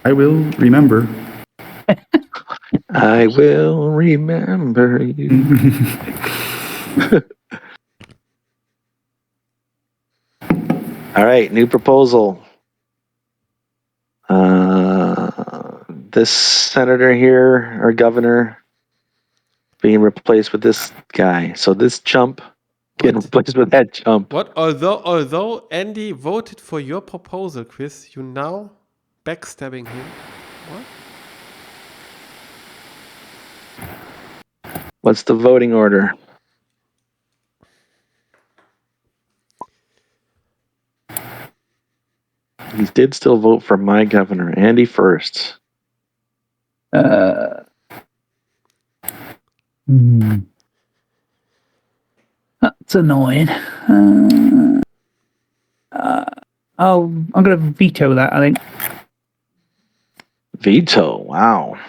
I will remember. I will remember you. All right, new proposal. This senator here, or governor, being replaced with this guy. So this chump getting replaced with that chump. What? Although Andy voted for your proposal, Chris, you now backstabbing him. What? What's the voting order? He did still vote for my governor, Andy first. That's annoying. I'm going to veto that, I think. Veto, wow.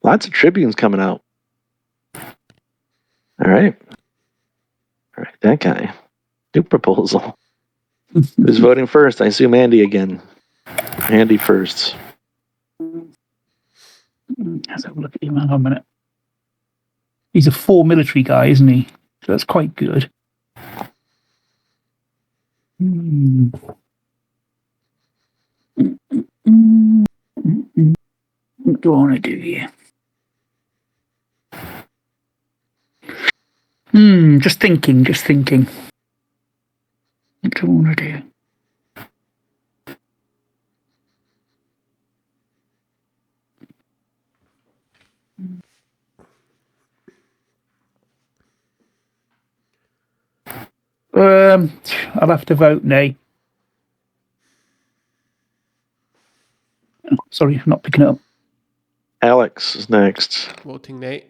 Lots of tribunes coming out. All right, that guy. New proposal. Who's voting first? I assume Andy again. Andy first. Let's have a look at him. Hang on a minute. He's a 4 military guy, isn't he? that's quite good. What do I want to do here? Just thinking. What do I want to do? I'll have to vote nay. Oh, sorry, I'm not picking it up. Alex is next. Voting nay.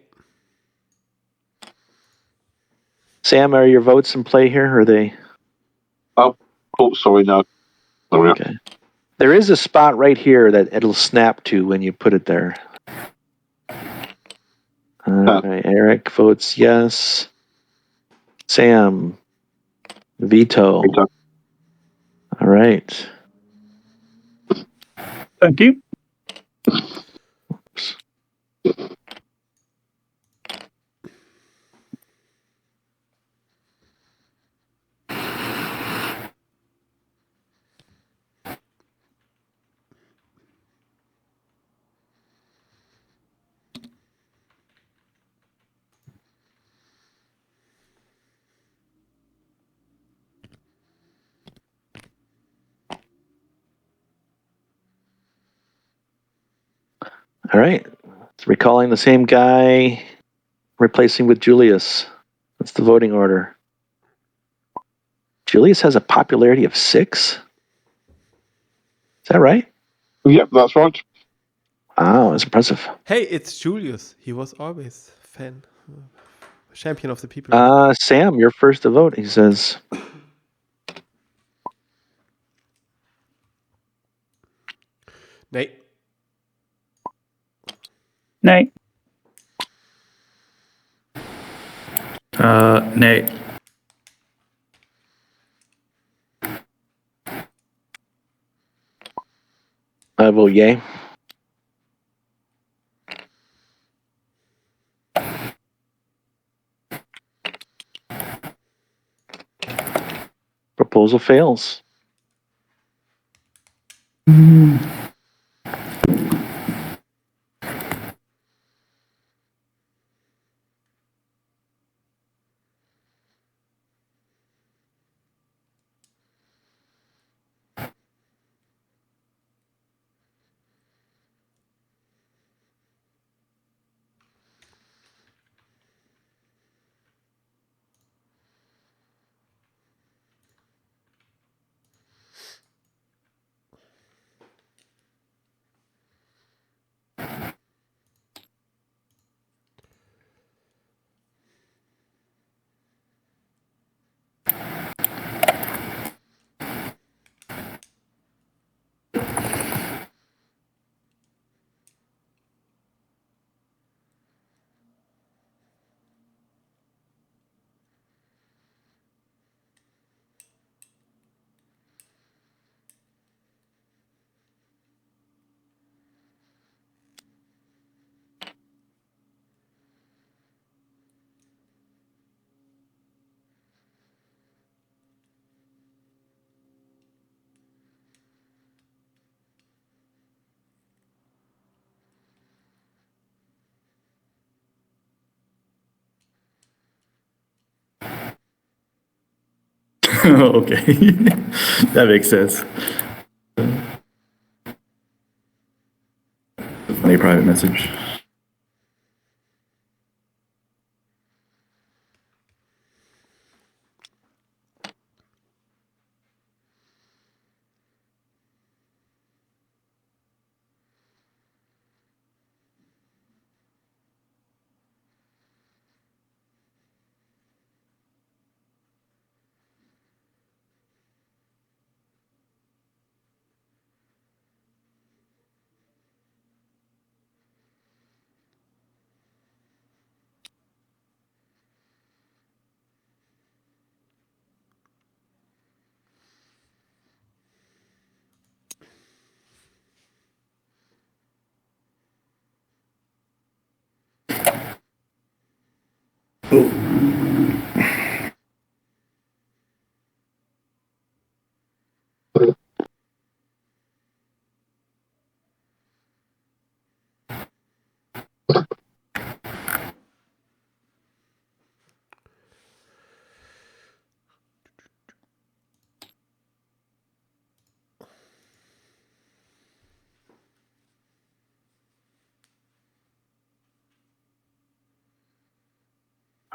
Sam, are your votes in play here? Or are they? Oh, sorry, no. Sorry. Okay. There is a spot right here that it'll snap to when you put it there. All right. Eric votes yes. Sam, veto. All right. Thank you. All right. It's recalling the same guy, replacing with Julius. That's the voting order. Julius has a popularity of 6. Is that right? Yep, that's right. Wow, that's impressive. Hey, it's Julius. He was always champion of the people. Sam, you're first to vote, he says. Nay. Nay. Nay. I vote yay. Proposal fails. Okay. That makes sense. Funny private message.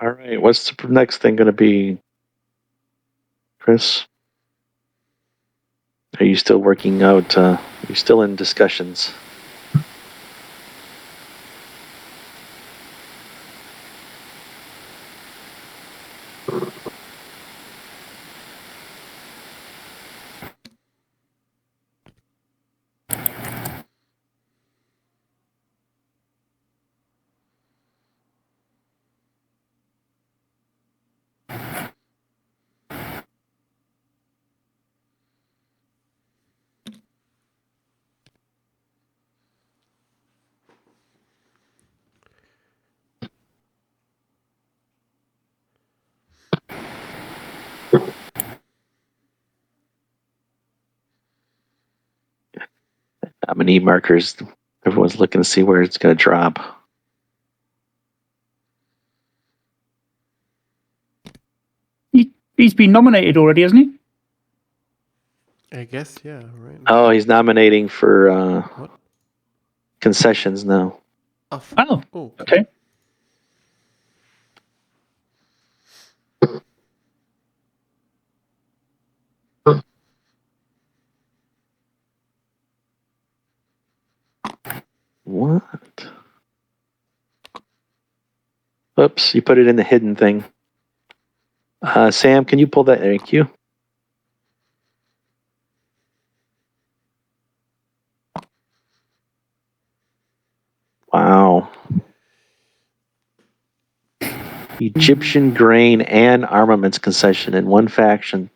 All right. What's the next thing going to be, Chris? Are you still working out? You're still in discussions. How many markers? Everyone's looking to see where it's going to drop. He's been nominated already, hasn't he? I guess, yeah, right. Oh, he's nominating for What? concessions now. Oh, okay. okay. What? Oops, you put it in the hidden thing. Sam, can you pull that? Thank you. Wow. Egyptian grain and armaments concession in one faction.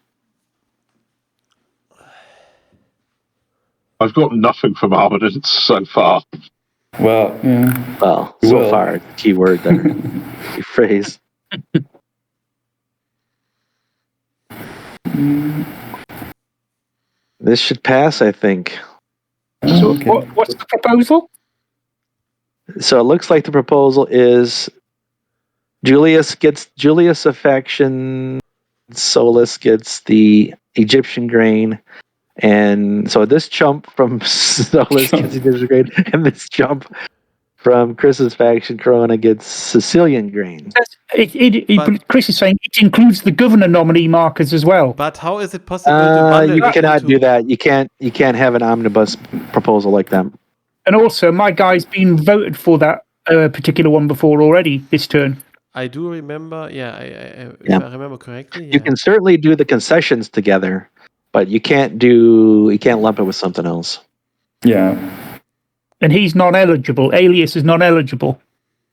I've got nothing from armaments so far. Well, yeah. Well, You so will. far, key word there. Key phrase. This should pass, I think. So Okay. what's the proposal? So it looks like the proposal is Julius a faction, Solus gets the Egyptian grain, and so this jump from Solus gets Egyptian grain, and this jump from Chris's faction, Corona gets Sicilian grain. But Chris is saying it includes the governor nominee markers as well. But how is it possible to bundle You it cannot into... do that. You can't have an omnibus proposal like that. And also, my guy's been voted for that particular one before already this turn. I do remember, yeah, if Yeah. I remember correctly, You can certainly do the concessions together, but you can't lump it with something else. Yeah. And he's non-eligible. Alias is non-eligible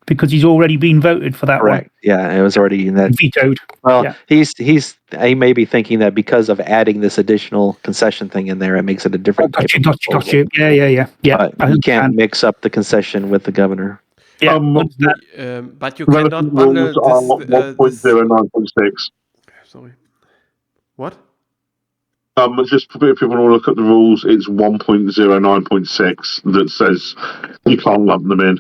because he's already been voted for that Correct. Yeah, it was already in that. Vetoed. Well, Yeah. he may be thinking that because of adding this additional concession thing in there, it makes it a different type of proposal. Gotcha. Yeah. But you can't mix up the concession with the governor. Yeah, but you Relevant cannot bundle rules are this... 1.09.6. Sorry. What? Just if you want to look at the rules, it's 1.09.6 that says you can't lump them in.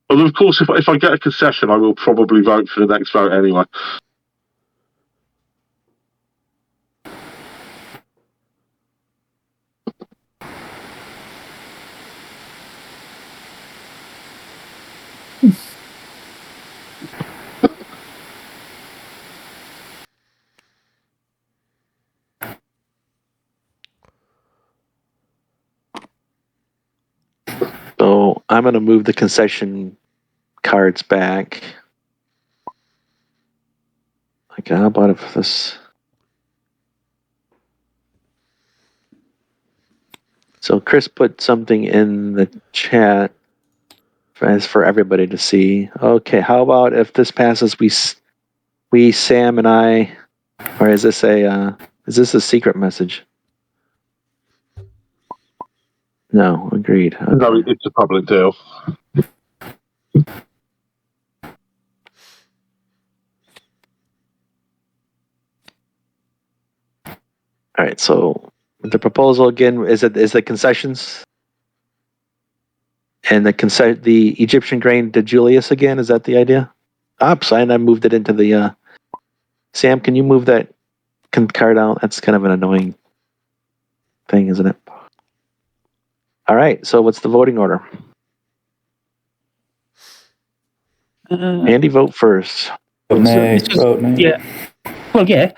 Although, of course, if I get a concession, I will probably vote for the next vote anyway. So I'm going to move the concession cards back. Like, how about if this... So Chris put something in the chat as for everybody to see. Okay, how about if this passes, we Sam and I, or is this a secret message? No, agreed. Okay. No, it's a public deal. All right, so the proposal again is the concessions and the Egyptian grain to Julius again. Is that the idea? Oops, I moved it into the. Sam, can you move that card out? That's kind of an annoying thing, isn't it? All right, so what's the voting order? Andy, vote first. Vote nay. It's just- Vote nay. Yeah. Well, yeah.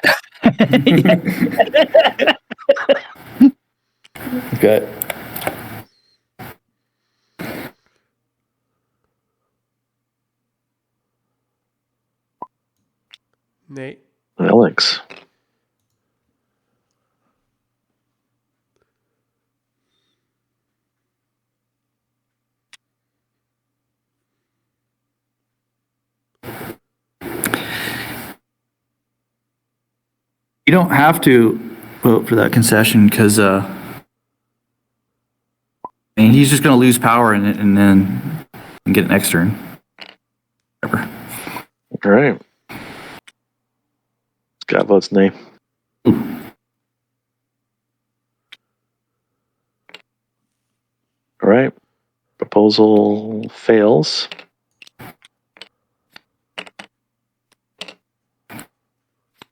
Okay. Nay. Alex. You don't have to vote for that concession because he's just going to lose power and then get an next turn. Whatever. All right. Scott votes nay. All right. Proposal fails.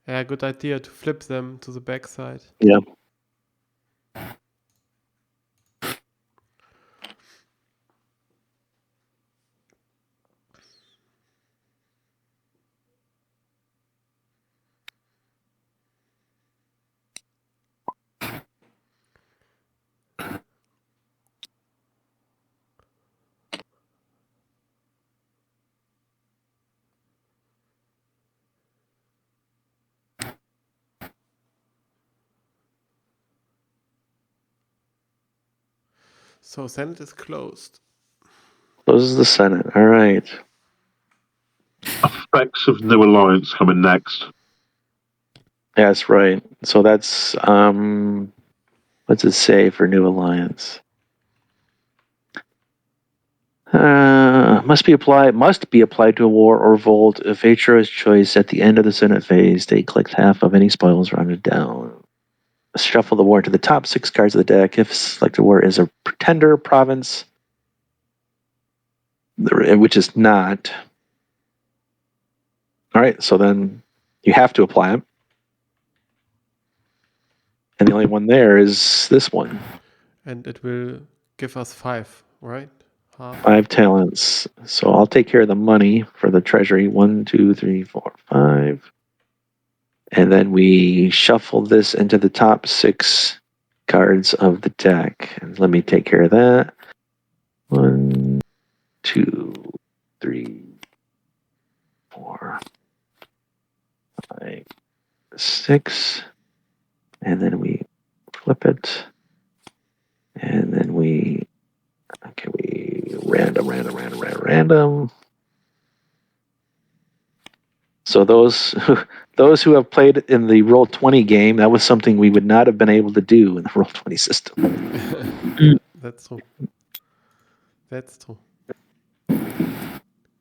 Yeah, good idea to flip them to the backside. Yeah. So Senate is closed. Closes the Senate. All right. Effects of New Alliance coming next. Yeah, that's right. So that's what's it say for New Alliance? Must be applied to a war or vote if HRO's choice at the end of the Senate phase. They collect half of any spoils rounded down. Shuffle the war to the top 6 cards of the deck. If selected war is a pretender province, which is not. All right, so then you have to apply them. And the only one there is this one. And it will give us 5, right? Half. 5 talents. So I'll take care of the money for the treasury. 1, 2, 3, 4, 5. And then we shuffle this into the top 6 cards of the deck. And let me take care of that. 1, 2, 3, 4, 5, 6. And then we flip it. And then we random. So those who have played in the Roll20 game, that was something we would not have been able to do in the Roll20 system. That's true. That's true.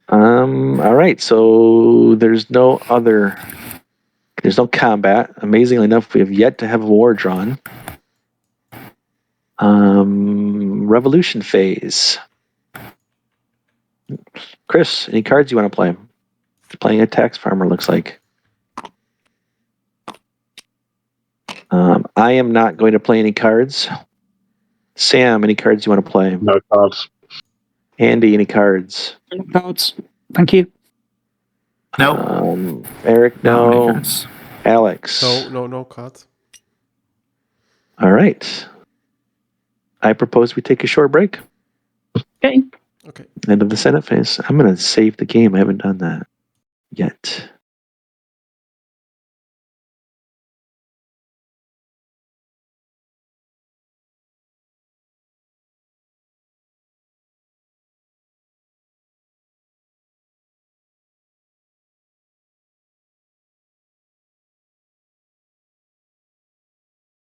All right, so there's no combat. Amazingly enough, we have yet to have a war drawn. Revolution phase. Chris, any cards you want to play? Playing a tax farmer looks like. I am not going to play any cards. Sam, any cards you want to play? No cards. Andy, any cards? Cards. Thank you. No. Eric, no. cards. Alex. No cards. All right. I propose we take a short break. Okay. Okay. End of the Senate phase. I'm going to save the game. I haven't done that yet.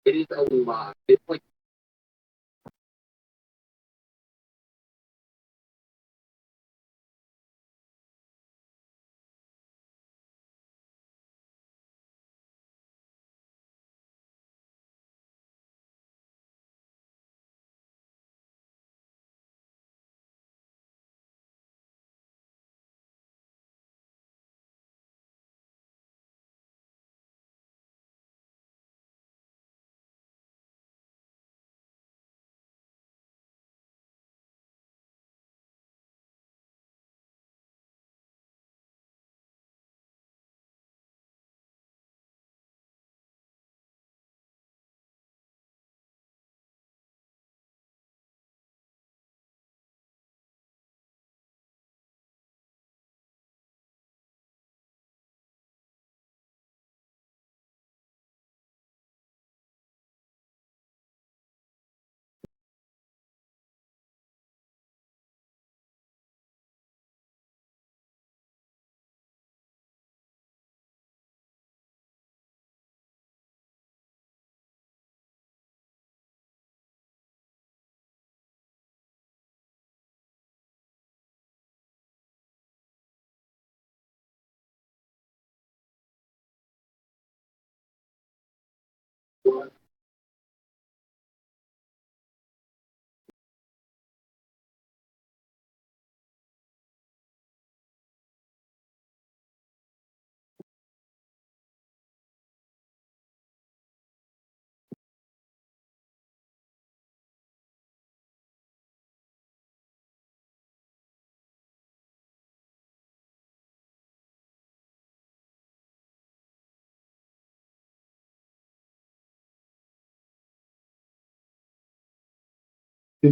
It is a lot. It's like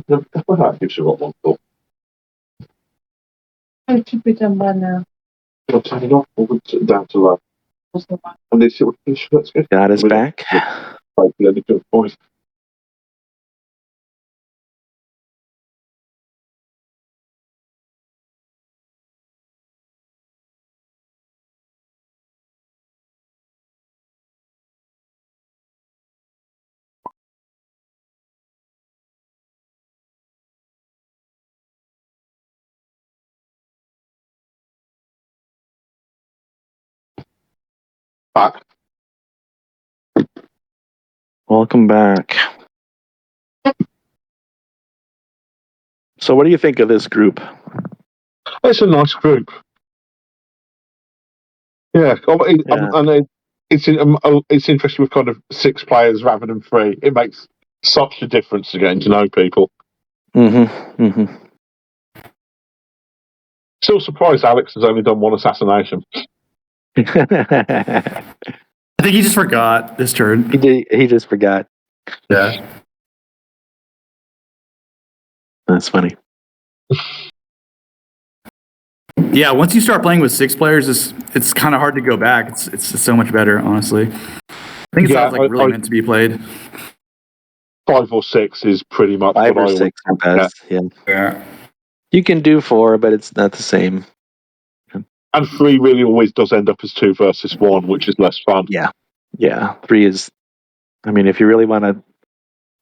That gives you what one thought. It should be done by now. I'll turn it off or down to low. And they see what that's good. Got us back. Point. Back. Welcome back. So, what do you think of this group? It's a nice group. Yeah, and it's interesting with kind of 6 players rather than 3. It makes such a difference to getting to know people. Still surprised Alex has only done 1 assassination. I think he just forgot this turn. He just forgot. Yeah. That's funny. Yeah, once you start playing with 6 players, it's kind of hard to go back. It's so much better, honestly. I think it sounds like really meant to be played. 5 or 6 is pretty much 5 what or I 6 are best. Yeah. You can do 4, but it's not the same. And 3 really always does end up as 2 versus 1, which is less fun. Yeah. 3 is. I mean, if you really want to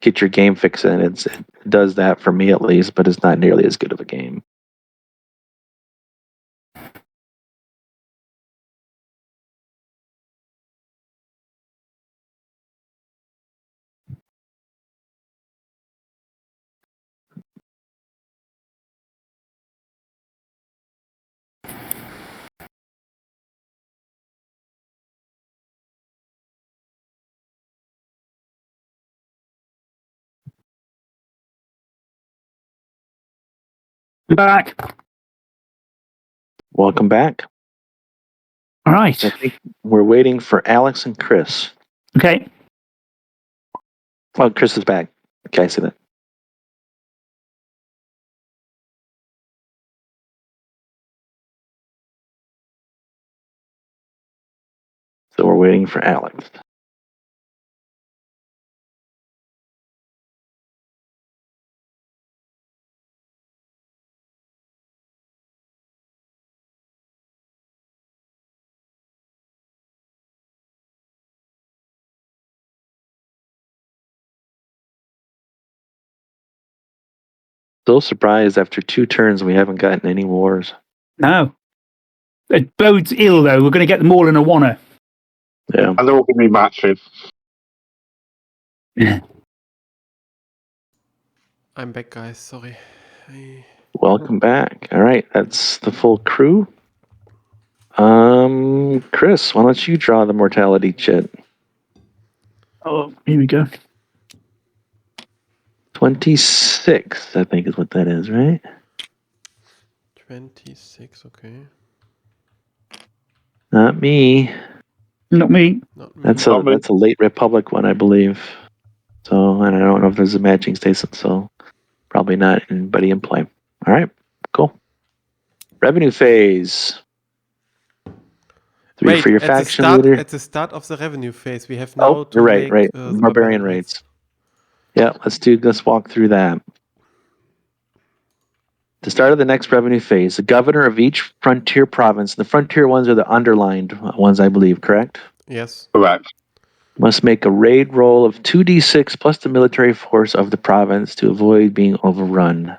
get your game fix in, it does that for me at least, but it's not nearly as good of a game. Back. Welcome back. All right. I think we're waiting for Alex and Chris. Okay. Oh, Chris is back. Okay, I see that. So we're waiting for Alex. Still surprised after 2 turns we haven't gotten any wars. No. It bodes ill, though. We're going to get them all in a oneer. Yeah. And they're all going to be matching. I'm back, guys. Sorry. Welcome back. All right, that's the full crew. Chris, why don't you draw the mortality chit? Oh, here we go. 26, I think is what that is, right? 26, okay. Not me. Not me. Not me. That's a late Republic one, I believe. So, and I don't know if there's a matching station, so probably not anybody in play. All right, cool. Revenue phase. 3 for your faction leader. At the start of the revenue phase, we have now to you're right, make, right. the Barbarian raids. Yeah, let's walk through that. The start of the next revenue phase, the governor of each frontier province, the frontier ones are the underlined ones, I believe, correct? Yes. Correct. Must make a raid roll of 2d6 plus the military force of the province to avoid being overrun.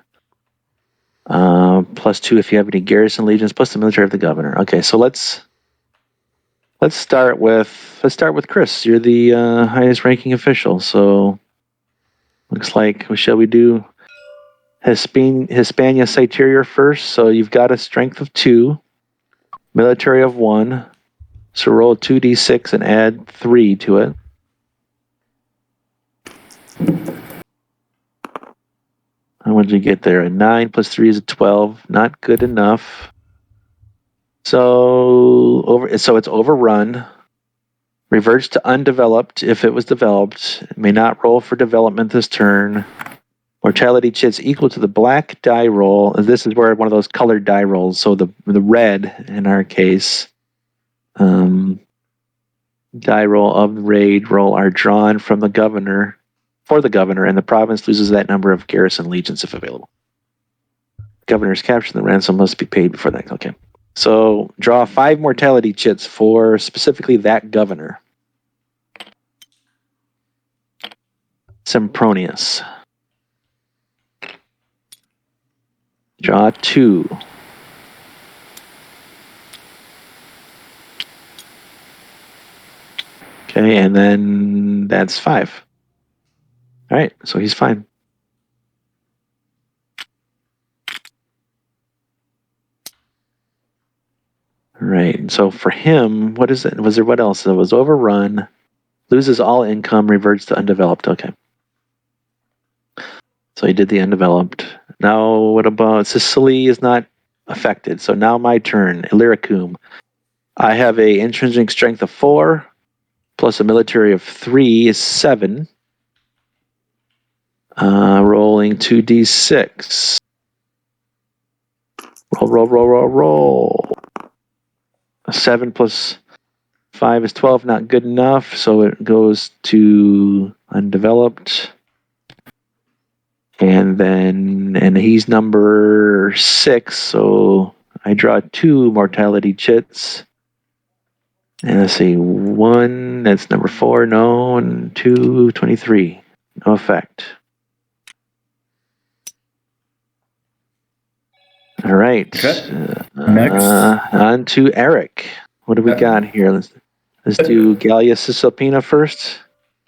Plus 2 if you have any garrison legions, plus the military of the governor. Okay, so let's start with Chris. You're the highest ranking official, so looks like shall we do Hispania Citerior first? So you've got a strength of 2, military of 1. So roll 2d6 and add 3 to it. How much did you get there? A 9 plus 3 is a 12. Not good enough. So it's overrun. Reverts to undeveloped if it was developed. It may not roll for development this turn. Mortality chits equal to the black die roll. This is where one of those colored die rolls. So the red in our case, die roll of the raid roll are drawn from the governor for the governor, and the province loses that number of garrison legions if available. Governor is captured, the ransom must be paid before that. Okay. So draw 5 mortality chits for specifically that governor. Sempronius. Draw 2. Okay, and then that's 5. All right, so he's fine. All right, so for him, what is it? Was there what else? It was overrun, loses all income, reverts to undeveloped. Okay. So he did the undeveloped. Now, what about Sicily is not affected. So now my turn. Illyricum. I have a intrinsic strength of 4 plus a military of 3 is 7. Rolling 2d6. Roll. 7 plus 5 is 12, not good enough. So it goes to undeveloped. And he's number 6, so I draw 2 mortality chits. And let's see, 1, that's number 4, no, and 2, 23. No effect. All right. Okay. Next. On to Eric. What do we got here? Let's do Gallia Cisalpina first.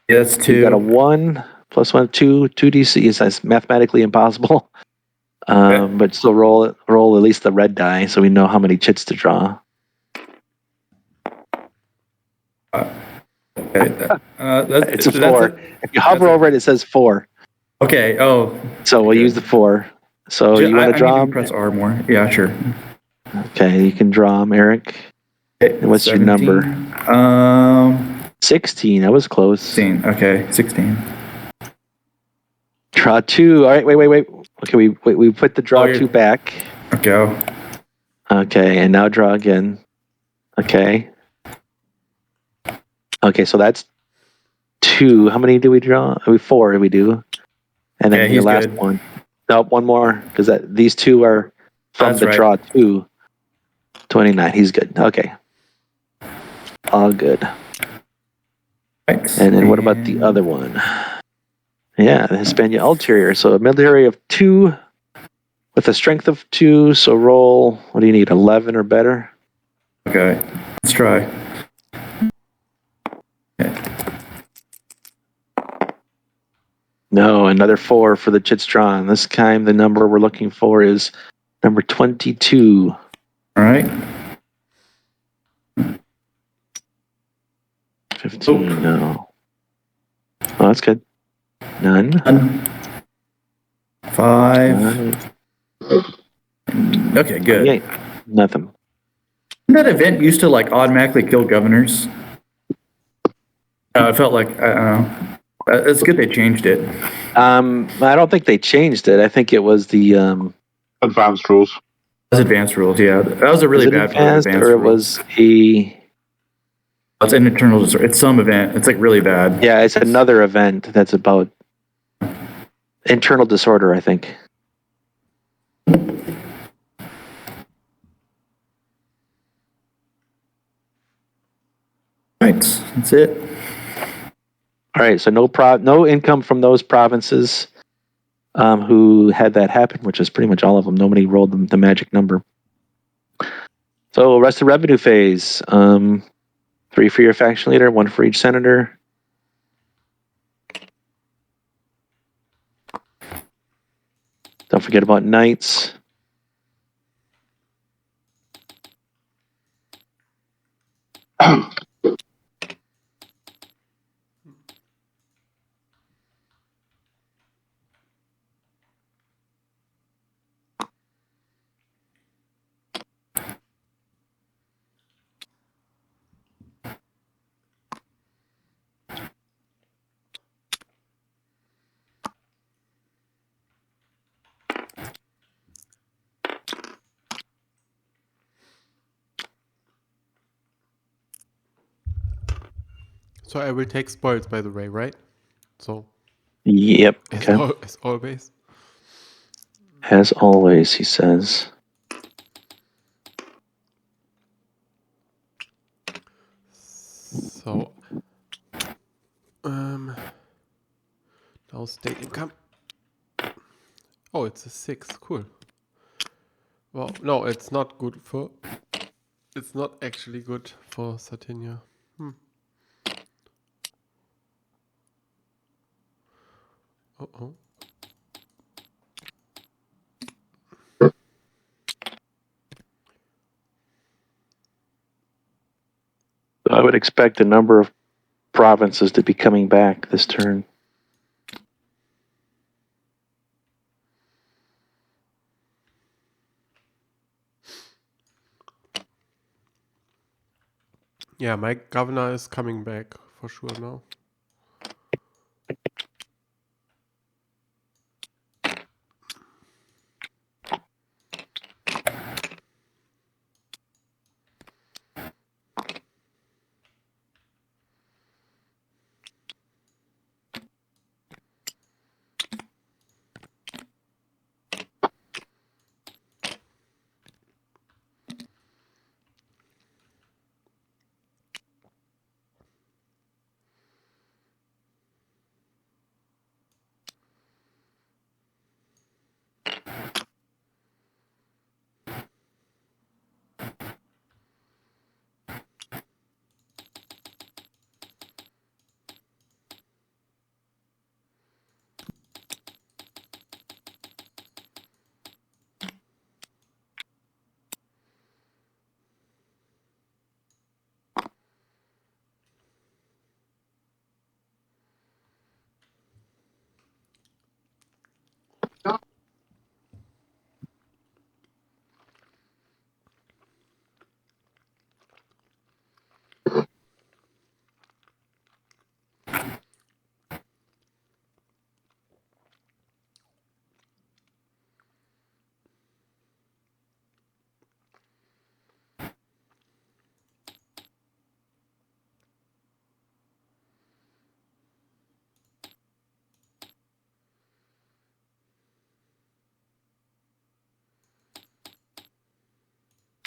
Yeah, that's 2. You got a 1 plus 1, 2 2d6. That's mathematically impossible. But still roll at least the red die so we know how many chits to draw. Okay. It's a 4. If you hover over it, it says 4. Okay. Oh. So we'll use the 4. So you want to draw them? Press R more. Yeah, sure. Okay, you can draw them, Eric. Okay, and what's 17. your number? 16. That was close. 16. Okay, 16. Draw 2. All right, wait. Okay, we put the draw 2 back. Okay. Okay, and now draw again. Okay. Okay, so that's 2. How many do we draw? 4 we do. And then your last good. one. Nope, one more, because these 2 are from the draw 2. 29. He's good. Okay. All good. Thanks. And then what about the other one? Yeah, the Hispania Ulterior. So a military of 2 with a strength of 2. So roll, what do you need, 11 or better? Okay, let's try. Okay. No, another 4 for the chits drawn. This time the number we're looking for is number 22. All right. 15, no. Oh, that's good. None. 5. Okay, good. 28. Nothing. That event used to like automatically kill governors. It felt like, I don't know. It's good they changed it. I don't think they changed it. I think it was the advanced rules. That was advanced rules, yeah. That was a really bad part of advanced or it rules. was a... It's an internal disorder. It's some event. It's like really bad. Yeah, it's another event that's about internal disorder, I think. Right, that's it. All right, so no income from those provinces who had that happen, which is pretty much all of them. Nobody rolled the magic number. So rest of revenue phase. 3 for your faction leader, 1 for each senator. Don't forget about knights. So I will take spoils, by the way, right? So Yep. as, Okay. as always. As always, he says. So now state income. Oh, it's a 6. Cool. Well, no, it's not good for. It's not actually good for Sardinia. Uh-oh. I would expect a number of provinces to be coming back this turn. Yeah, my governor is coming back for sure now.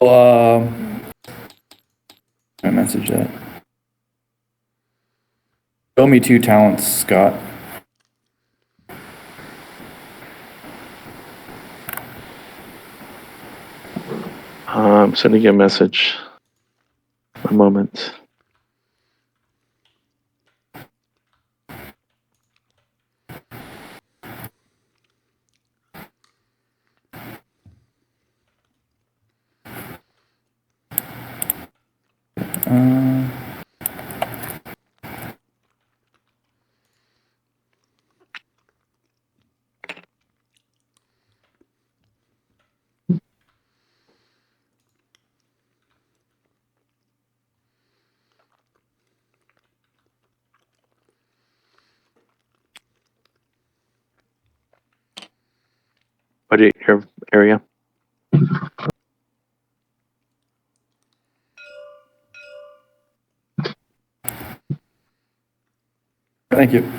I message that. Show me 2 talents, Scott. I'm sending you a message. A moment. What are your area? Thank you.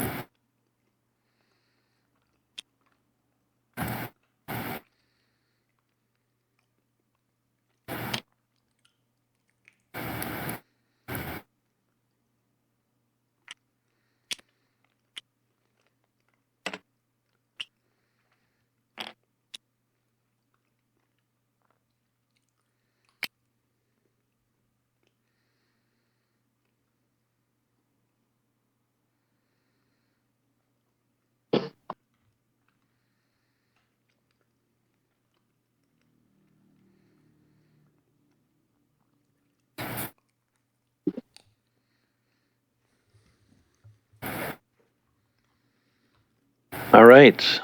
All right.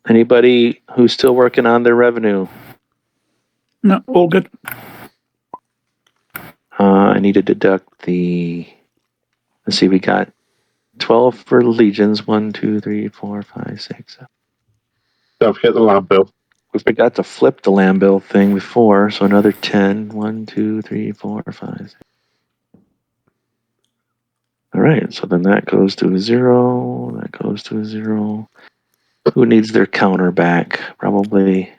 Anybody who's still working on their revenue? No, all good. I need to deduct the. Let's see, we got 12 for legions. 1, 2, 3, 4, 5, 6, 7. Don't forget the land bill. We forgot to flip the land bill thing before, so another 10. 1, 2, 3, 4, 5, 6. All right, so then that goes to a 0. That goes to a 0. Who needs their counter back? Probably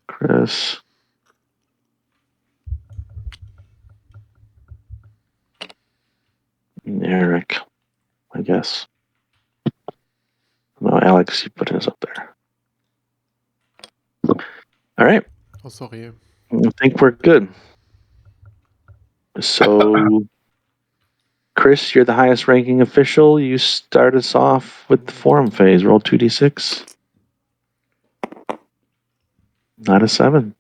Chris. And Eric, I guess. No, Alex, you put his up there. All right. Oh, sorry. I think we're good. So, Chris, you're the highest ranking official. You start us off with the forum phase. Roll 2d6. Not a 7.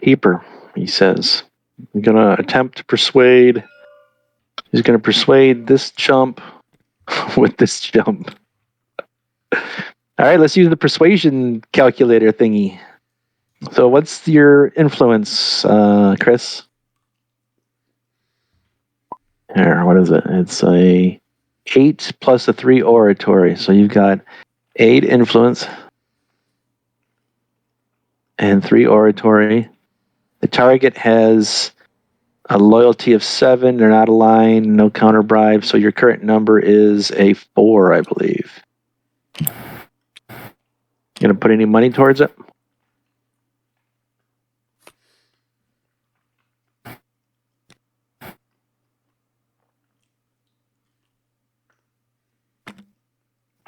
Keeper, he says. I'm going to attempt to persuade. He's going to persuade this chump with this jump. All right, let's use the persuasion calculator thingy. So what's your influence, Chris? Here, what is it? It's a 8 plus a 3 oratory. So you've got 8 influence and 3 oratory. The target has a loyalty of 7. They're not aligned, no counter bribe. So your current number is a 4, I believe. You gonna put any money towards it?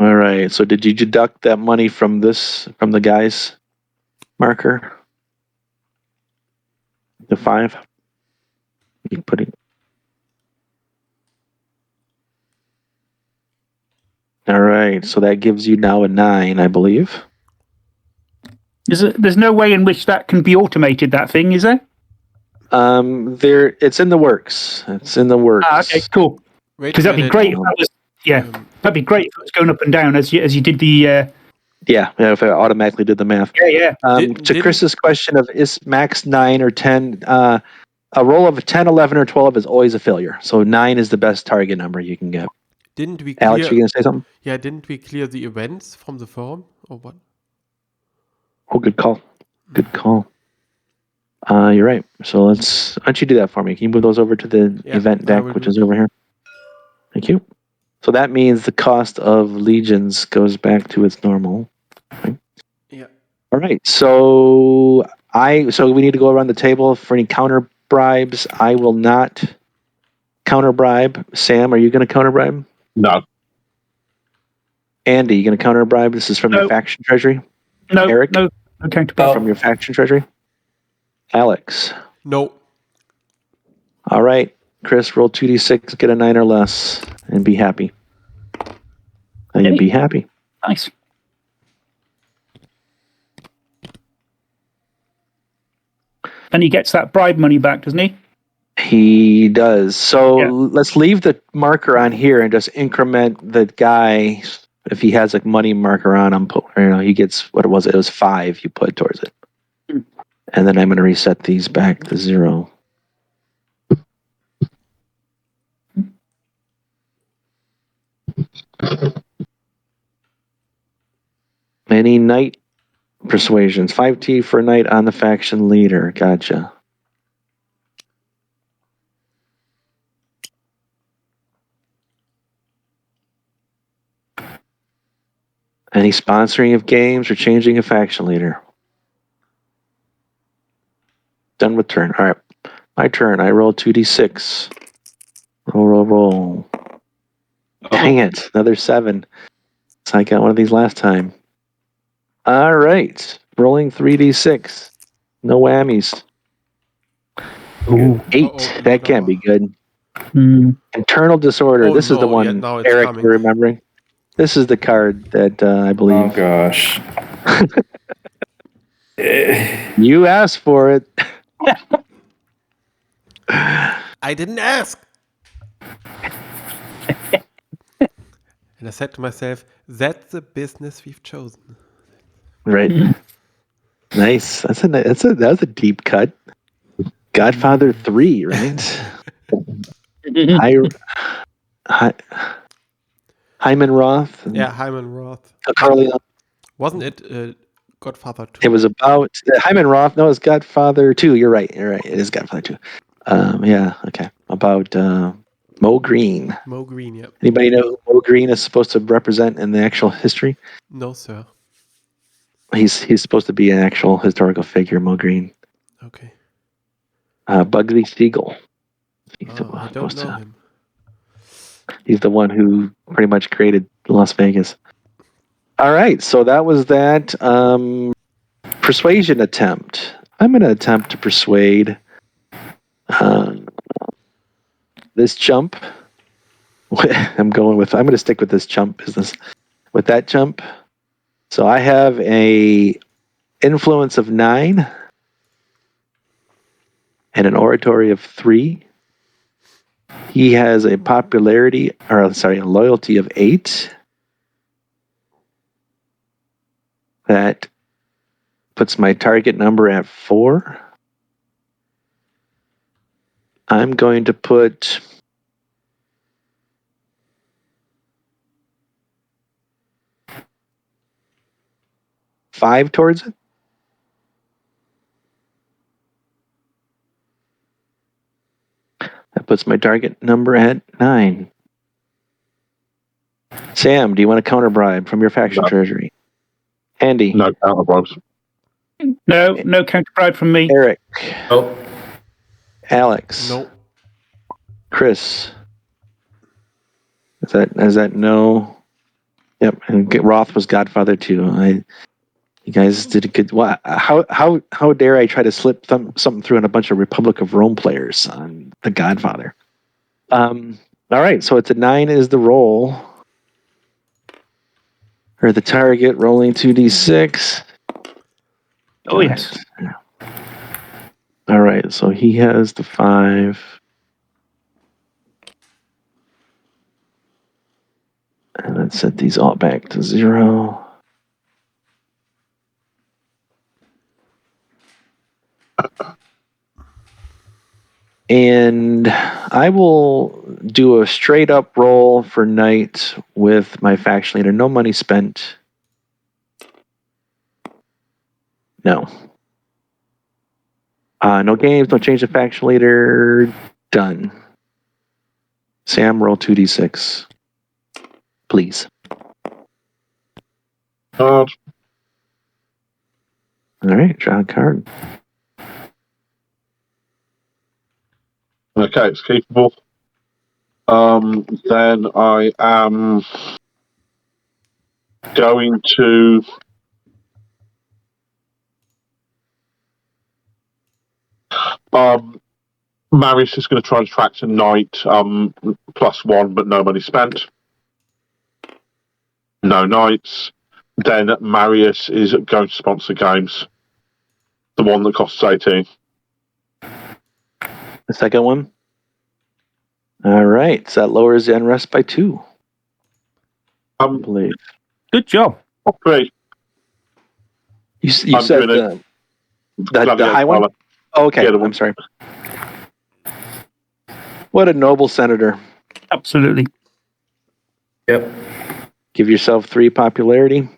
All right. So did you deduct that money from the guy's marker? The 5? You put it. All right. So that gives you now a 9, I believe. There's no way in which that can be automated, that thing, is there? It's in the works. It's in the works. Okay, cool. Wait a Because that'd be minute. great if that was, that'd be great if it was going up and down as you did the, Yeah, if I automatically did the math. yeah. To Chris's question of is max 9 or 10, a roll of a 10, 11, or 12 is always a failure. So 9 is the best target number you can get. Didn't we clear? Alex, you going to say something? Yeah, didn't we clear the events from the forum or what? Oh, good call. Good call. You're right. So why don't you do that for me? Can you move those over to the event deck, which is over here? Thank you. So that means the cost of legions goes back to its normal. Right? Yeah. All right. So we need to go around the table for any counter bribes. I will not counter bribe. Sam, are you going to counter bribe? No. Andy, you going to counter bribe? This is from your faction treasury. No, Eric? no, okay. From your faction treasury. Alex. No. All right. Chris, roll 2d6, get a 9 or less, and be happy. And be happy. Nice. And he gets that bribe money back, doesn't he? He does. So let's leave the marker on here and just increment the guy. If he has a money marker on him, he gets what it was. It was 5 you put towards it. And then I'm going to reset these back to 0. Any knight persuasions? 5T for knight on the faction leader. Gotcha. Any sponsoring of games or changing a faction leader? Done with turn. All right. My turn. I roll 2d6. Roll. Dang it. Another 7. So I got one of these last time. All right. Rolling 3d6. No whammies. Ooh. 8. That can't be good. Internal disorder. This is the one, now it's Eric, coming. you're remembering. This is the card that I believe. Oh gosh. You asked for it. I didn't ask. And I said to myself, that's the business we've chosen. Right. Nice. That was a deep cut. Godfather 3, right? Hyman Roth. Yeah, Hyman Roth. Corleone. Wasn't it Godfather 2? It was about Hyman Roth. No, it's Godfather 2. You're right. It is Godfather 2. Yeah, okay. About Mo Green. Mo Green, yep. Anybody know who Mo Green is supposed to represent in the actual history? No, sir. He's supposed to be an actual historical figure, Mo Green. Okay. Bugsy Siegel. I don't know him. He's the one who pretty much created Las Vegas. All right, so that was that persuasion attempt. I'm going to attempt to persuade this chump. I'm going to stick with this chump business. With that chump. So I have a influence of 9 and an oratory of 3. He has a a loyalty of 8. That puts my target number at 4. I'm going to put $5 towards it. That puts my target number at 9. Sam, do you want a counter bribe from your faction treasury? Andy? No counter bribes. No counter bribe from me. Eric? Oh, Alex? No. Chris? Is that no? Yep. And Roth was Godfather too. You guys did a good. Well, how dare I try to slip something through in a bunch of Republic of Rome players on the Godfather? All right. So it's a 9 is the roll, or the target, rolling 2d6. Oh, yes. All right. So he has the 5. And let's set these all back to 0. And I will do a straight up roll for night with my faction leader. No money spent. No. No games, no change of faction leader. Done. Sam, roll 2d6. Please. Card. All right, draw a card. Okay, it's keepable. Then I am going to Marius is going to try and attract a knight, +1, but no money spent. No knights. Then Marius is going to sponsor games. The one that costs 18. The second one. All right, so that lowers the unrest by 2. I believe. Good job. 3. You said the high one? Oh, okay, I'm sorry. What a noble senator. Absolutely. yep. Give yourself 3 popularity.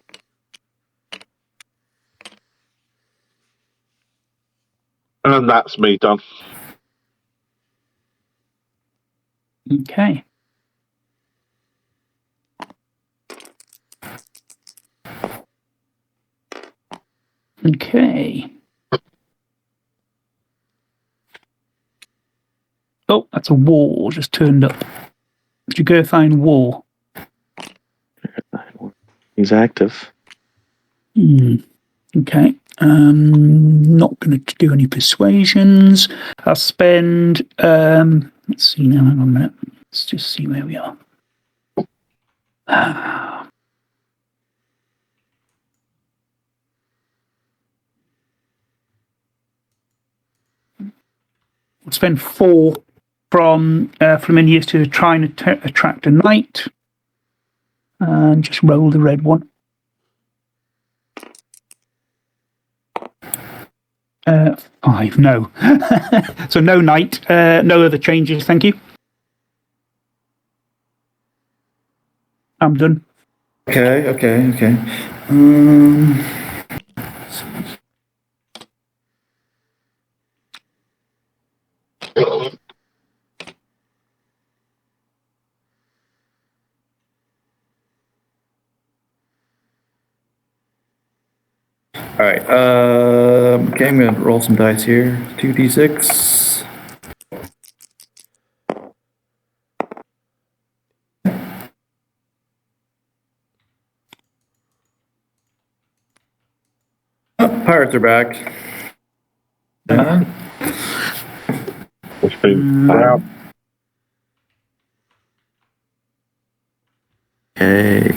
And that's me done. Okay. Okay. Oh, that's a war just turned up. Jugurthine War. He's active. Okay. Not going to do any persuasions. I'll spend. Let's see now. Hang on a minute. Let's just see where we are. We'll spend 4 from Flaminius to try and attract a knight. And just roll the red one. 5, no. So no knight, no other changes, thank you. I'm done. Okay. All right. Okay, I'm gonna roll some dice here. 2d6. Oh, pirates are back. Which means crap. Okay.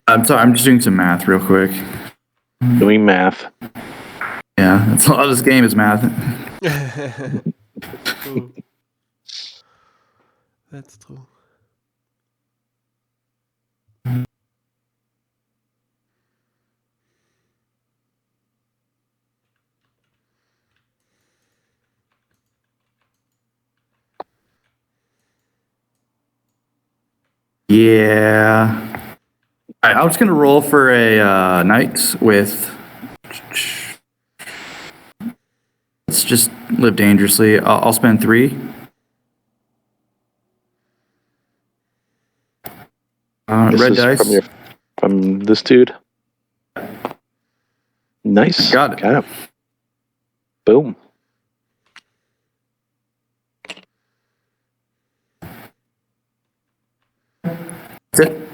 I'm sorry, I'm just doing some math real quick. Doing math. Yeah, that's a lot of this game is math. True. That's true. Yeah. All right, I was gonna roll for a knight with. Let's just live dangerously. I'll spend 3. This Red is dice. from this dude. Nice. Got it. Got it. Boom. That's it.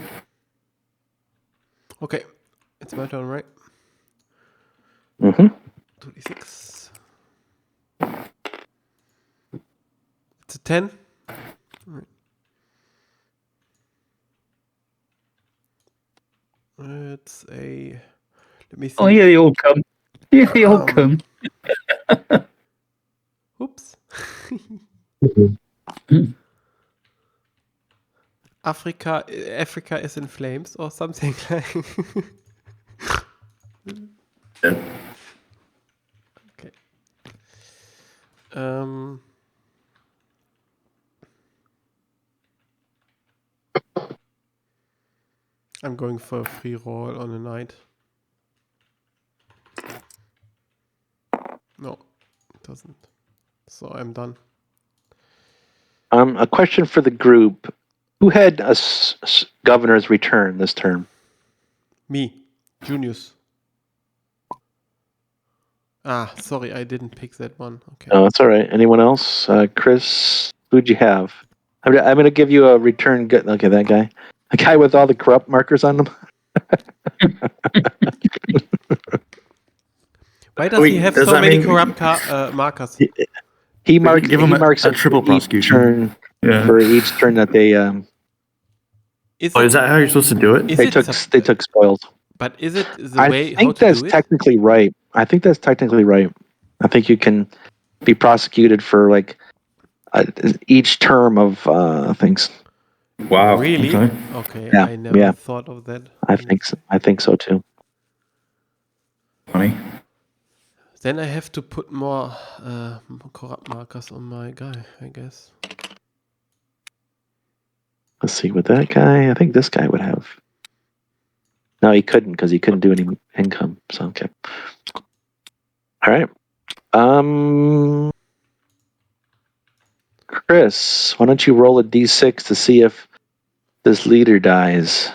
Okay, it's my turn, right? Mm-hmm. 26. It's a 10. Right. It's a. Let me see. Oh, here they all come. Here they all come. Oops. Africa is in flames or something like. Yeah. Okay. I'm going for a free roll on a knight. No, it doesn't. So I'm done. A question for the group: who had a governor's return this term? Me, Junius. Ah, sorry, I didn't pick that one. Okay. No, that's all right. Anyone else? Chris, who'd you have? I'm going to give you a return. Okay, that guy. The guy with all the corrupt markers on him. Why does he have does so that many mean- corrupt markers? He give him a marks triple each prosecution. turn Yeah. for each turn that they Is Oh, is that how you're supposed to do it? Is they it took sub- they took spoils. But is it the I way how think to that's do it? technically right. I think that's technically right. I think you can be prosecuted for like each term of things. Wow. Really? Okay. Okay, Yeah, I never yeah. thought of that. I think so. I think so too. Funny. Then I have to put more corrupt markers on my guy, I guess. Let's see with that guy. I think this guy would have. No, he couldn't because he couldn't do any income. So okay. All right. Chris, why don't you roll a d6 to see if this leader dies?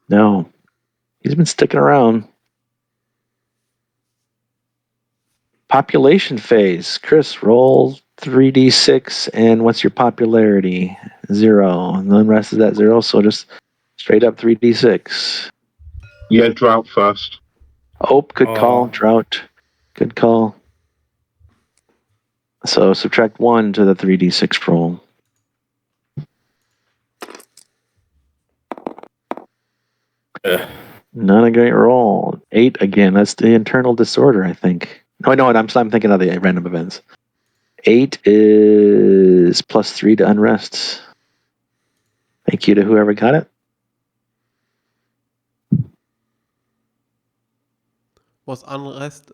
No. He's been sticking around. Population phase. Chris, roll 3d6, and what's your popularity? 0. And the rest is at 0, so just straight up 3d6. Yeah, drought first. Oh, good call. Drought. Good call. So subtract 1 to the 3d6 roll. Not a great roll. 8 again. That's the internal disorder, I think. No, I'm thinking of the random events. 8 is +3 to unrest. Thank you to whoever got it. Was unrest?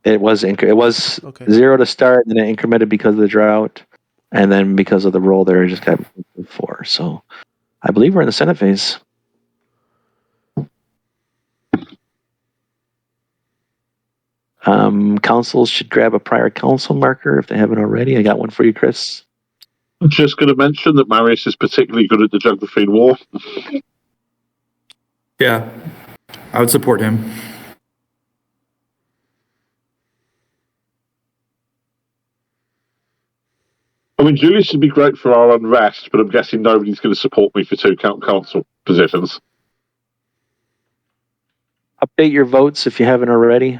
It was Okay. 0 to start, and then it incremented because of the drought, and then because of the roll there, it just got 4. So I believe we're in the Senate phase. Councils should grab a prior council marker if they haven't already. I got one for you, Chris. I'm just going to mention that Marius is particularly good at the Geography War. Yeah, I would support him. I mean, Julius would be great for our unrest, but I'm guessing nobody's going to support me for 2 council positions. Update your votes if you haven't already.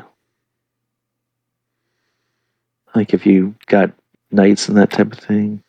Like if you got knights and that type of thing.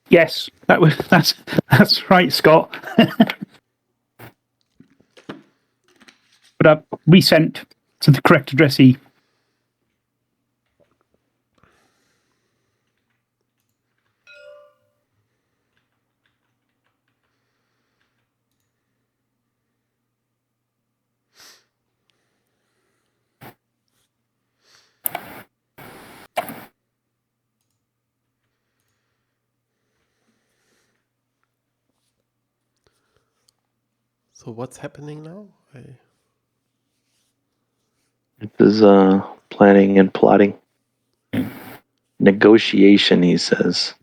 Yes, that's right, Scott. But I've resent to the correct addressee. So what's happening now? This is planning and plotting. Negotiation, he says.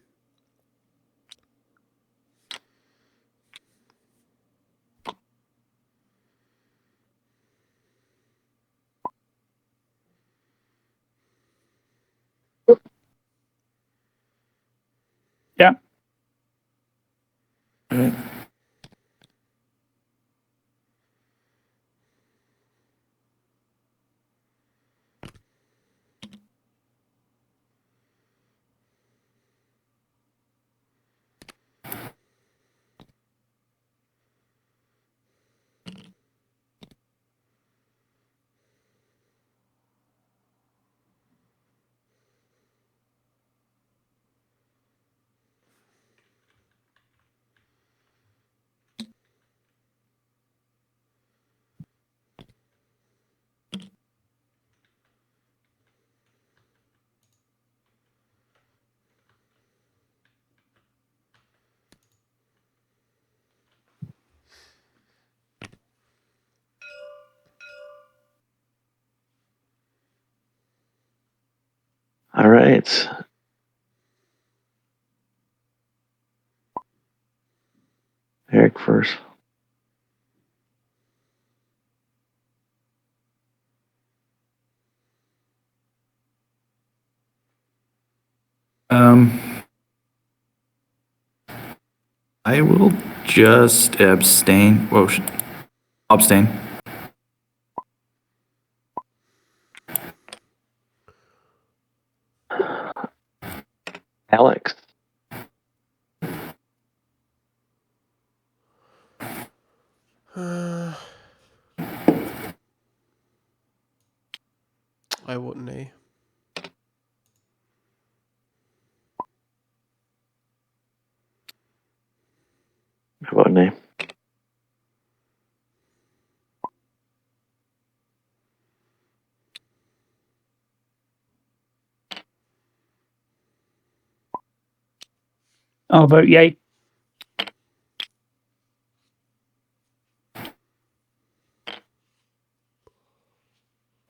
Yeah. All right. Eric first. I will just abstain. Whoa, abstain. Alex. I vote nay. How about nay? I'll vote yay.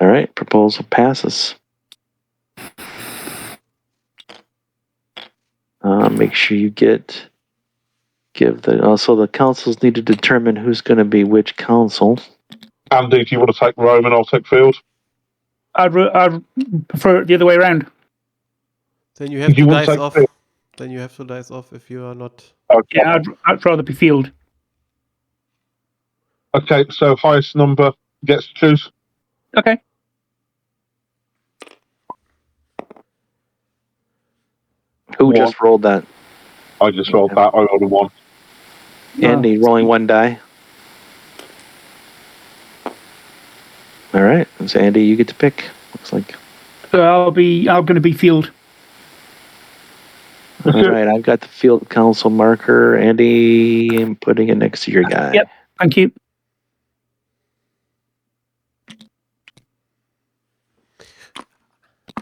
All right, proposal passes. Make sure you also the councils need to determine who's going to be which council. Andy, do you want to take Rome and I'll take Field? I'd prefer it the other way around. Then you have You to want to dice take off. Field? Then you have to dice off if you are not. Okay. Yeah, I'd rather be field. Okay, so highest number gets to choose. Okay. Who One. just rolled that? I just rolled that. I rolled a 1. Andy, rolling one die. All right, so Andy, you get to pick. Looks like. So I'm going to be field. All right, I've got the field council marker. Andy, I'm putting it next to your guy. Yep. Thank you.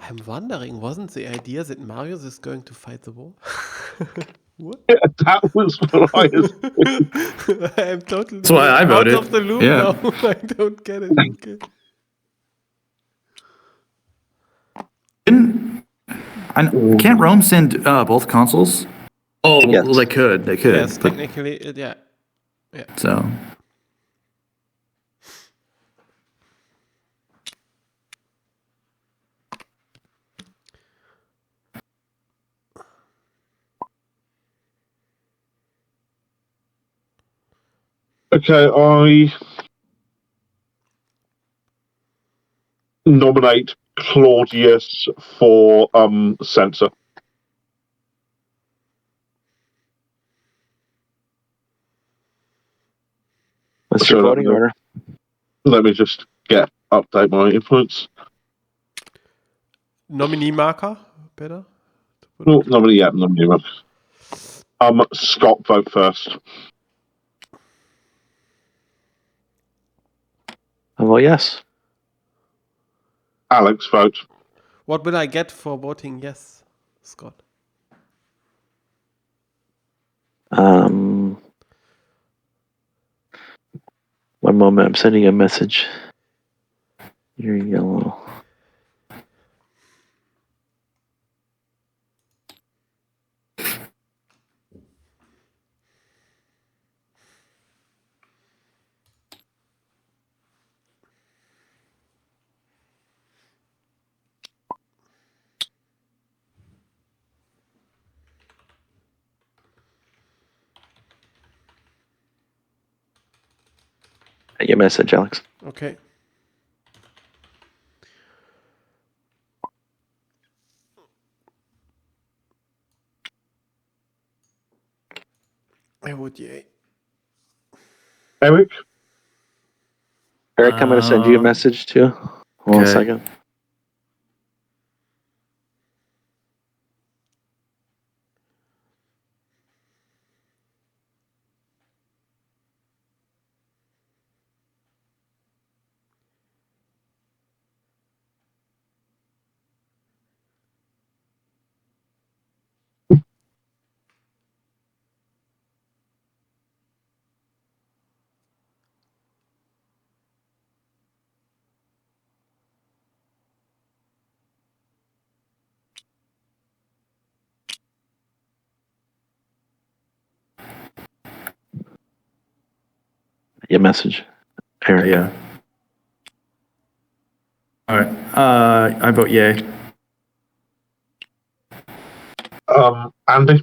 I'm wondering, wasn't the idea that Marius is going to fight the war? What? Yeah, that was what I was. I'm totally That's why I out voted. of the loop Yeah. now. I don't get it. Okay. Can't Rome send both consoles? Oh, Yes. well, they could. They could. Yes, but- technically, yeah. So. Okay, I nominate Claudius for censor. What's your Sure, voting no. order? Let me just update my influence. Nominee marker, better. No, nominee yet. Nominee. Scott, vote first. Well, yes. Alex, vote. What will I get for voting yes, Scott? One moment, I'm sending a message. You're yellow. Your message, Alex. Okay. I would yay. Eric? Eric, I'm going to send you a message too. Hold on a second. Your message, Eric. Yeah. All right. I vote yay. Andy?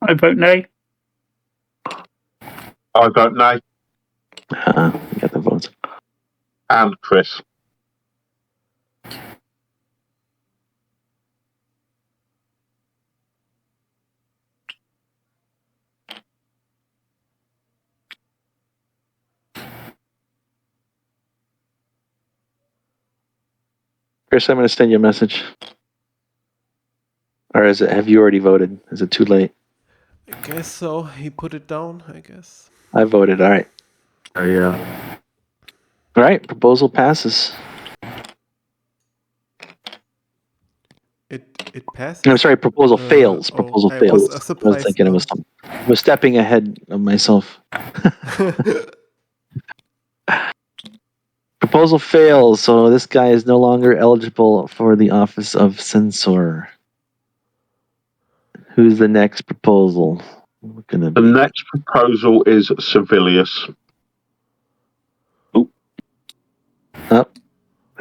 I vote nay. I vote nay. You got the votes. And Chris. Chris, I'm going to send you a message. Or have you already voted? Is it too late? I guess so. He put it down, I guess. I voted. All right. Oh, yeah. All right. Proposal passes. It passes. I'm sorry, proposal fails. Proposal I fails. was surprised. I was thinking it was something. I was stepping ahead of myself. Proposal fails, so this guy is no longer eligible for the office of censor. Who's the next proposal? The next proposal is Servilius.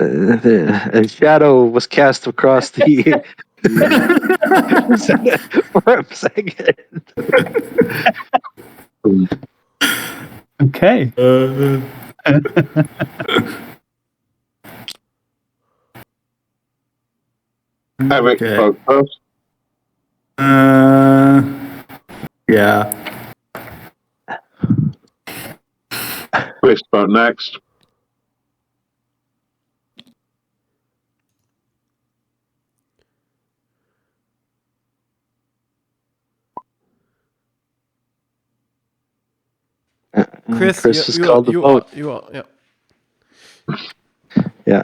A shadow was cast across the for a second. Okay. Eric, Okay. vote first. Yeah. Chris, vote next. Chris, has called the you vote. are, yeah. Yeah.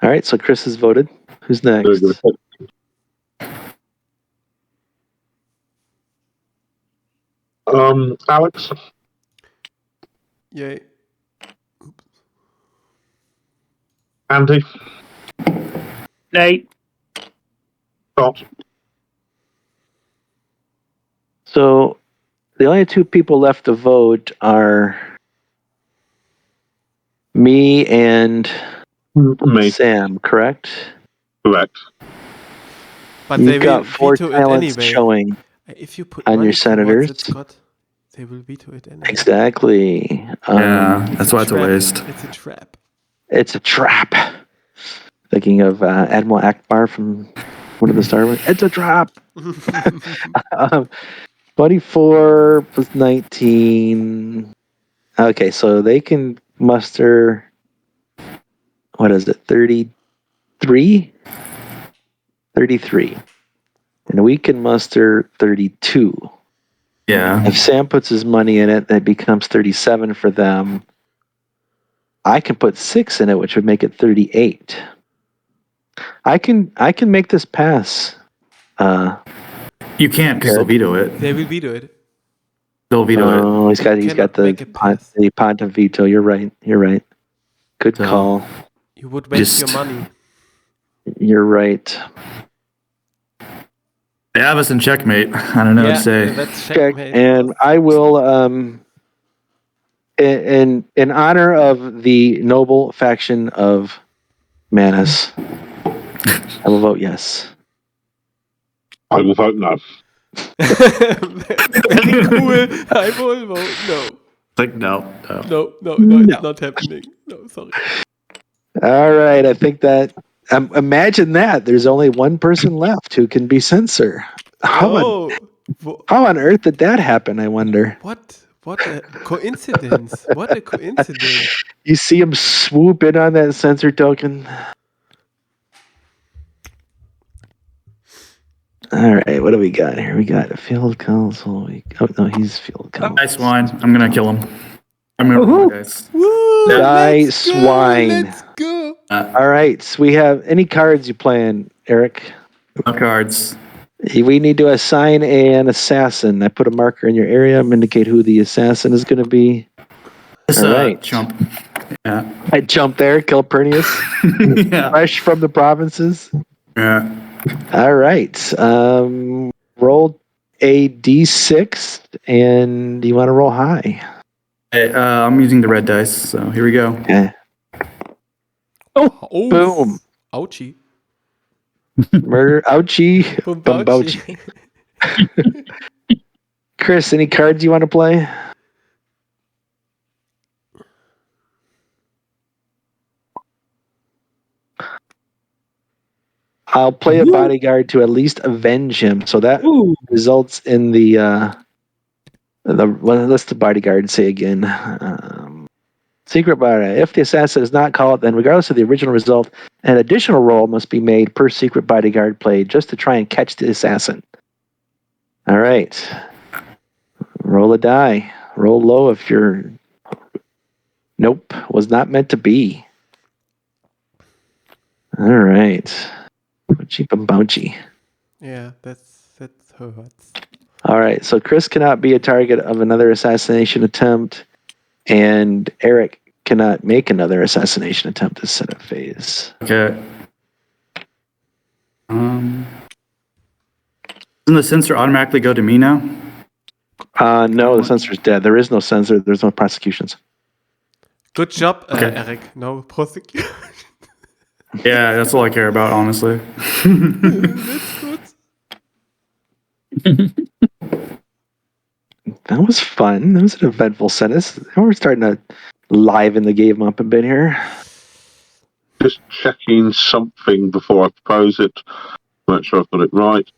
All right, so Chris has voted. Who's next? Alex, Yay. Andy, Nate. Scott. So the only two people left to vote are me and Me, Sam, correct? correct. But You've they will got 4 veto it talents anyway. showing If you put on money your towards senators. it, Scott, they will veto it anyway. Exactly. Yeah, that's why it's a waste. It's a trap. It's a trap. Thinking of Admiral Akbar from one of the Star Wars. It's a trap. 24 plus 19. Okay, so they can muster, what is it, 33? 33. And we can muster 32. Yeah. If Sam puts his money in it, that becomes 37 for them. I can put 6 in it, which would make it 38. I can make this pass. You can't because they'll veto it. They will veto it. They'll veto it. Oh, he's got the pontiff veto. You're right. Good So, call. You would waste your money. You're right. They have us in checkmate. I don't know what to say. That's checkmate. And I will, in honor of the noble faction of Manus, I will vote yes. I will vote no. Very cool. I will vote no. Like, no. No, it's not happening. No, sorry. All right, I think that. Imagine that. There's only one person left who can be censor. How on earth did that happen, I wonder? What a coincidence. What a coincidence. You see him swoop in on that censor token. All right, what do we got here? We got a field council. Oh, no, he's field council. Nice wine. I'm going to kill him. I'm going to roll my dice. Woo! Nice wine. Let's go. All right, so we have any cards you playing, Eric? No cards. We need to assign an assassin. I put a marker in your area to indicate who the assassin is going to be. This, all right. Chump. Yeah. I jumped there, Calpurnius. Yeah. Fresh from the provinces. Yeah. All right. Roll a d6, and you want to roll high. Hey, I'm using the red dice, so here we go. Okay. Oh, Boom. Ouchie. Murder. Ouchie. Bombouchi. Chris, any cards you want to play? I'll play a bodyguard to at least avenge him. So that results in let's the bodyguard say again. Secret bodyguard. If the assassin is not called, then regardless of the original result, an additional roll must be made per secret bodyguard played just to try and catch the assassin. All right. Roll a die. Roll low if you're... Nope. Was not meant to be. All right. Cheap and bouncy. Yeah, that hurts. All right. So Chris cannot be a target of another assassination attempt, and Eric cannot make another assassination attempt this setup phase. Okay. Doesn't the censor automatically go to me now? No, the censor's dead. There is no censor. There's no prosecutions. Good job, Okay. Eric. No prosecution. Yeah, that's all I care about, honestly. That's good. That was fun. That was an eventful sentence. Now we're starting to liven the game up a bit here. Just checking something before I propose it. Make sure I've got it right.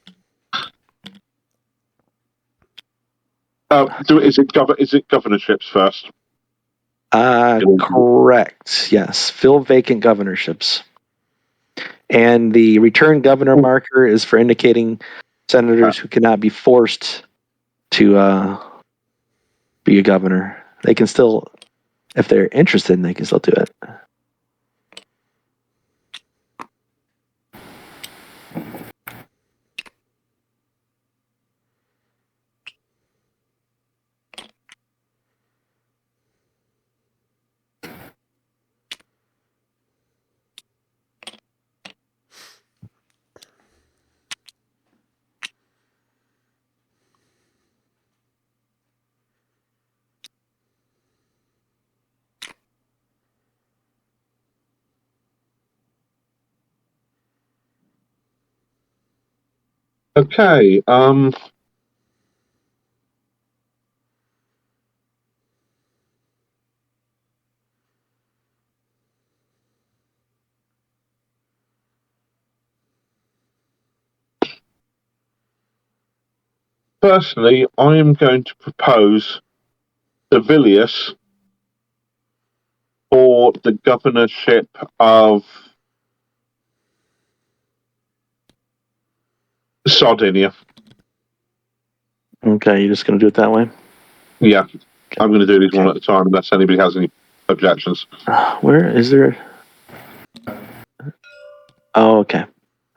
Is it governorships first? Correct. Yes. Fill vacant governorships. And the return governor marker is for indicating senators who cannot be forced to be a governor. They can still, if they're interested, they can still do it. Okay. Personally, I am going to propose Servilius for the governorship of Sardinia. Okay, you're just going to do it that way? Yeah, I'm going to do these one at a time unless anybody has any objections. Where is there? Oh, okay.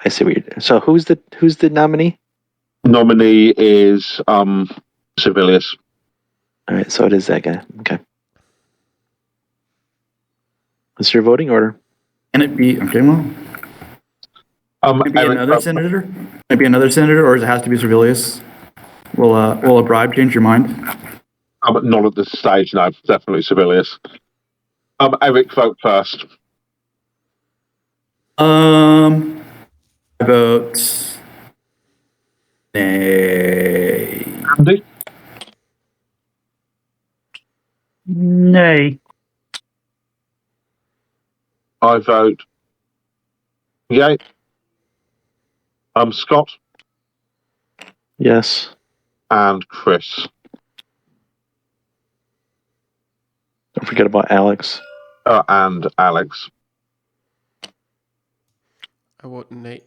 I see what you're doing. So who's the nominee? Nominee is Servilius. All right, so it is that guy. Okay. What's your voting order? Can it be okay? Well, can it be Eric, another senator? Can it be another senator, or does it have to be Servilius? Will a bribe change your mind? not at this stage, no. Definitely Servilius. Eric, vote first. About nay. Andy? Nay. I vote yay. Scott Yes. and Chris. Don't forget about Alex. And Alex. I vote nay.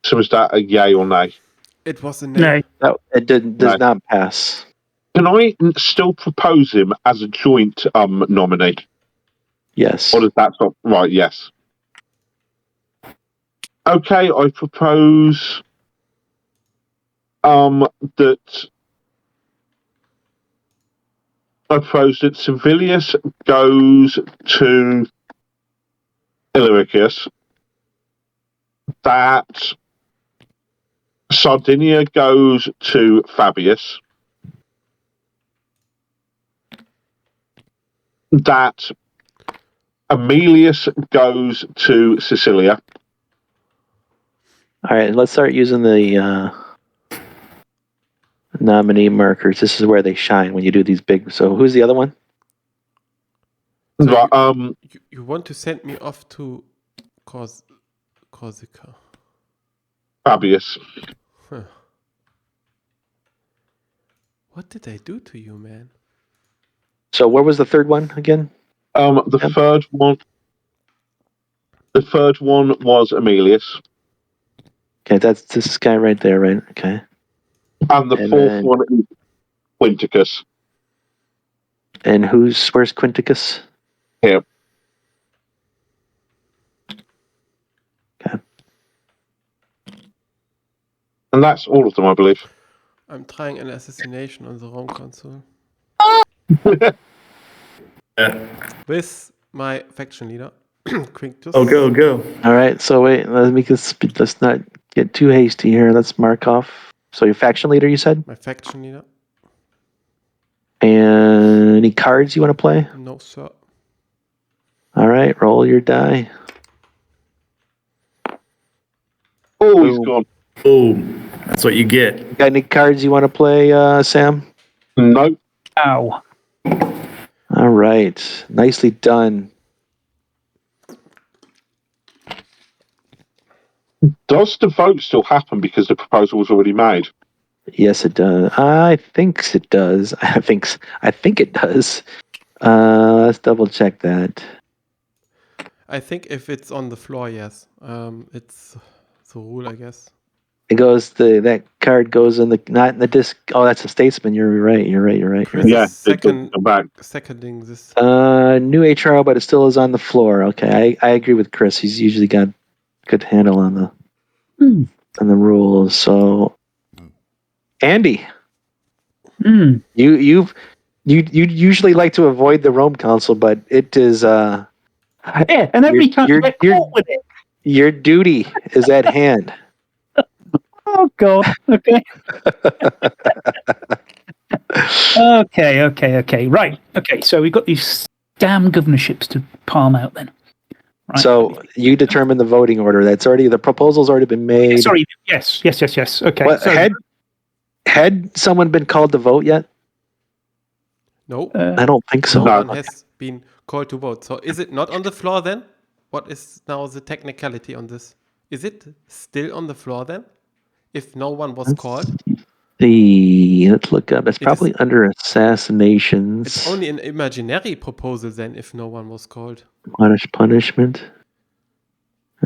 So is that a yay or nay? It was a nay. Nay. No, it does No. not pass. Can I still propose him as a joint nominee? Yes. Or does that stop? Right, yes. Okay, I propose that Servilius goes to Illyricus, that Sardinia goes to Fabius, that Emilius goes to Sicilia. All right, let's start using the nominee markers. This is where they shine when you do these big. So who's the other one? So Right, you want to send me off to Corsica? Fabius. Huh. What did they do to you, man? So where was the third one again? The Yep. third one. The third one was Emilius, Okay, that's this guy right there, right? Okay. and the And fourth then- one is Quinticus. And where's Quinticus? Here. Okay. And that's all of them, I believe. I'm trying an assassination on the Rome console with my faction leader, Quintus. Oh, go. All right. So wait, let's not get too hasty here. Let's mark off. So your faction leader, you said, My faction leader. and any cards you want to play? No, sir. All right. Roll your die. Oh, he's gone. Boom. That's what you get. Got any cards you want to play, Sam? No. Ow. All right. Nicely done. Does the vote still happen because the proposal was already made? Yes, it does. I think it does. I think it does. Let's double check that. I think if it's on the floor, yes. It's the rule, I guess. It goes that card goes in the not in the disc. Oh, that's a statesman. You're right. Chris Yeah, is it does come back. seconding this. New HRO, but it still is on the floor. Okay, I agree with Chris. He's usually got good handle on the rules. So, Andy, you usually like to avoid the Rome Council, but it is Yeah, and every time you get caught with it. your duty is at hand. Oh God. Okay. Okay. Right. Okay. So we've got these damn governorships to palm out then. Right. So you determine the voting order. The proposal's already been made. Sorry. Yes. Okay. What, had someone been called to vote yet? No, I don't think so. no one Okay. has been called to vote. So is it not on the floor then? What is now the technicality on this? Is it still on the floor then? If no one was called? Let's look up. It's It probably is- under assassinations. It's only an imaginary proposal then if no one was called. Punishment.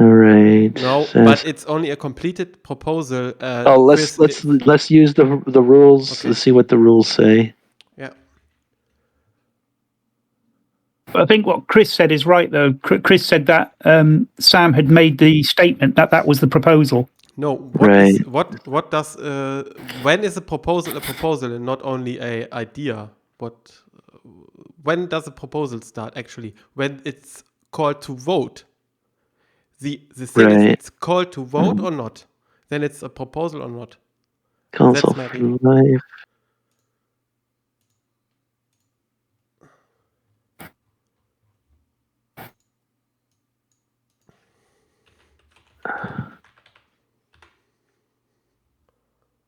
All right. No, but it's only a completed proposal. Let's use the rules. Okay. Let's see what the rules say. Yeah. I think what Chris said is right, though. Chris said that Sam had made the statement that was the proposal. No, Right. what does when is a proposal and not only a idea? When does a proposal start actually? When it's called to vote. The thing is, Right. it's called to vote or not. Then it's a proposal or not. Council That's my for reading. life.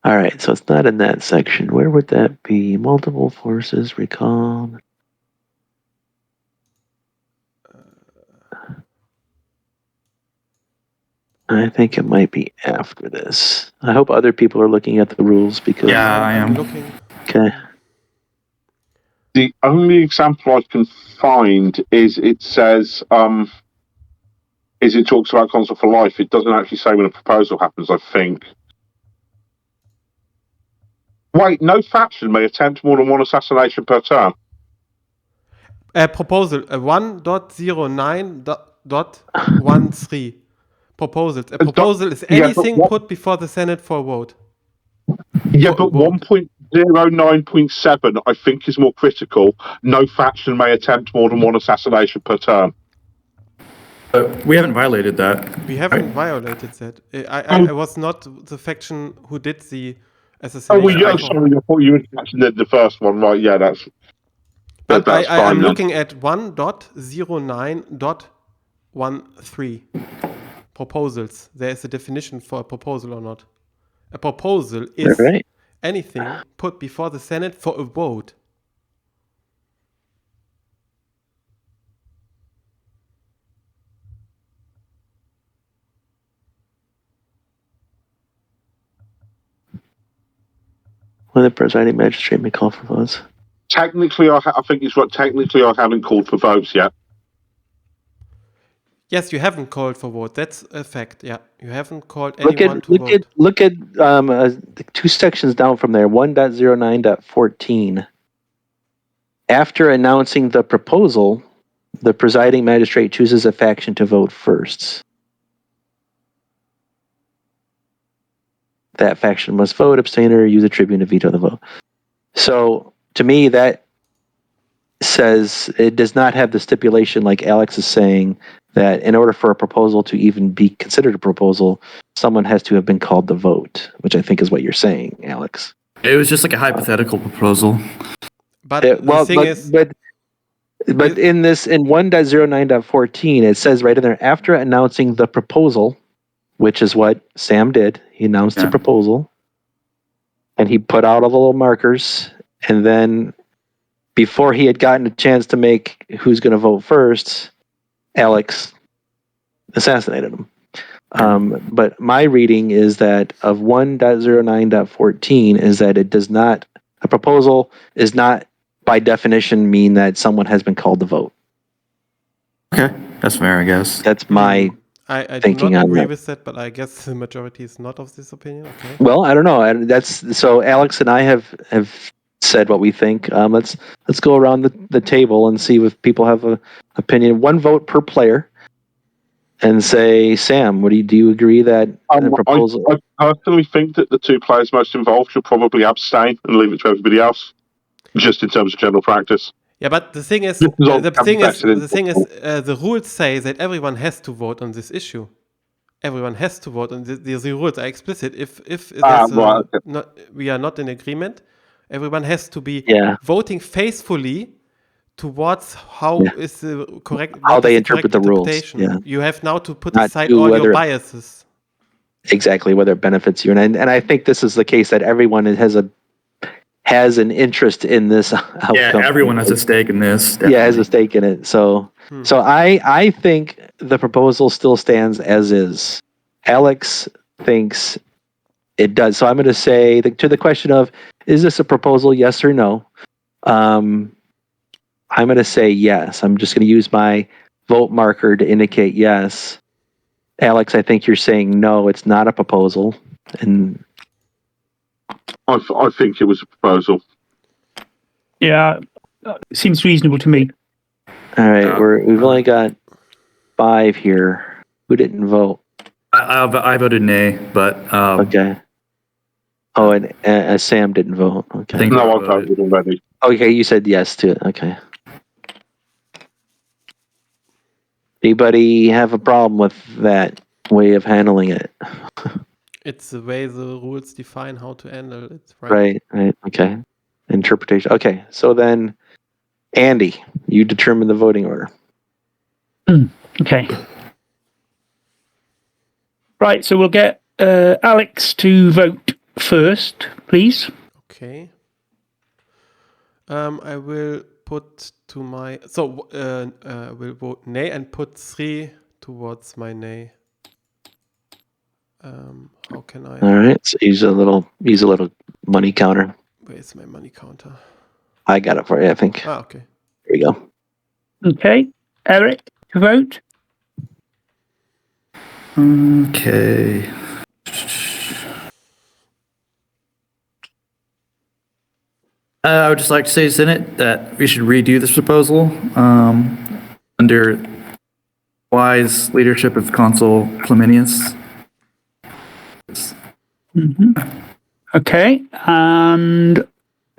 All right, so it's not in that section. Where would that be? Multiple forces recall. I think it might be after this. I hope other people are looking at the rules because. Yeah, I I'm am. looking. Okay. The only example I can find is it says, is it talks about Council for Life. It doesn't actually say when a proposal happens, I think. Wait, no faction may attempt more than one assassination per term. Proposal 1.09.13. Proposals. A proposal is anything put before the Senate for a vote. Yeah, but 1.09.7 I think is more critical. No faction may attempt more than one assassination per term. We haven't violated that. We haven't violated that. I was not the faction who did the assassination. Oh, well, yeah, sorry, I thought you were catching the first one, right? Yeah, that's But that's fine. I'm then. looking at 1.09.13. Proposals. There is a definition for a proposal or not. A proposal is Right. anything put before the Senate for a vote. When the presiding magistrate may call for votes. Technically, I think it's right. Technically, I haven't called for votes yet. Yes, you haven't called for vote. That's a fact. Yeah, you haven't called anyone to vote. Look at 2 sections down from there. 1.09.14. After announcing the proposal, the presiding magistrate chooses a faction to vote first. That faction must vote, abstain, or use a tribune to veto the vote. So, to me, that says it does not have the stipulation like Alex is saying that in order for a proposal to even be considered a proposal, someone has to have been called to vote, which I think is what you're saying, Alex. It was just like a hypothetical proposal. But the thing is, but in 1.09.14, it says right in there, after announcing the proposal, which is what Sam did. He announced the proposal, and he put out all the little markers, and then before he had gotten a chance to make who's going to vote first, Alex assassinated him. But my reading is that of 1.09.14 is that it does not, a proposal is not by definition mean that someone has been called to vote. Okay, that's fair, I guess. That's my I do thinking not on agree that. with that, but I guess the majority is not of this opinion. Okay. Well, I don't know. And that's so. Alex and I have said what we think. Let's go around the table and see if people have an opinion. 1 vote per player, and say, Sam, what do you agree that the proposal? I personally think that the 2 players most involved should probably abstain and leave it to everybody else, just in terms of general practice. Yeah, but the thing is, This is all the thing is, invested the rules say that everyone has to vote on this issue. Everyone has to vote, and the rules are explicit. If there's right, okay. we are not in agreement, everyone has to be Yeah. voting faithfully towards how is the correct, How what they is the interpret correct the rules, interpretation. yeah. You have now to put Not aside to all whether your it- biases. Exactly, whether it benefits you, and I think this is the case that everyone has an interest in this outcome. Yeah, everyone has a stake in this. Definitely. Yeah, has a stake in it. So I think the proposal still stands as is. Alex thinks it does. So I'm going to say to the question of, is this a proposal, yes or no? I'm going to say yes. I'm just going to use my vote marker to indicate yes. Alex, I think you're saying no, it's not a proposal. And I think it was a proposal. Yeah, seems reasonable to me. all right, we've only got 5 here. Who didn't vote? I voted nay, but Okay. Oh, and Sam didn't vote. Okay. I think No, I voted already. Okay, you said yes to it. Okay. Anybody have a problem with that way of handling it? It's the way the rules define how to handle it, right? Right. Okay. Interpretation. Okay. So then, Andy, you determine the voting order. Okay. Right, so we'll get Alex to vote first, please. Okay. I will put to my will vote nay and put 3 towards my nay. How can I? All right. So use a little money counter. Where's my money counter? I got it for you, I think. Ah, okay. Here we go. Okay. Eric, to vote. okay. I would just like to say, Senate, that we should redo this proposal under wise leadership of Consul Flaminius. Okay. And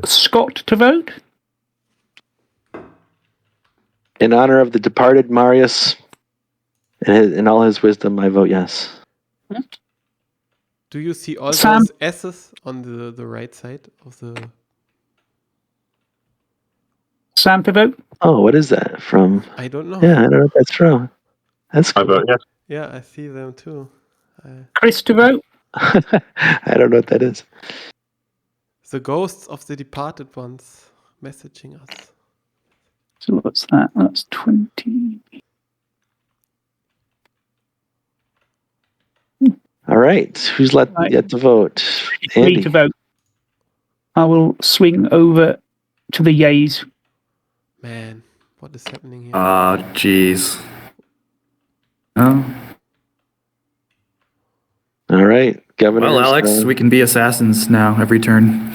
Scott to vote. In honor of the departed Marius and in all his wisdom, I vote yes. Do you see all Sam? those S's on the right side of the? Sam to vote. Oh, what is that from? I don't know. Yeah, I don't know what that's from. That's I cool. vote yes. Yeah, I see them too. Chris to vote. I don't know what that is. The ghosts of the departed ones messaging us. So what's that? That's 20. All right. Who's yet to vote? Three Andy. to vote. I will swing over to the yays. Man, what is happening here? Jeez. Oh. All right, Governor. Well, Alex, we can be assassins now every turn.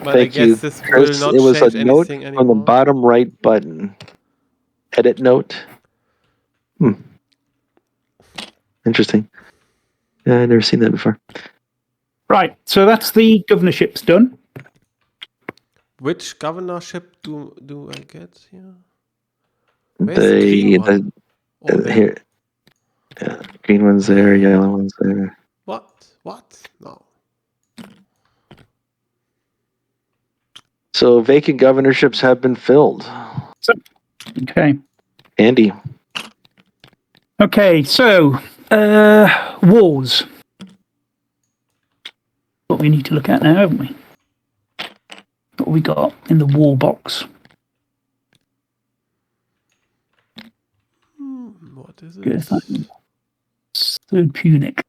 But I guess this will not it was change a note anything on the anymore. bottom right button. Edit note. Interesting. Yeah, I've never seen that before. Right, so that's the governorships done. Which governorship do I get here? Where's the green one? Oh, there. Here. Yeah, green one's there, yellow one's there. What? No. So vacant governorships have been filled. Okay. Andy. Okay, so wars. What we need to look at now, haven't we? What we got in the war box? What is Good. it? Third Punic.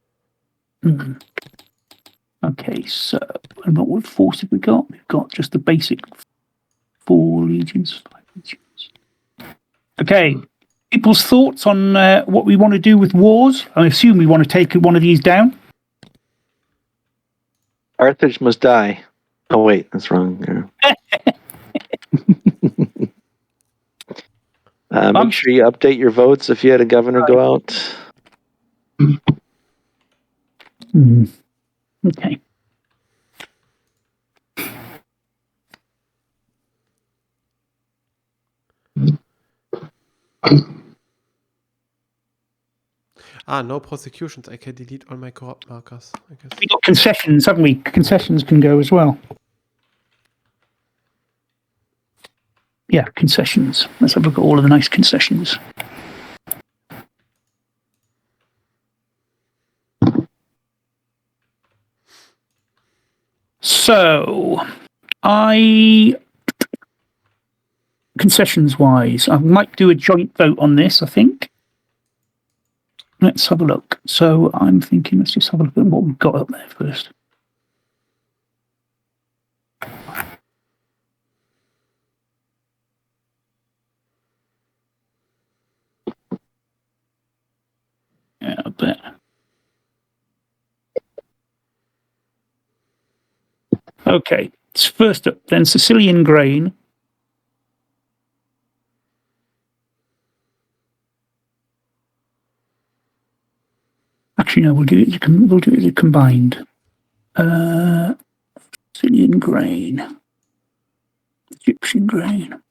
Okay, so what force have we got? We've got just the basic 4 legions, 5 legions. Okay, people's thoughts on what we want to do with wars? I assume we want to take one of these down. Carthage must die. Oh wait, that's wrong. Make sure you update your votes if you had a governor go out. Okay. No prosecutions. I can delete all my corrupt markers, I guess. We got concessions, haven't we? Concessions can go as well. Yeah, concessions. Let's have a look at all of the nice concessions. So, concessions-wise, I might do a joint vote on this, I think. Let's have a look. So, I'm thinking, let's just have a look at what we've got up there first. Yeah, I bet. Okay, it's first up then Sicilian grain. Actually, no, we'll do it as a combined. Sicilian grain, Egyptian grain.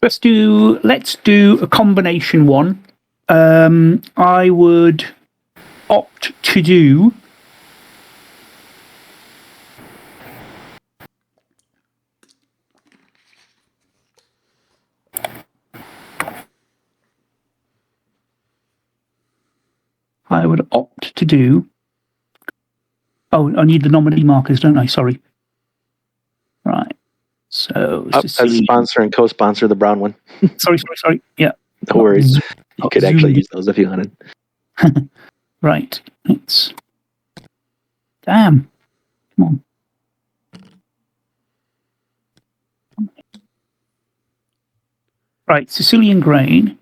Let's do a combination one. I would opt to do oh, I need the nominee markers, don't I? Sorry. Right. So As sponsor and co-sponsor the brown one. sorry. Yeah. No worries. You could actually use those if you wanted. Right. It's damn. Come on. Right, Sicilian grain.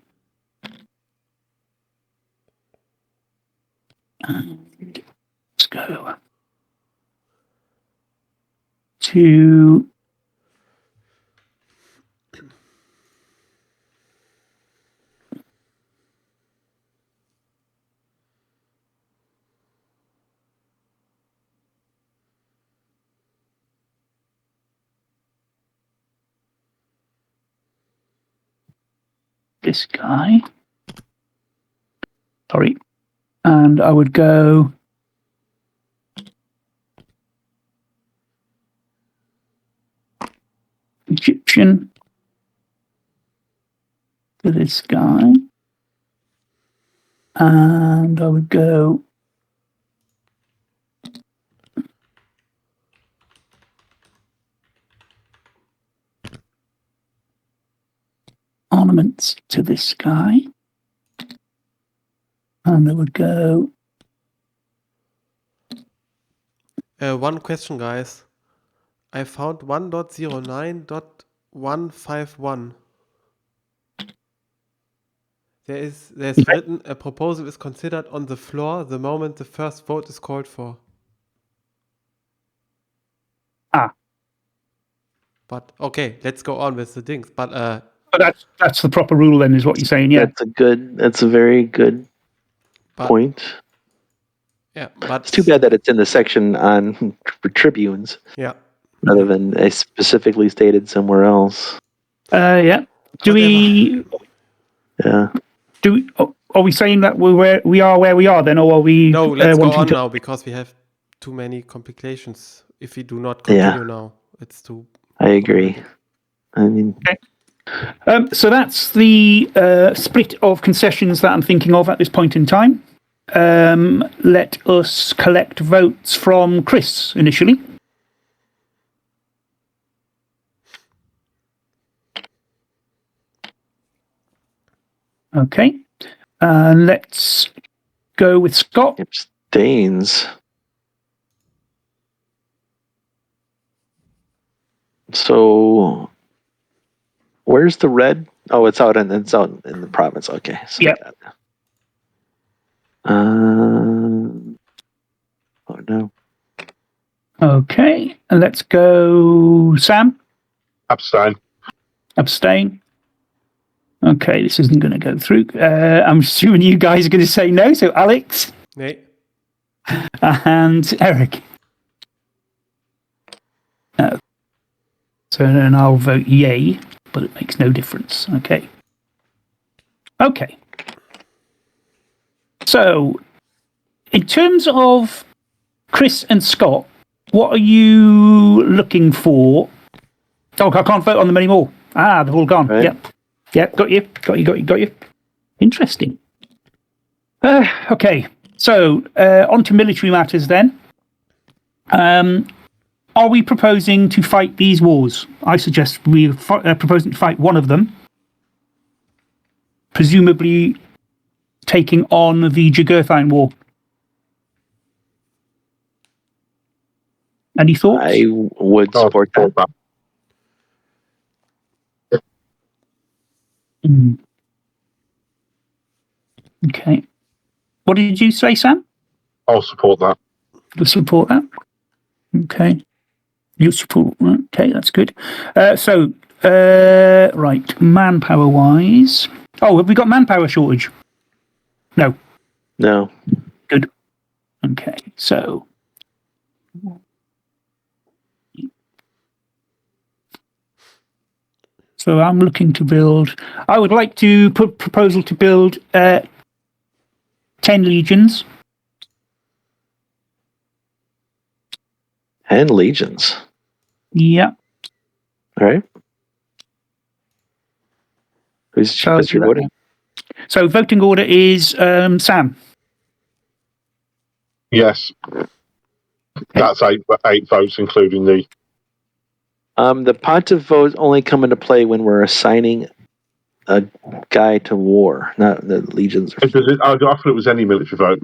And let's go to this guy. Sorry. And I would go Egyptian for this guy. And I would go armaments to this guy. And they would go. One question, guys. I found 1.09.151. There's written a proposal is considered on the floor the moment the first vote is called for. But okay, let's go on with the things. But that's the proper rule then, is what you're saying, yeah. That's a very good point. Yeah, but it's too bad that it's in the section on tribunes. Yeah. Rather than specifically stated somewhere else. Yeah. Yeah. Are we saying that we are where we are then, or are we? No, let's go on now because we have too many complications. If we do not continue now, it's too. I agree. I mean. Okay. So that's the split of concessions that I'm thinking of at this point in time. Let us collect votes from Chris initially. Okay. Let's go with Scott. Abstains. So, where's the red? Oh, it's out in the province. Okay. So yeah. Oh no. Okay, and let's go, Sam. Abstain. Abstain. Okay, this isn't going to go through. I'm assuming you guys are going to say no. So, Alex. Nee. And Eric. No. So then I'll vote yay, but it makes no difference. Okay. Okay. So, in terms of Chris and Scott, what are you looking for? Oh, I can't vote on them anymore. They've all gone. Right. Yep. Yep, got you. Interesting. Okay, so on to military matters then. Are we proposing to fight these wars? I suggest we're proposing to fight one of them, presumably taking on the Jugurthine War. Any thoughts? I would support that. Okay. What did you say, Sam? I'll support that. You'll support that? Okay. You support. Okay, that's good. Right, manpower-wise. Oh, have we got manpower shortage? No. No. Good. Okay, so. So I'm looking to build. I would like to put a proposal to build 10 legions. 10 legions. Yeah. All right. Who's your voting? So voting order is Sam. Yes. That's eight votes, including the. The pontiff votes only come into play when we're assigning a guy to war, not the legions. I thought it was any military vote.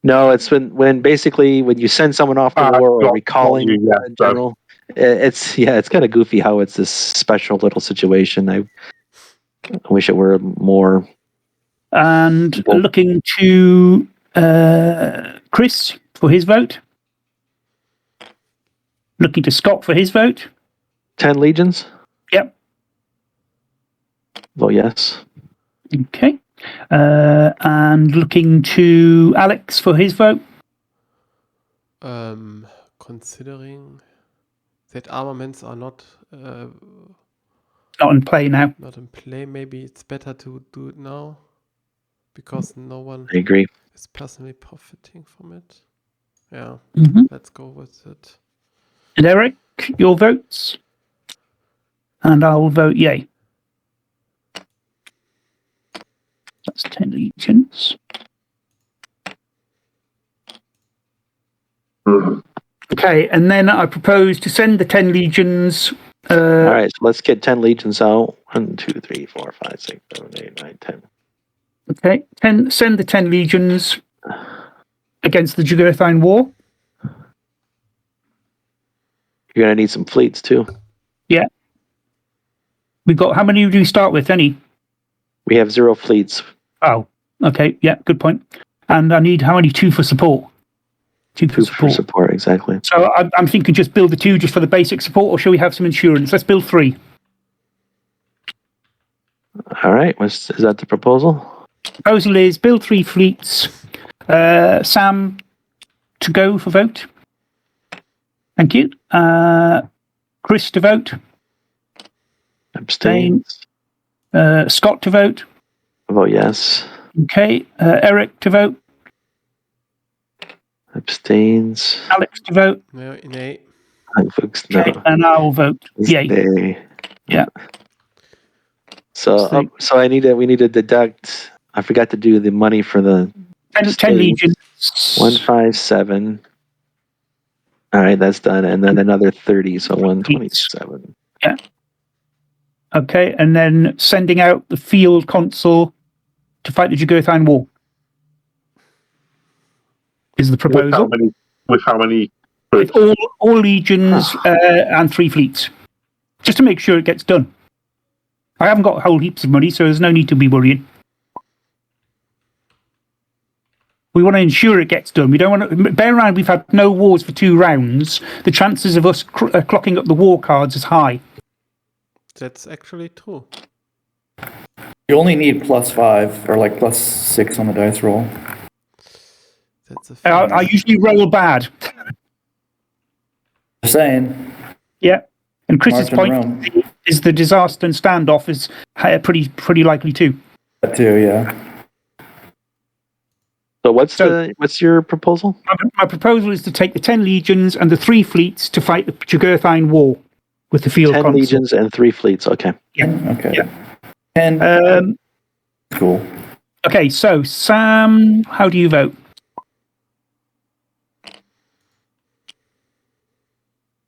No, it's when basically when you send someone off to war or recalling a general. It's kind of goofy how it's this special little situation. I wish it were more. And looking to Chris for his vote. Looking to Scott for his vote. 10 legions? Yep. Vote yes. Okay. And looking to Alex for his vote. Considering that armaments are not in play now. Not in play. Maybe it's better to do it now because no one I agree. is personally profiting from it. Yeah. Let's go with it. And Eric, your votes? And I'll vote yay. That's 10 legions. Okay, and then I propose to send the 10 legions All right, so let's get 10 legions out. 1, 2, 3, 4, 5, 6, 7, 8, 9, 10. Okay, send the 10 legions against the Jugurthine War. You're going to need some fleets, too. Yeah. How many do we start with? Any? We have 0 fleets. Oh, okay. Yeah, good point. And I need how many? 2 for support. 2 for 2 support. for support, exactly. So I'm thinking just build the 2 just for the basic support, or shall we have some insurance? Let's build 3. All right, is that the proposal? Proposal is build 3 fleets. Sam, to go for vote. Thank you. Chris to vote. Abstains. Scott to vote. Vote yes. Okay. Eric to vote. Abstains. Alex to vote. No, nay. Folks, no. Okay, and I'll vote yay. Nay. Yeah. So we need to deduct. I forgot to do the money for the 10 legions. 157. All right, that's done, and then another 30, so 127. Yeah. Okay, and then sending out the field consul to fight the Jugurthine War is the proposal. With how many? With all legions and 3 fleets, just to make sure it gets done. I haven't got whole heaps of money, so there's no need to be worrying. We want to ensure it gets done. We don't want to bear in mind we've had no wars for 2 rounds. The chances of us clocking up the war cards is high. That's actually true. You only need +5 or like +6 on the dice roll. That's a fact. I usually roll bad. Just saying. Yeah, and Chris's March point is the disaster and standoff is pretty likely too. That too, yeah. So what's your proposal? My proposal is to take the 10 legions and the 3 fleets to fight the Jugurthine War with the field 10 consul. legions and 3 fleets. Okay. Yeah. Okay. Yeah. And cool. Okay, so Sam, how do you vote?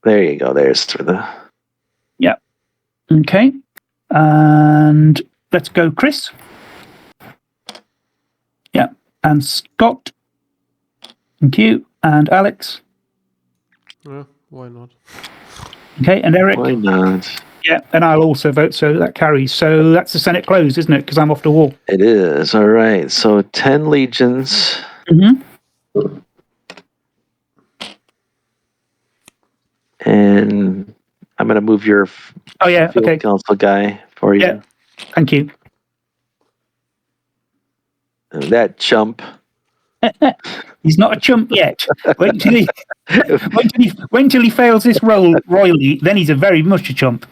There you go. There's for the. Yeah. Okay. And let's go, Chris. Yeah. And Scott. Thank you. And Alex. Yeah, why not? Okay. And Eric. Why not? Yeah. And I'll also vote, so that carries. So that's the Senate closed, isn't it? Because I'm off to war. It is. All right. So 10 legions. Mm-hmm. And I'm going to move your field council guy for you. Yeah. Thank you. And that chump. He's not a chump yet. Wait till he fails this role royally, then he's a very much a chump.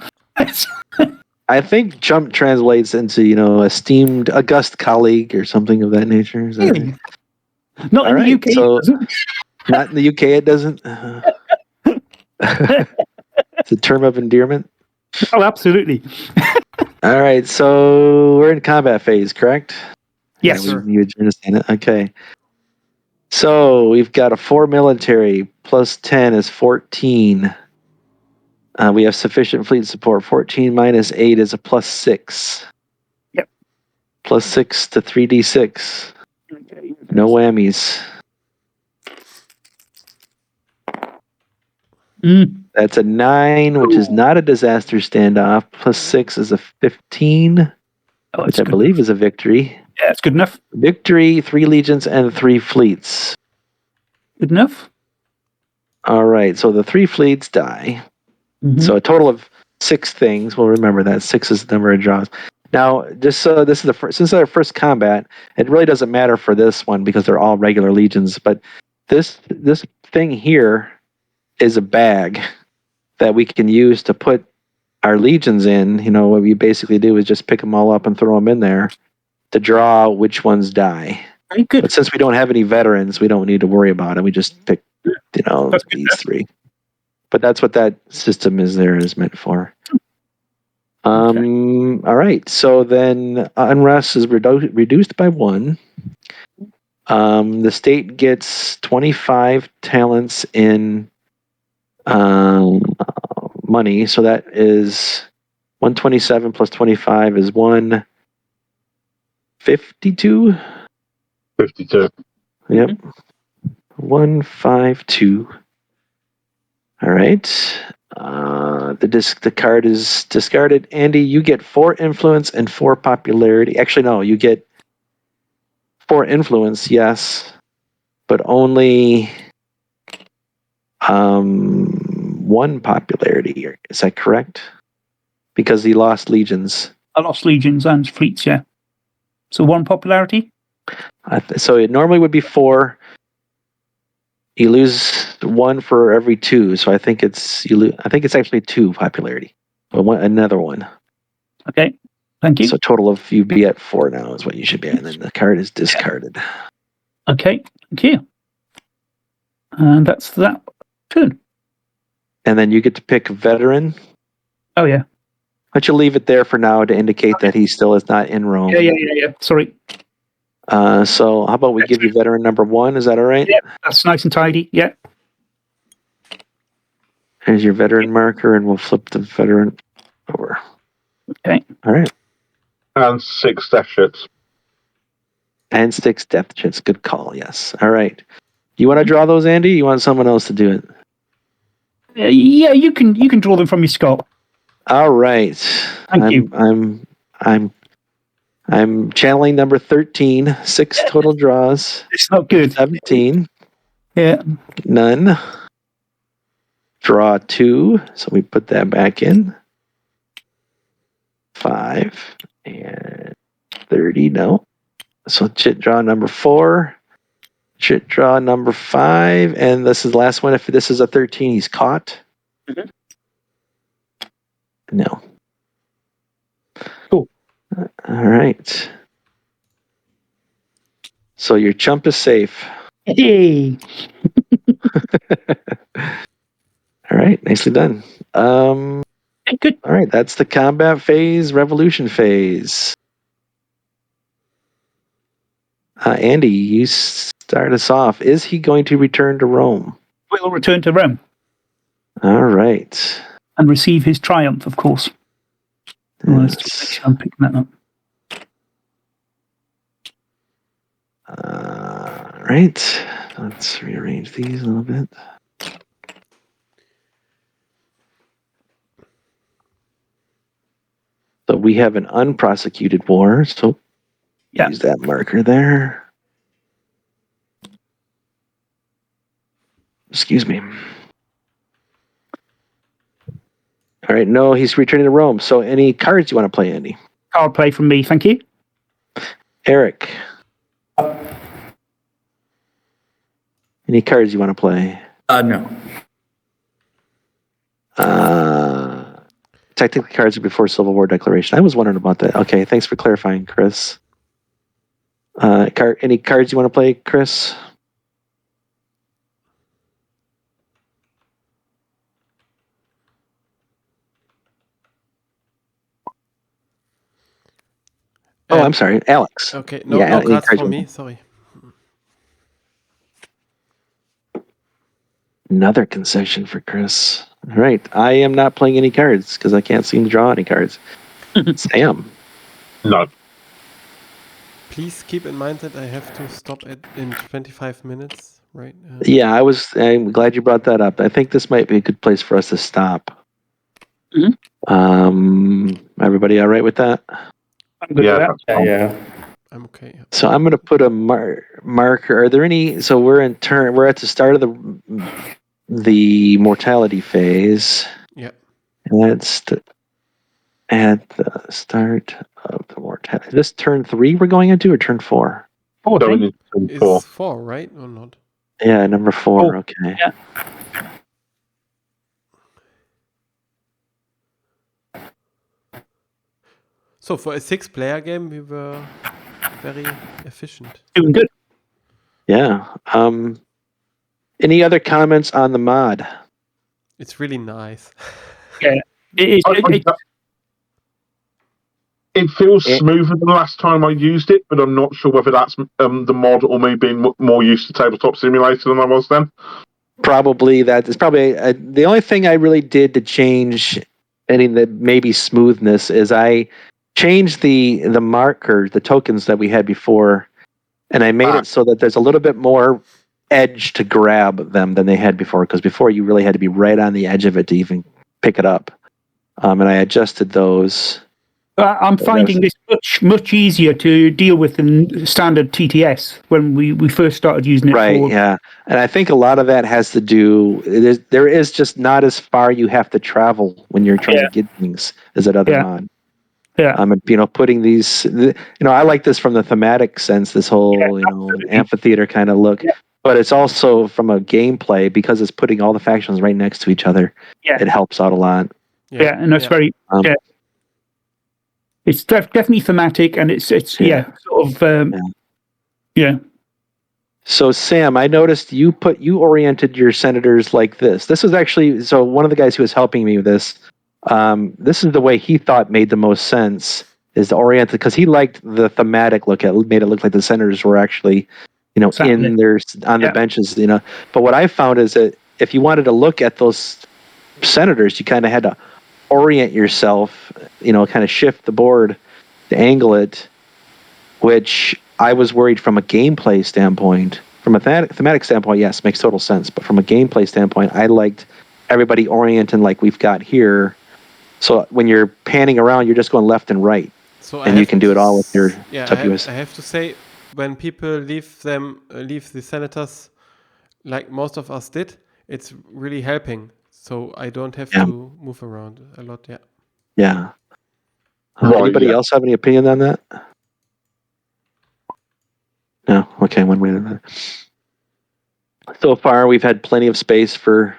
I think chump translates into, esteemed, august colleague or something of that nature. Really? Not in the UK. So, not in the UK, it doesn't. It's a term of endearment. Oh, absolutely. All right, so we're in combat phase, correct? Yes, yeah, sir. You understand it? Okay. So we've got a 4 military plus 10 is 14. We have sufficient fleet support. 14 minus 8 is a +6. Yep. +6 to 3d6. No whammies. That's a 9, which is not a disaster standoff. +6 is a 15, which I believe is a victory. Yeah, it's good enough. Victory, 3 legions, and 3 fleets. Good enough. All right, so the 3 fleets die. Mm-hmm. So a total of 6 things. We'll remember that 6 is the number of draws. Now, just so this is the first, since it's our first combat, it really doesn't matter for this one because they're all regular legions. But this thing here is a bag that we can use to put our legions in. What we basically do is just pick them all up and throw them in there to draw which ones die. Very good. But since we don't have any veterans, we don't need to worry about it. We just pick, these 3. But that's what that system is meant for. All right. So then unrest is reduced by 1. The state gets 25 talents in money. So that is 127 plus 25 is 152. 52. Yep. 152. All right. The card is discarded. Andy, you get 4 influence and 4 popularity. Actually, no, you get 4 influence, yes, but only 1 popularity. Is that correct? Because he lost legions. I lost legions and fleets, yeah. So 1 popularity? So it normally would be 4. You lose 1 for every 2, so I think it's actually 2 popularity. But another 1. Okay, thank you. So total of you be at 4 now is what you should be at, and then the card is discarded. Okay, thank you. And that's that turn. And then you get to pick veteran. Oh, yeah. But you'll leave it there for now to indicate that he still is not in Rome. Yeah. Sorry. So how about we give you veteran number 1? Is that all right? Yeah, that's nice and tidy. Yeah. Here's your veteran marker, and we'll flip the veteran over. Okay. All right. And 6 death shits. And 6 death chits. Good call. Yes. All right. You want to draw those, Andy? You want someone else to do it? Yeah, you can draw them from your skull. All right. Thank you. I'm channeling number 13. 6 total draws. It's not good. 17. Yeah. None. Draw 2. So we put that back in. 5 and 30. No. So chit draw number 4. Chit draw number 5. And this is the last one. If this is a 13, he's caught. Mhm. No. Cool. All right. So your chump is safe. Hey. All right. Nicely done. Good. All right. That's the combat phase, revolution phase. Andy, you start us off. Is he going to return to Rome? We'll return to Rome All right. and receive his triumph, of course. Let's just make sure I'm picking that up. All right. Let's rearrange these a little bit. So we have an unprosecuted war. So use that marker there. Excuse me. All right. No, he's returning to Rome. So any cards you want to play, Andy? Card play from me, thank you. Eric. Any cards you want to play? No. Technically, cards are before Civil War declaration. I was wondering about that. Okay, thanks for clarifying, Chris. Any cards you want to play, Chris? Oh, I'm sorry, Alex. Okay, no cards for me. Sorry. Another concession for Chris. All right, I am not playing any cards because I can't seem to draw any cards. Sam. No. Please keep in mind that I have to stop in 25 minutes, right? Yeah, I'm glad you brought that up. I think this might be a good place for us to stop. Mm-hmm. Everybody all right with that? I'm good with that. Yeah. I'm okay. Yeah. So I'm going to put a marker. Are there any? So we're at the start of the mortality phase. Yeah. And that's at the start of the mortality. Is this turn 3 we're going into, or turn 4? Is 4, right, or not? Yeah, number 4. Okay. Yeah. So for a 6-player game, we were very efficient. Doing good. Yeah. Any other comments on the mod? It's really nice. Yeah. It feels smoother than last time I used it, but I'm not sure whether that's the mod or me being more used to Tabletop Simulator than I was then. probably that is probably the only thing I really did to change any that maybe smoothness is I changed the marker, the tokens that we had before, and I made it so that there's a little bit more edge to grab them than they had before, because before you really had to be right on the edge of it to even pick it up. And I adjusted those. I'm finding this much easier to deal with than standard TTS when we first started using it. Right, yeah. And I think a lot of that has to do, there is just not as far you have to travel when you're trying to get things as that other mod. Yeah. Putting these, I like this from the thematic sense, this whole, amphitheater kind of look. Yeah. But it's also from a gameplay, because it's putting all the factions right next to each other. Yeah. It helps out a lot. Yeah, and that's very, it's definitely thematic, and it's sort of, So Sam, I noticed you oriented your senators like this. This was actually, so one of the guys who was helping me with this, this is the way he thought made the most sense, is to orient it, because he liked the thematic look. It made it look like the senators were actually, in their, on the benches, But what I found is that if you wanted to look at those senators, you kind of had to orient yourself, kind of shift the board to angle it, which I was worried from a gameplay standpoint. From a thematic standpoint, yes, makes total sense. But from a gameplay standpoint, I liked everybody orienting like we've got here. So when you're panning around, you're just going left and right. And you can do it all with your WS. I have to say, when people leave the senators, like most of us did, it's really helping. So I don't have to move around a lot. Yeah. Yeah. Anybody else have any opinion on that? No. Okay. One way or another. So far, we've had plenty of space for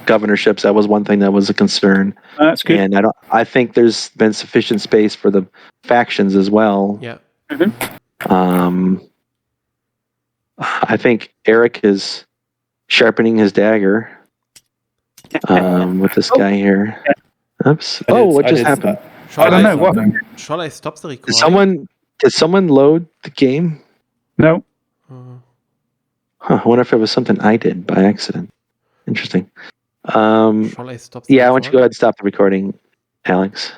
governorships. That was one thing that was a concern. That's good. And I think there's been sufficient space for the factions as well. Yeah. Mm-hmm. I think Eric is sharpening his dagger. With this guy here. Oops. What just happened? I don't know. What? Shall I stop the recording? Did someone load the game? No. I wonder if it was something I did by accident. Interesting. Shall I stop the recording? Why don't you go ahead and stop the recording, Alex?